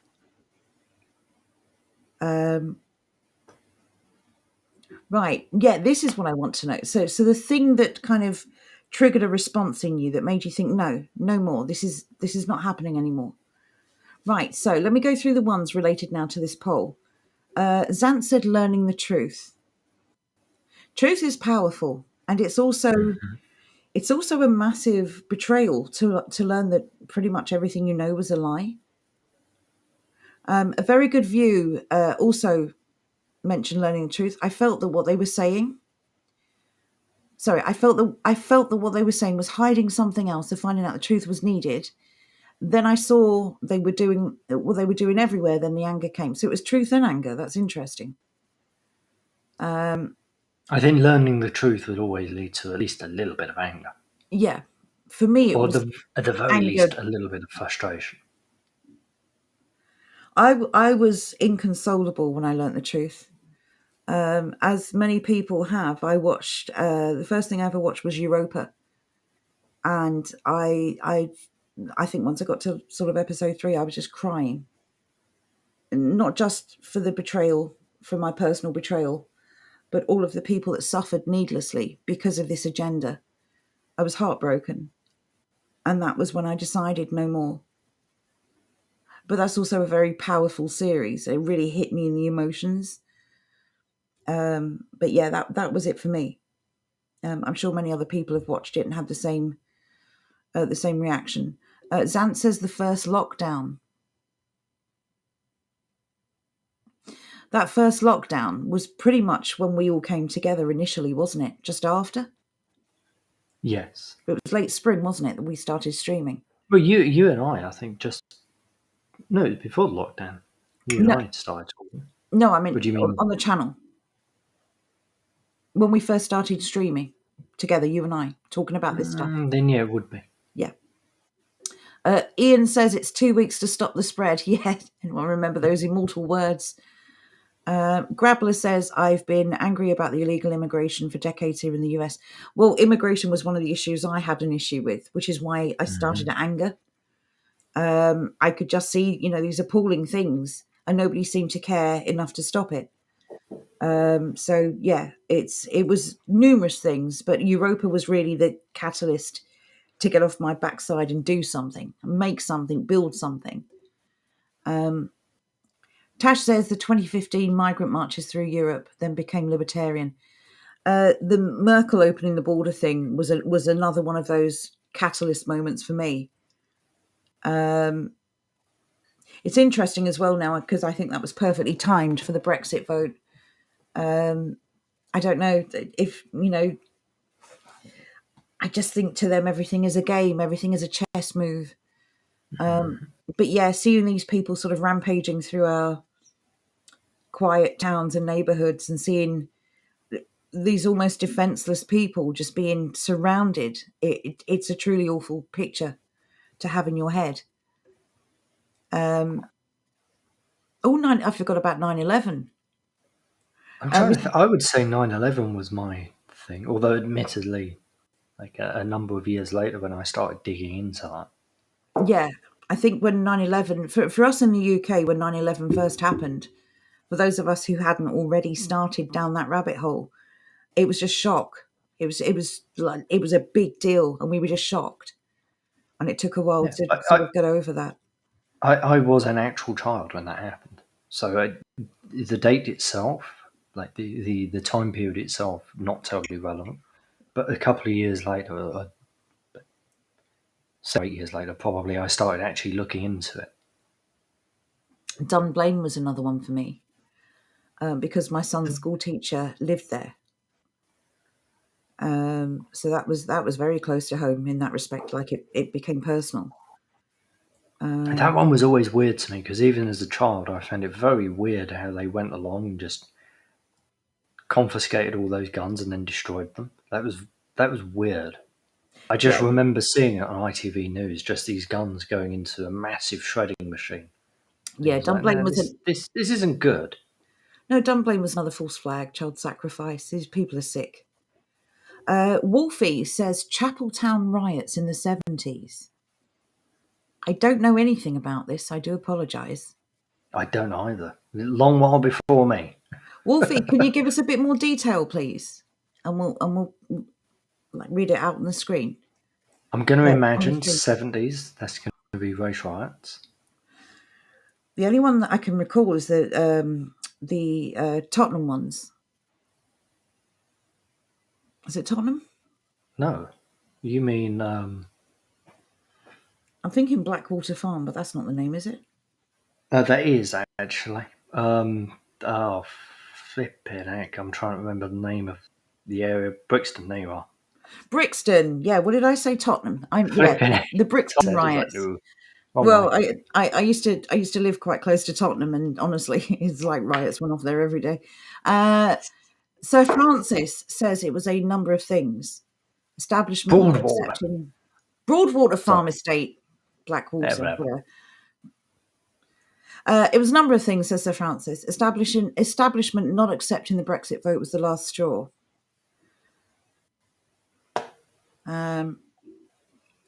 Speaker 1: Right. Yeah, this is what I want to know. So the thing that kind of triggered a response in you that made you think, no more. This is not happening anymore. Right. So let me go through the ones related now to this poll. Zant said, learning the truth. Truth is powerful, and it's also a massive betrayal to learn that pretty much everything you know was a lie. A very good view also mentioned learning the truth. I felt that what they were saying. I felt that what they were saying was hiding something else, so finding out the truth was needed. Then I saw they were doing what they were doing everywhere. Then the anger came. So it was truth and anger. That's interesting.
Speaker 2: I think learning the truth would always lead to at least a little bit of anger.
Speaker 1: Yeah. For me, it
Speaker 2: Or
Speaker 1: was
Speaker 2: at the very
Speaker 1: anger.
Speaker 2: least, a little bit of frustration.
Speaker 1: I was inconsolable when I learnt the truth. As many people have, I watched, the first thing I ever watched was Europa. And I think once I got to sort of episode 3, I was just crying. Not just for the betrayal, for my personal betrayal, but all of the people that suffered needlessly because of this agenda. I was heartbroken. And that was when I decided no more. But that's also a very powerful series. It really hit me in the emotions. But yeah, that was it for me. I'm sure many other people have watched it and had the same reaction. Zant says the first lockdown. That first lockdown was pretty much when we all came together initially, wasn't it? Just after?
Speaker 2: Yes.
Speaker 1: It was late spring, wasn't it, that we started streaming?
Speaker 2: Well, you and I think before the lockdown, you and I started talking.
Speaker 1: No, I mean,
Speaker 2: What do you mean?
Speaker 1: on the channel. When we first started streaming together, you and I, talking about this stuff.
Speaker 2: Then yeah, it would be.
Speaker 1: Yeah. Ian says it's 2 weeks to stop the spread. Yeah, anyone remember those immortal words? Grappler says, I've been angry about the illegal immigration for decades here in the US. Well, immigration was one of the issues I had an issue with, which is why I started at anger. I could just see, these appalling things, and nobody seemed to care enough to stop it. So yeah, it was numerous things, but Europa was really the catalyst to get off my backside and do something, make something, build something. Tash says the 2015 migrant marches through Europe then became libertarian. The Merkel opening the border thing was another one of those catalyst moments for me. It's interesting as well now because I think that was perfectly timed for the Brexit vote. I don't know if, I just think to them everything is a game, everything is a chess move. But yeah, seeing these people sort of rampaging through our quiet towns and neighborhoods and seeing these almost defenseless people just being surrounded, it's a truly awful picture to have in your head. I forgot about 9/11.
Speaker 2: I would say 9/11 was my thing, although admittedly, like a number of years later when I started digging into that.
Speaker 1: Yeah, I think when 9/11, for us in the UK, when 9/11 first happened, for those of us who hadn't already started down that rabbit hole, it was just shock. It was a big deal, and we were just shocked, and it took a while to sort of get over that.
Speaker 2: I was an actual child when that happened, so the date itself, like the time period itself, not totally relevant. But a couple of years later, 7 or 8 years later, probably, I started actually looking into it.
Speaker 1: Dunblane was another one for me, because my son's school teacher lived there. So that was very close to home in that respect. Like it became personal.
Speaker 2: That one was always weird to me because even as a child, I found it very weird how they went along and just confiscated all those guns and then destroyed them. That was weird. I just remember seeing it on ITV News, just these guns going into a massive shredding machine.
Speaker 1: Yeah, Dunblane
Speaker 2: this isn't good.
Speaker 1: No, Dunblane was another false flag, child sacrifice. These people are sick. Wolfie says Chapeltown riots in the 70s. I don't know anything about this. I do apologise.
Speaker 2: I don't either. A long while before me.
Speaker 1: Wolfie, can you give us a bit more detail, please? And we'll like read it out on the screen.
Speaker 2: I'm going to imagine 70s. That's going to be race riots.
Speaker 1: The only one that I can recall is the Tottenham ones. Is it Tottenham?
Speaker 2: No, you mean
Speaker 1: I'm thinking Blackwater Farm, but that's not the name, is it?
Speaker 2: That is actually. Oh, flipping heck! I'm trying to remember the name of the area. Brixton. There you are.
Speaker 1: Brixton. Yeah. What did I say? Tottenham. The Brixton riots. Well, I used to live quite close to Tottenham, and honestly, it's like riots went off there every day. Sir Francis says it was a number of things. Establishment Broadwater Farm Estate, Blackwater. It was a number of things, says Sir Francis. Establishment not accepting the Brexit vote was the last straw.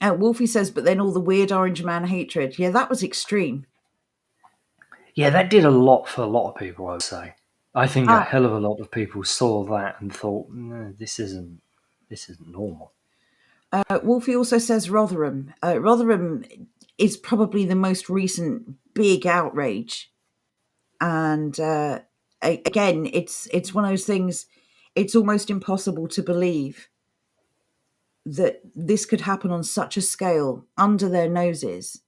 Speaker 1: Wolfie says, but then all the weird orange man hatred. Yeah, that was extreme.
Speaker 2: Yeah, that did a lot for a lot of people, I would say. I think a hell of a lot of people saw that and thought, no, this isn't normal.
Speaker 1: Wolfie also says Rotherham. Rotherham is probably the most recent big outrage. And again, it's one of those things, it's almost impossible to believe that this could happen on such a scale under their noses.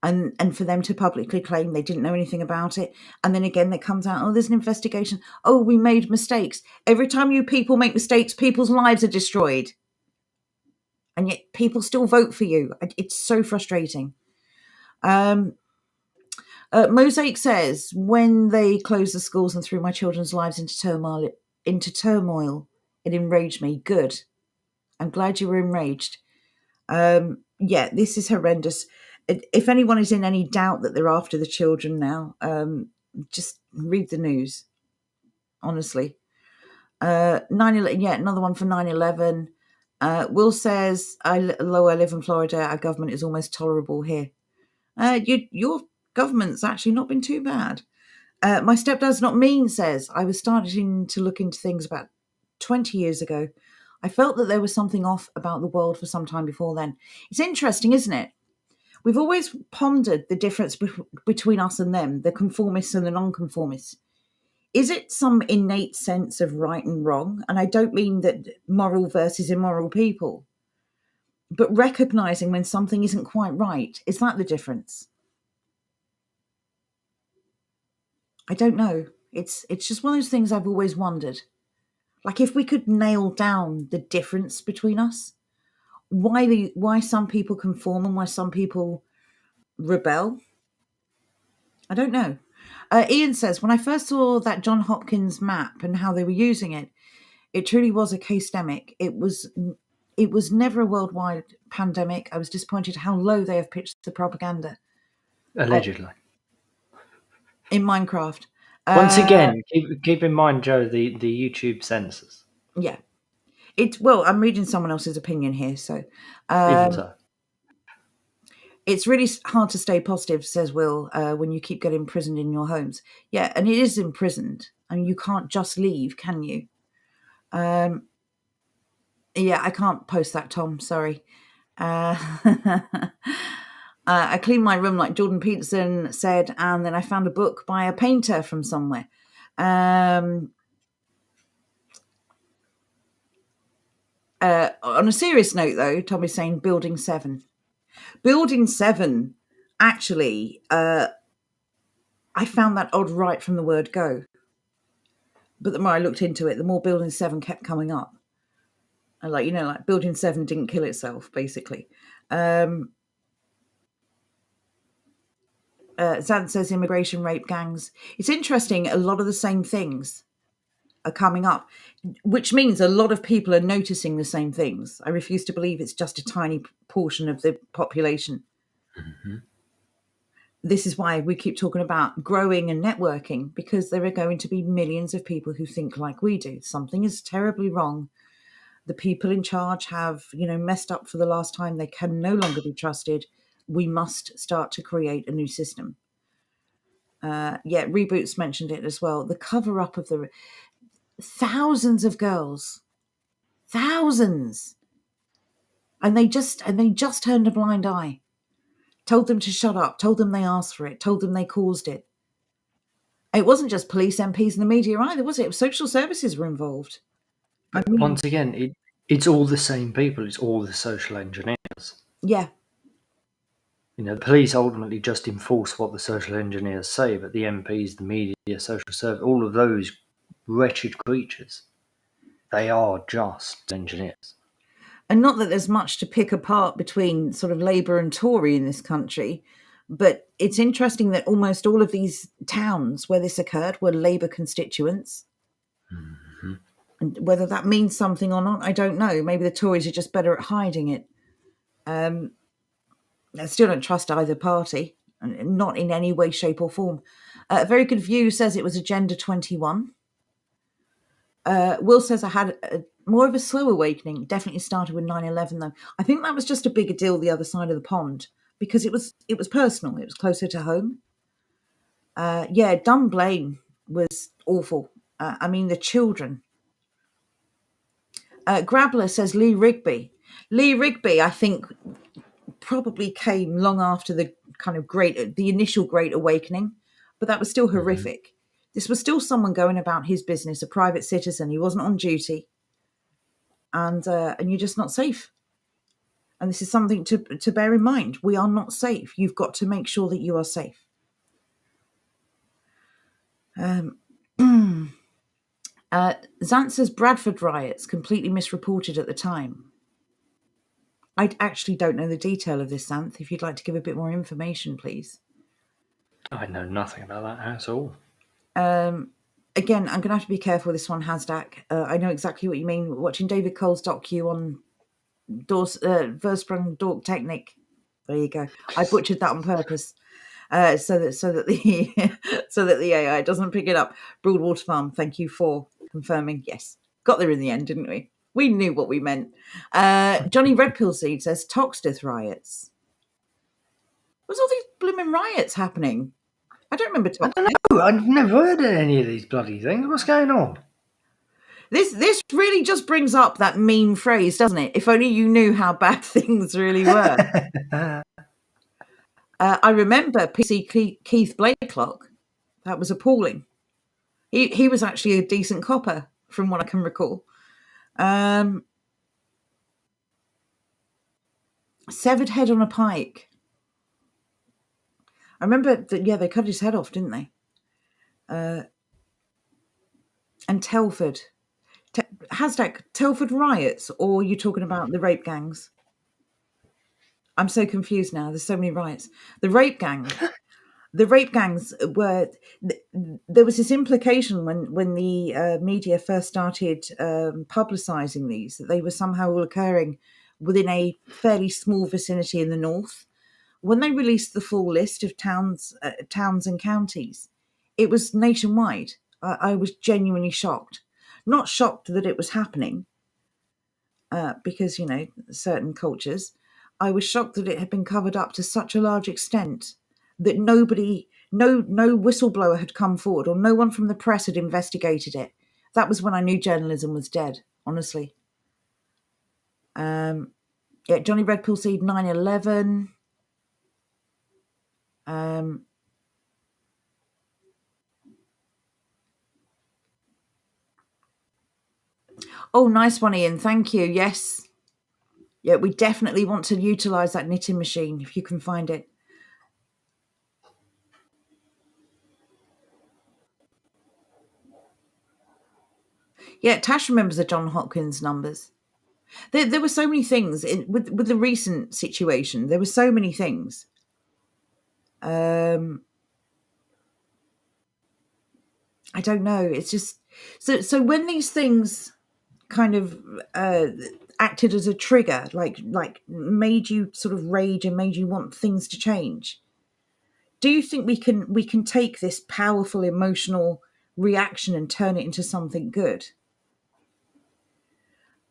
Speaker 1: And for them to publicly claim they didn't know anything about it. And then again, it comes out, oh, there's an investigation. Oh, we made mistakes. Every time you people make mistakes, people's lives are destroyed. And yet people still vote for you. It's so frustrating. Mosaic says, when they closed the schools and threw my children's lives into turmoil, it enraged me. Good. I'm glad you were enraged. Yeah, this is horrendous. If anyone is in any doubt that they're after the children now, just read the news. Honestly. 9/11, yeah, another one for 9/11. Will says, although I live in Florida, our government is almost tolerable here. Your government's actually not been too bad. My stepdad's not mean says, I was starting to look into things about 20 years ago. I felt that there was something off about the world for some time before then. It's interesting, isn't it? We've always pondered the difference between us and them, the conformists and the nonconformists. Is it some innate sense of right and wrong? And I don't mean that moral versus immoral people, but recognizing when something isn't quite right. Is that the difference? I don't know. It's just one of those things I've always wondered. Like, if we could nail down the difference between us, why some people conform and why some people rebel? I don't know. Ian says, when I first saw that John Hopkins map and how they were using it, it truly was a case-demic. It was never a worldwide pandemic. I was disappointed how low they have pitched the propaganda.
Speaker 2: Allegedly.
Speaker 1: In Minecraft.
Speaker 2: Once again, keep in mind, Joe, the YouTube censors.
Speaker 1: Yeah. Well, I'm reading someone else's opinion here, so.
Speaker 2: Even so.
Speaker 1: It's really hard to stay positive, says Will, when you keep getting imprisoned in your homes. Yeah, and it is imprisoned. I mean, you can't just leave, can you? Yeah, I can't post that, Tom. Sorry. I cleaned my room like Jordan Peterson said, and then I found a book by a painter from somewhere. On a serious note, though, Tom is saying Building 7. Building 7, actually, I found that odd right from the word go. But the more I looked into it, the more Building 7 kept coming up. And like Building 7 didn't kill itself, basically. Zant says immigration rape gangs. It's interesting. A lot of the same things are coming up, which means a lot of people are noticing the same things. I refuse to believe it's just a tiny portion of the population.
Speaker 2: Mm-hmm.
Speaker 1: This is why we keep talking about growing and networking, because there are going to be millions of people who think like we do. Something is terribly wrong. The people in charge have, messed up for the last time. They can no longer be trusted. We must start to create a new system. Reboots mentioned it as well. The cover up of the thousands of girls, thousands, and they just turned a blind eye. Told them to shut up. Told them they asked for it. Told them they caused it. It wasn't just police, MPs, and the media either, was it? Social services were involved.
Speaker 2: But once again, it's all the same people. It's all the social engineers.
Speaker 1: Yeah.
Speaker 2: The police ultimately just enforce what the social engineers say, but the MPs, the media, social service, all of those wretched creatures, they are just engineers.
Speaker 1: And not that there's much to pick apart between sort of Labour and Tory in this country, but it's interesting that almost all of these towns where this occurred were Labour constituents.
Speaker 2: Mm-hmm.
Speaker 1: And whether that means something or not, I don't know. Maybe the Tories are just better at hiding it. I still don't trust either party, not in any way, shape or form. A Very Good View says it was Agenda 21. Will says I had more of a slow awakening. Definitely started with 9/11 though. I think that was just a bigger deal the other side of the pond because it was personal. It was closer to home. Dunblane was awful. The children. Grabler says Lee Rigby. Lee Rigby, I think, probably came long after the kind of the initial Great Awakening, but that was still horrific. Mm-hmm. This was still someone going about his business, a private citizen. He wasn't on duty, and you're just not safe. And this is something to bear in mind. We are not safe. You've got to make sure that you are safe. Zant says Bradford riots completely misreported at the time. I actually don't know the detail of this, Zant. If you'd like to give a bit more information, please.
Speaker 2: I know nothing about that at all.
Speaker 1: Again, I'm going to have to be careful with this one, Hasdak. I know exactly what you mean. Watching David Cole's docu on Versprung Dork Technic. There you go. I butchered that on purpose, so that the AI doesn't pick it up. Broadwater Farm. Thank you for confirming. Yes, got there in the end, didn't we? We knew what we meant. Johnny Red Pill Seed says Toxteth riots. What's all these blooming riots happening? I don't remember Toxteth.
Speaker 2: I don't know. I've never heard of any of these bloody things. What's going on?
Speaker 1: This really just brings up that meme phrase, doesn't it? If only you knew how bad things really were. I remember PC Keith Blakelock. That was appalling. He was actually a decent copper, from what I can recall. Severed head on a pike. I remember that, they cut his head off, didn't they? And Telford. Hashtag Telford riots, or are you talking about the rape gangs? I'm so confused now. There's so many riots. The rape gangs were... There was this implication when the media first started publicising these, that they were somehow all occurring within a fairly small vicinity in the north. When they released the full list of towns and counties, it was nationwide. I was genuinely shocked. Not shocked that it was happening, because, certain cultures. I was shocked that it had been covered up to such a large extent that no whistleblower had come forward, or no one from the press had investigated it. That was when I knew journalism was dead, honestly. Johnny Red Pill Seed 9/11. Oh, nice one, Ian. Thank you. Yes. Yeah, we definitely want to utilise that knitting machine if you can find it. Yeah, Tash remembers the John Hopkins numbers. There were so many things with the recent situation. There were so many things. I don't know. It's just so when these things kind of acted as a trigger, like made you sort of rage and made you want things to change. Do you think we can take this powerful emotional reaction and turn it into something good?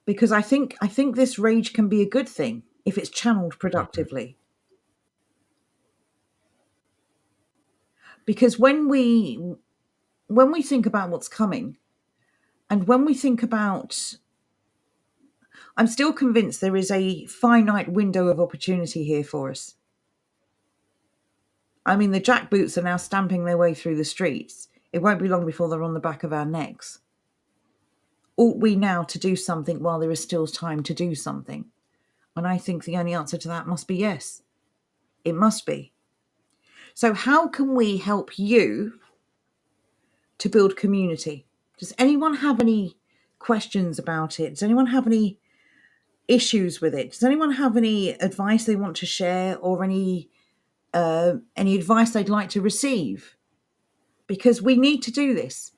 Speaker 1: Because I think this rage can be a good thing if it's channeled productively. Because when we think about what's coming, and when we think about, I'm still convinced there is a finite window of opportunity here for us. I mean, the jackboots are now stamping their way through the streets. It won't be long before they're on the back of our necks. Ought we now to do something while there is still time to do something? And I think the only answer to that must be yes. It must be. So how can we help you to build community? Does anyone have any questions about it? Does anyone have any issues with it? Does anyone have any advice they want to share, or any advice they'd like to receive? Because we need to do this.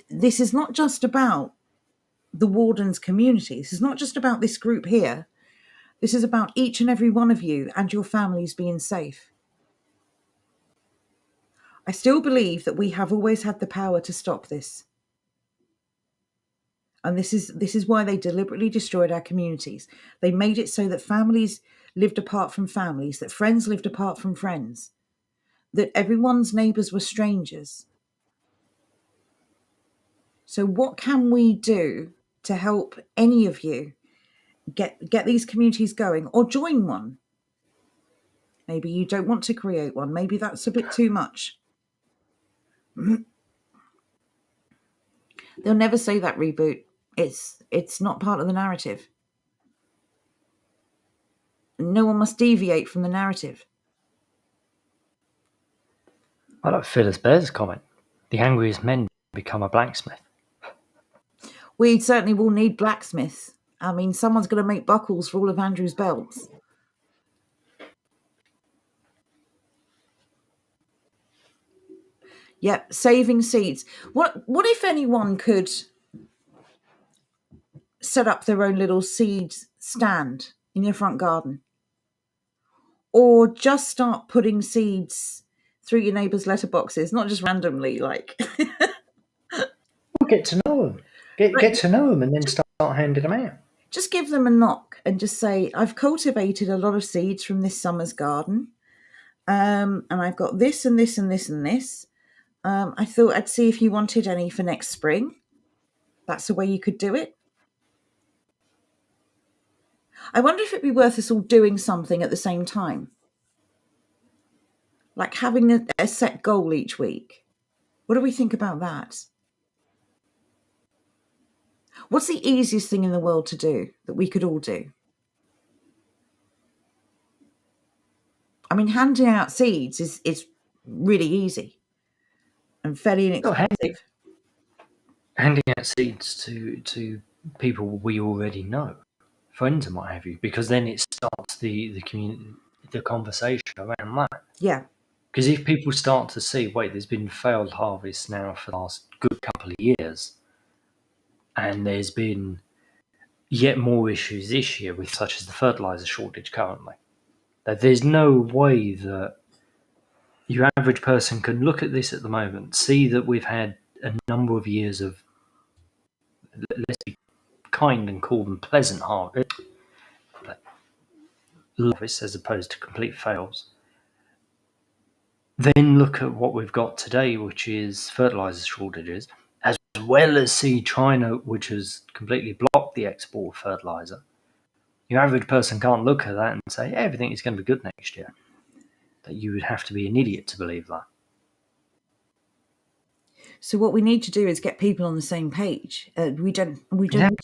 Speaker 1: This is not just about the Wardens community. This is not just about this group here. This is about each and every one of you and your families being safe. I still believe that we have always had the power to stop this. And this is why they deliberately destroyed our communities. They made it so that families lived apart from families, that friends lived apart from friends, that everyone's neighbours were strangers. So what can we do to help any of you get these communities going, or join one? Maybe you don't want to create one. Maybe that's a bit too much. They'll never say that, Reboot. It's not part of the narrative. No one must deviate from the narrative.
Speaker 2: I like Phyllis Bear's comment. The angriest men become a blacksmith.
Speaker 1: We certainly will need blacksmiths. I mean, someone's going to make buckles for all of Andrew's belts. Yep, saving seeds. What if anyone could set up their own little seed stand in your front garden? Or just start putting seeds through your neighbours' letterboxes, not just randomly, like...
Speaker 2: We'll get to know them. Get to know them and then start handing them out.
Speaker 1: Just give them a knock and just say, I've cultivated a lot of seeds from this summer's garden. And I've got this and this and this and this. I thought I'd see if you wanted any for next spring. That's the way you could do it. I wonder if it'd be worth us all doing something at the same time. Like having a set goal each week. What do we think about that? What's the easiest thing in the world to do that we could all do? I mean, handing out seeds is really easy and fairly inexpensive.
Speaker 2: Handing out seeds to people we already know, friends and what have you, because then it starts the conversation around that.
Speaker 1: Yeah.
Speaker 2: Because if people start to see, wait, there's been failed harvests now for the last good couple of years, and there's been yet more issues this year with such as the fertilizer shortage currently, that there's no way that your average person can look at this at the moment, see that we've had a number of years of, let's be kind and call them pleasant harvests as opposed to complete fails. Then look at what we've got today, which is fertilizer shortages, as well as see China, which has completely blocked the export of fertilizer. Your average person can't look at that and say everything is going to be good next year. That you would have to be an idiot to believe that.
Speaker 1: So what we need to do is get people on the same page. We don't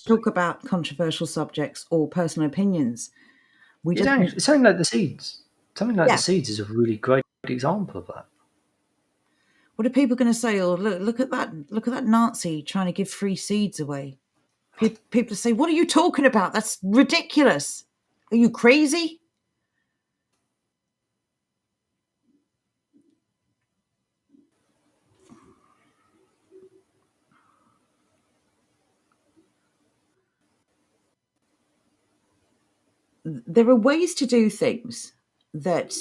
Speaker 1: talk about controversial subjects or personal opinions.
Speaker 2: Something like the seeds. Something like the seeds is a really great example of that.
Speaker 1: What are people going to say? Oh, look at that Nazi trying to give free seeds away. People say, what are you talking about? That's ridiculous. Are you crazy? there are ways to do things that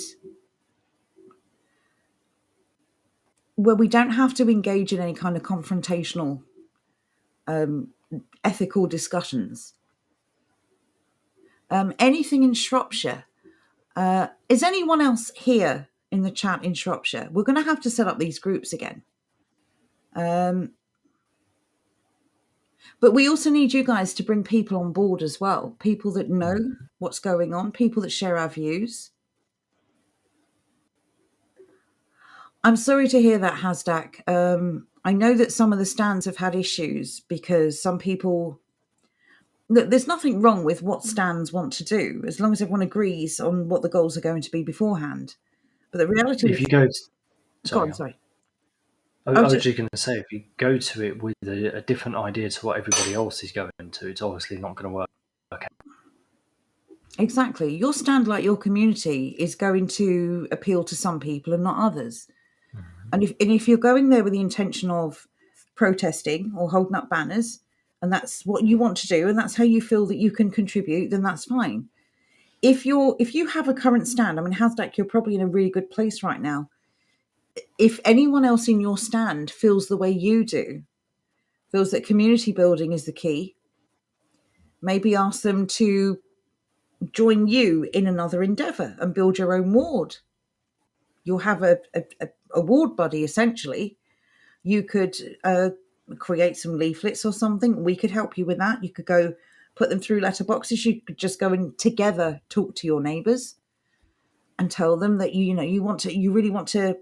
Speaker 1: where we don't have to engage in any kind of confrontational ethical discussions. Anything in Shropshire? Is anyone else here in the chat in Shropshire? We're going to have to set up these groups again. But we also need you guys to bring people on board as well. People that know what's going on, people that share our views. I'm sorry to hear that, Hasdak. I know that some of the stands have had issues because some people... Look, there's nothing wrong with what stands want to do, as long as everyone agrees on what the goals are going to be beforehand. But the reality
Speaker 2: If you go...
Speaker 1: Sorry.
Speaker 2: I was just going to say, if you go to it with a different idea to what everybody else is going to, it's obviously not going to work out.
Speaker 1: Exactly. Your stand, like your community, is going to appeal to some people and not others. And if you're going there with the intention of protesting or holding up banners, and that's what you want to do, and that's how you feel that you can contribute, then that's fine. If you have a current stand, I mean, Hasdak, you're probably in a really good place right now. If anyone else in your stand feels the way you do, feels that community building is the key, maybe ask them to join you in another endeavour and build your own ward. You'll have a ward buddy, essentially. You could create some leaflets or something. We could help you with that. You could go put them through letterboxes. You could just go and together talk to your neighbours and tell them that you really want to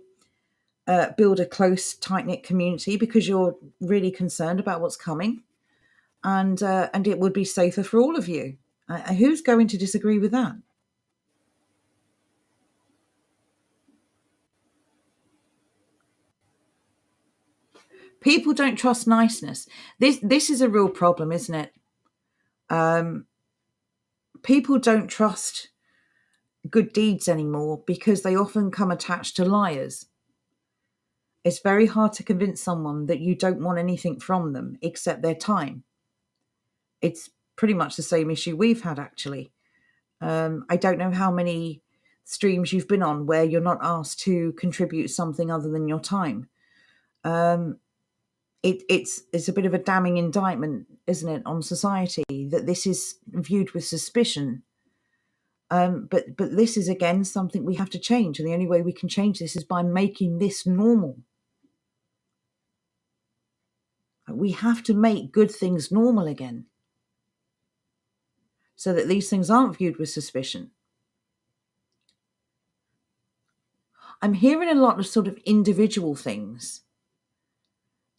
Speaker 1: build a close, tight-knit community because you're really concerned about what's coming, and it would be safer for all of you. Who's going to disagree with that? People don't trust niceness. This is a real problem, isn't it? People don't trust good deeds anymore because they often come attached to liars. It's very hard to convince someone that you don't want anything from them except their time. It's pretty much the same issue we've had, actually. I don't know how many streams you've been on where you're not asked to contribute something other than your time. It's a bit of a damning indictment, isn't it, on society that this is viewed with suspicion. But this is, again, something we have to change. And the only way we can change this is by making this normal. We have to make good things normal again so that these things aren't viewed with suspicion. I'm hearing a lot of sort of individual things,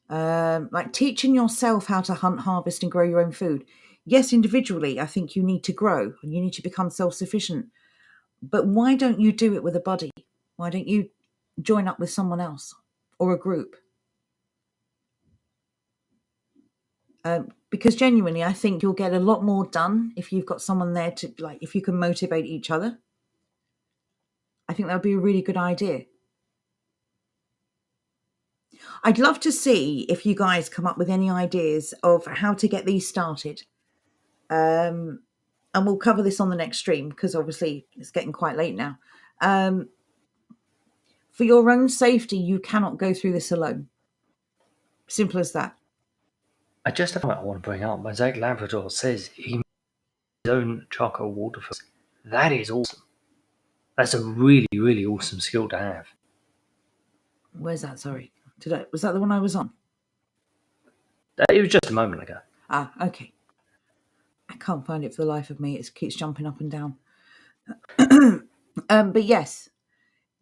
Speaker 1: like teaching yourself how to hunt, harvest and grow your own food. Yes, individually, I think you need to grow and you need to become self-sufficient. But why don't you do it with a buddy? Why don't you join up with someone else or a group? Because genuinely, I think you'll get a lot more done if you've got someone there to, like, if you can motivate each other. I think that would be a really good idea. I'd love to see if you guys come up with any ideas of how to get these started. And we'll cover this on the next stream because obviously it's getting quite late now. For your own safety, you cannot go through this alone. Simple as that.
Speaker 2: I just have I want to bring up. Mosaic Labrador says he made his own charcoal waterfalls. That is awesome. That's a really, really awesome skill to have.
Speaker 1: Where's that? Sorry. Was that the one I was on?
Speaker 2: It was just a moment ago.
Speaker 1: Ah, okay. I can't find it for the life of me. It keeps jumping up and down. But yes.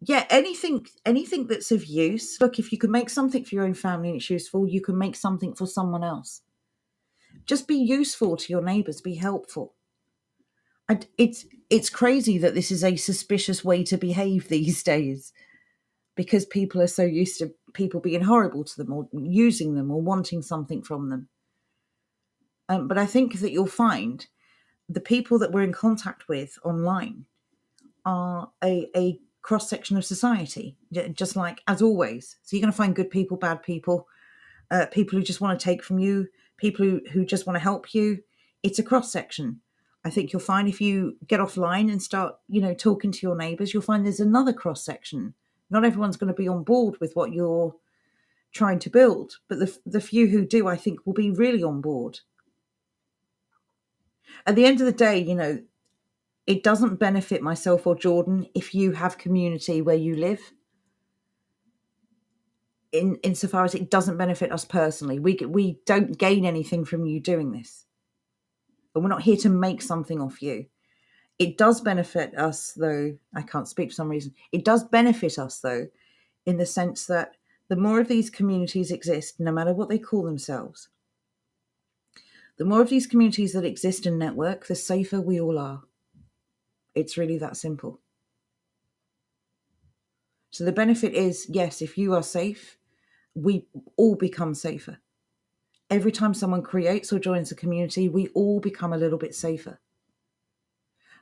Speaker 1: Yeah, anything that's of use. Look, if you can make something for your own family and it's useful, you can make something for someone else. Just be useful to your neighbours. Be helpful. And it's crazy that this is a suspicious way to behave these days because people are so used to people being horrible to them or using them or wanting something from them. But I think that you'll find the people that we're in contact with online are a cross-section of society, just like as always. So you're going to find good people, bad people, people who just want to take from you, people who just want to help you. It's a cross-section. I think you'll find if you get offline and start, talking to your neighbours, you'll find there's another cross section. Not everyone's going to be on board with what you're trying to build, but the few who do, I think, will be really on board. At the end of the day, it doesn't benefit myself or Jordan if you have community where you live. Insofar as it doesn't benefit us personally, we don't gain anything from you doing this, but we're not here to make something off you. It does benefit us, though. I can't speak for some reason. It does benefit us, though, in the sense that the more of these communities exist, no matter what they call themselves, the more of these communities that exist and network, the safer we all are. It's really that simple. So the benefit is, yes, if you are safe, we all become safer. Every time someone creates or joins a community, we all become a little bit safer.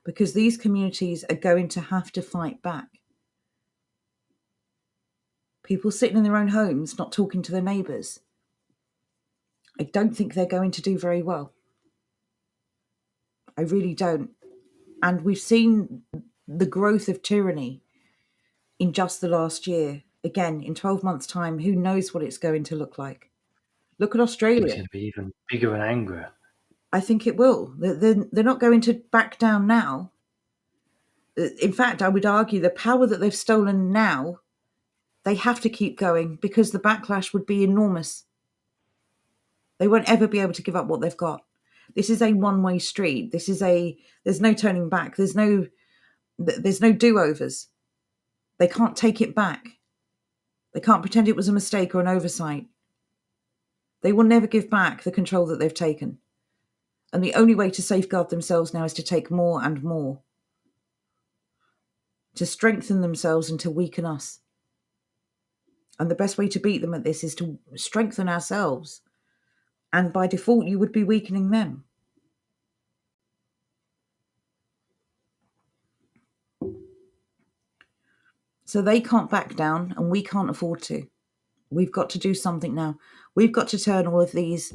Speaker 1: Because these communities are going to have to fight back. People sitting in their own homes, not talking to their neighbours, I don't think they're going to do very well. I really don't. And we've seen the growth of tyranny in just the last year. Again, in 12 months' time, who knows what it's going to look like? Look at Australia.
Speaker 2: It's going to be even bigger and angrier.
Speaker 1: I think it will. They're not going to back down now. In fact, I would argue the power that they've stolen now, they have to keep going because the backlash would be enormous. They won't ever be able to give up what they've got. This is a one-way street. There's no turning back. There's no do-overs. They can't take it back. They can't pretend it was a mistake or an oversight. They will never give back the control that they've taken. And the only way to safeguard themselves now is to take more and more. To strengthen themselves and to weaken us. And the best way to beat them at this is to strengthen ourselves. And by default, you would be weakening them. So they can't back down and we can't afford to. We've got to do something now. We've got to turn all of these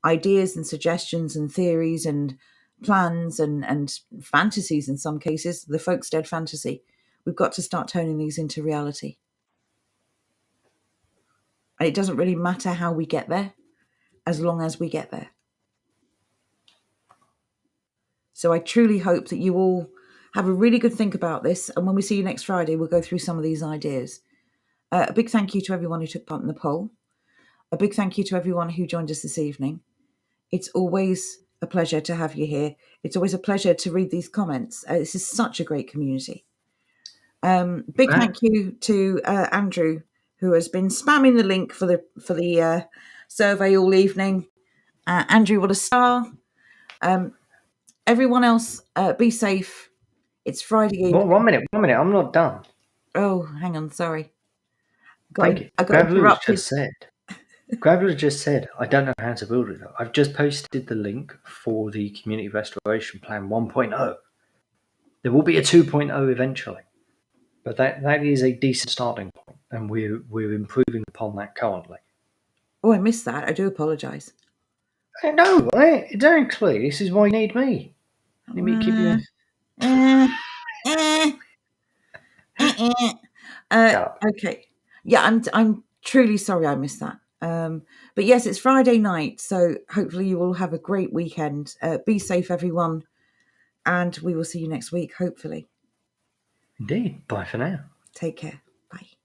Speaker 1: ideas and suggestions and theories and plans and fantasies in some cases, the folk's dead fantasy. We've got to start turning these into reality. And it doesn't really matter how we get there, as long as we get there. So I truly hope that you all have a really good think about this. And when we see you next Friday, we'll go through some of these ideas. A big thank you to everyone who took part in the poll. A big thank you to everyone who joined us this evening. It's always a pleasure to have you here. It's always a pleasure to read these comments. This is such a great community. Big thank you to Andrew, who has been spamming the link for the survey all evening. Andrew, what a star. Everyone else, be safe. It's Friday evening.
Speaker 2: Well, one minute. I'm not done.
Speaker 1: Oh, hang on. Sorry.
Speaker 2: Thank you. Graveler just said, I don't know how to build it. I've just posted the link for the Community Restoration Plan 1.0. There will be a 2.0 eventually. But that is a decent starting point, and we're improving upon that currently.
Speaker 1: Oh, I missed that. I do apologise.
Speaker 2: No, exactly. This is why you need me. Let me keep you.
Speaker 1: Okay. Yeah, I'm truly sorry I missed that. But yes, it's Friday night, so hopefully you all have a great weekend. Be safe, everyone, and we will see you next week, hopefully.
Speaker 2: Indeed. Bye for now.
Speaker 1: Take care.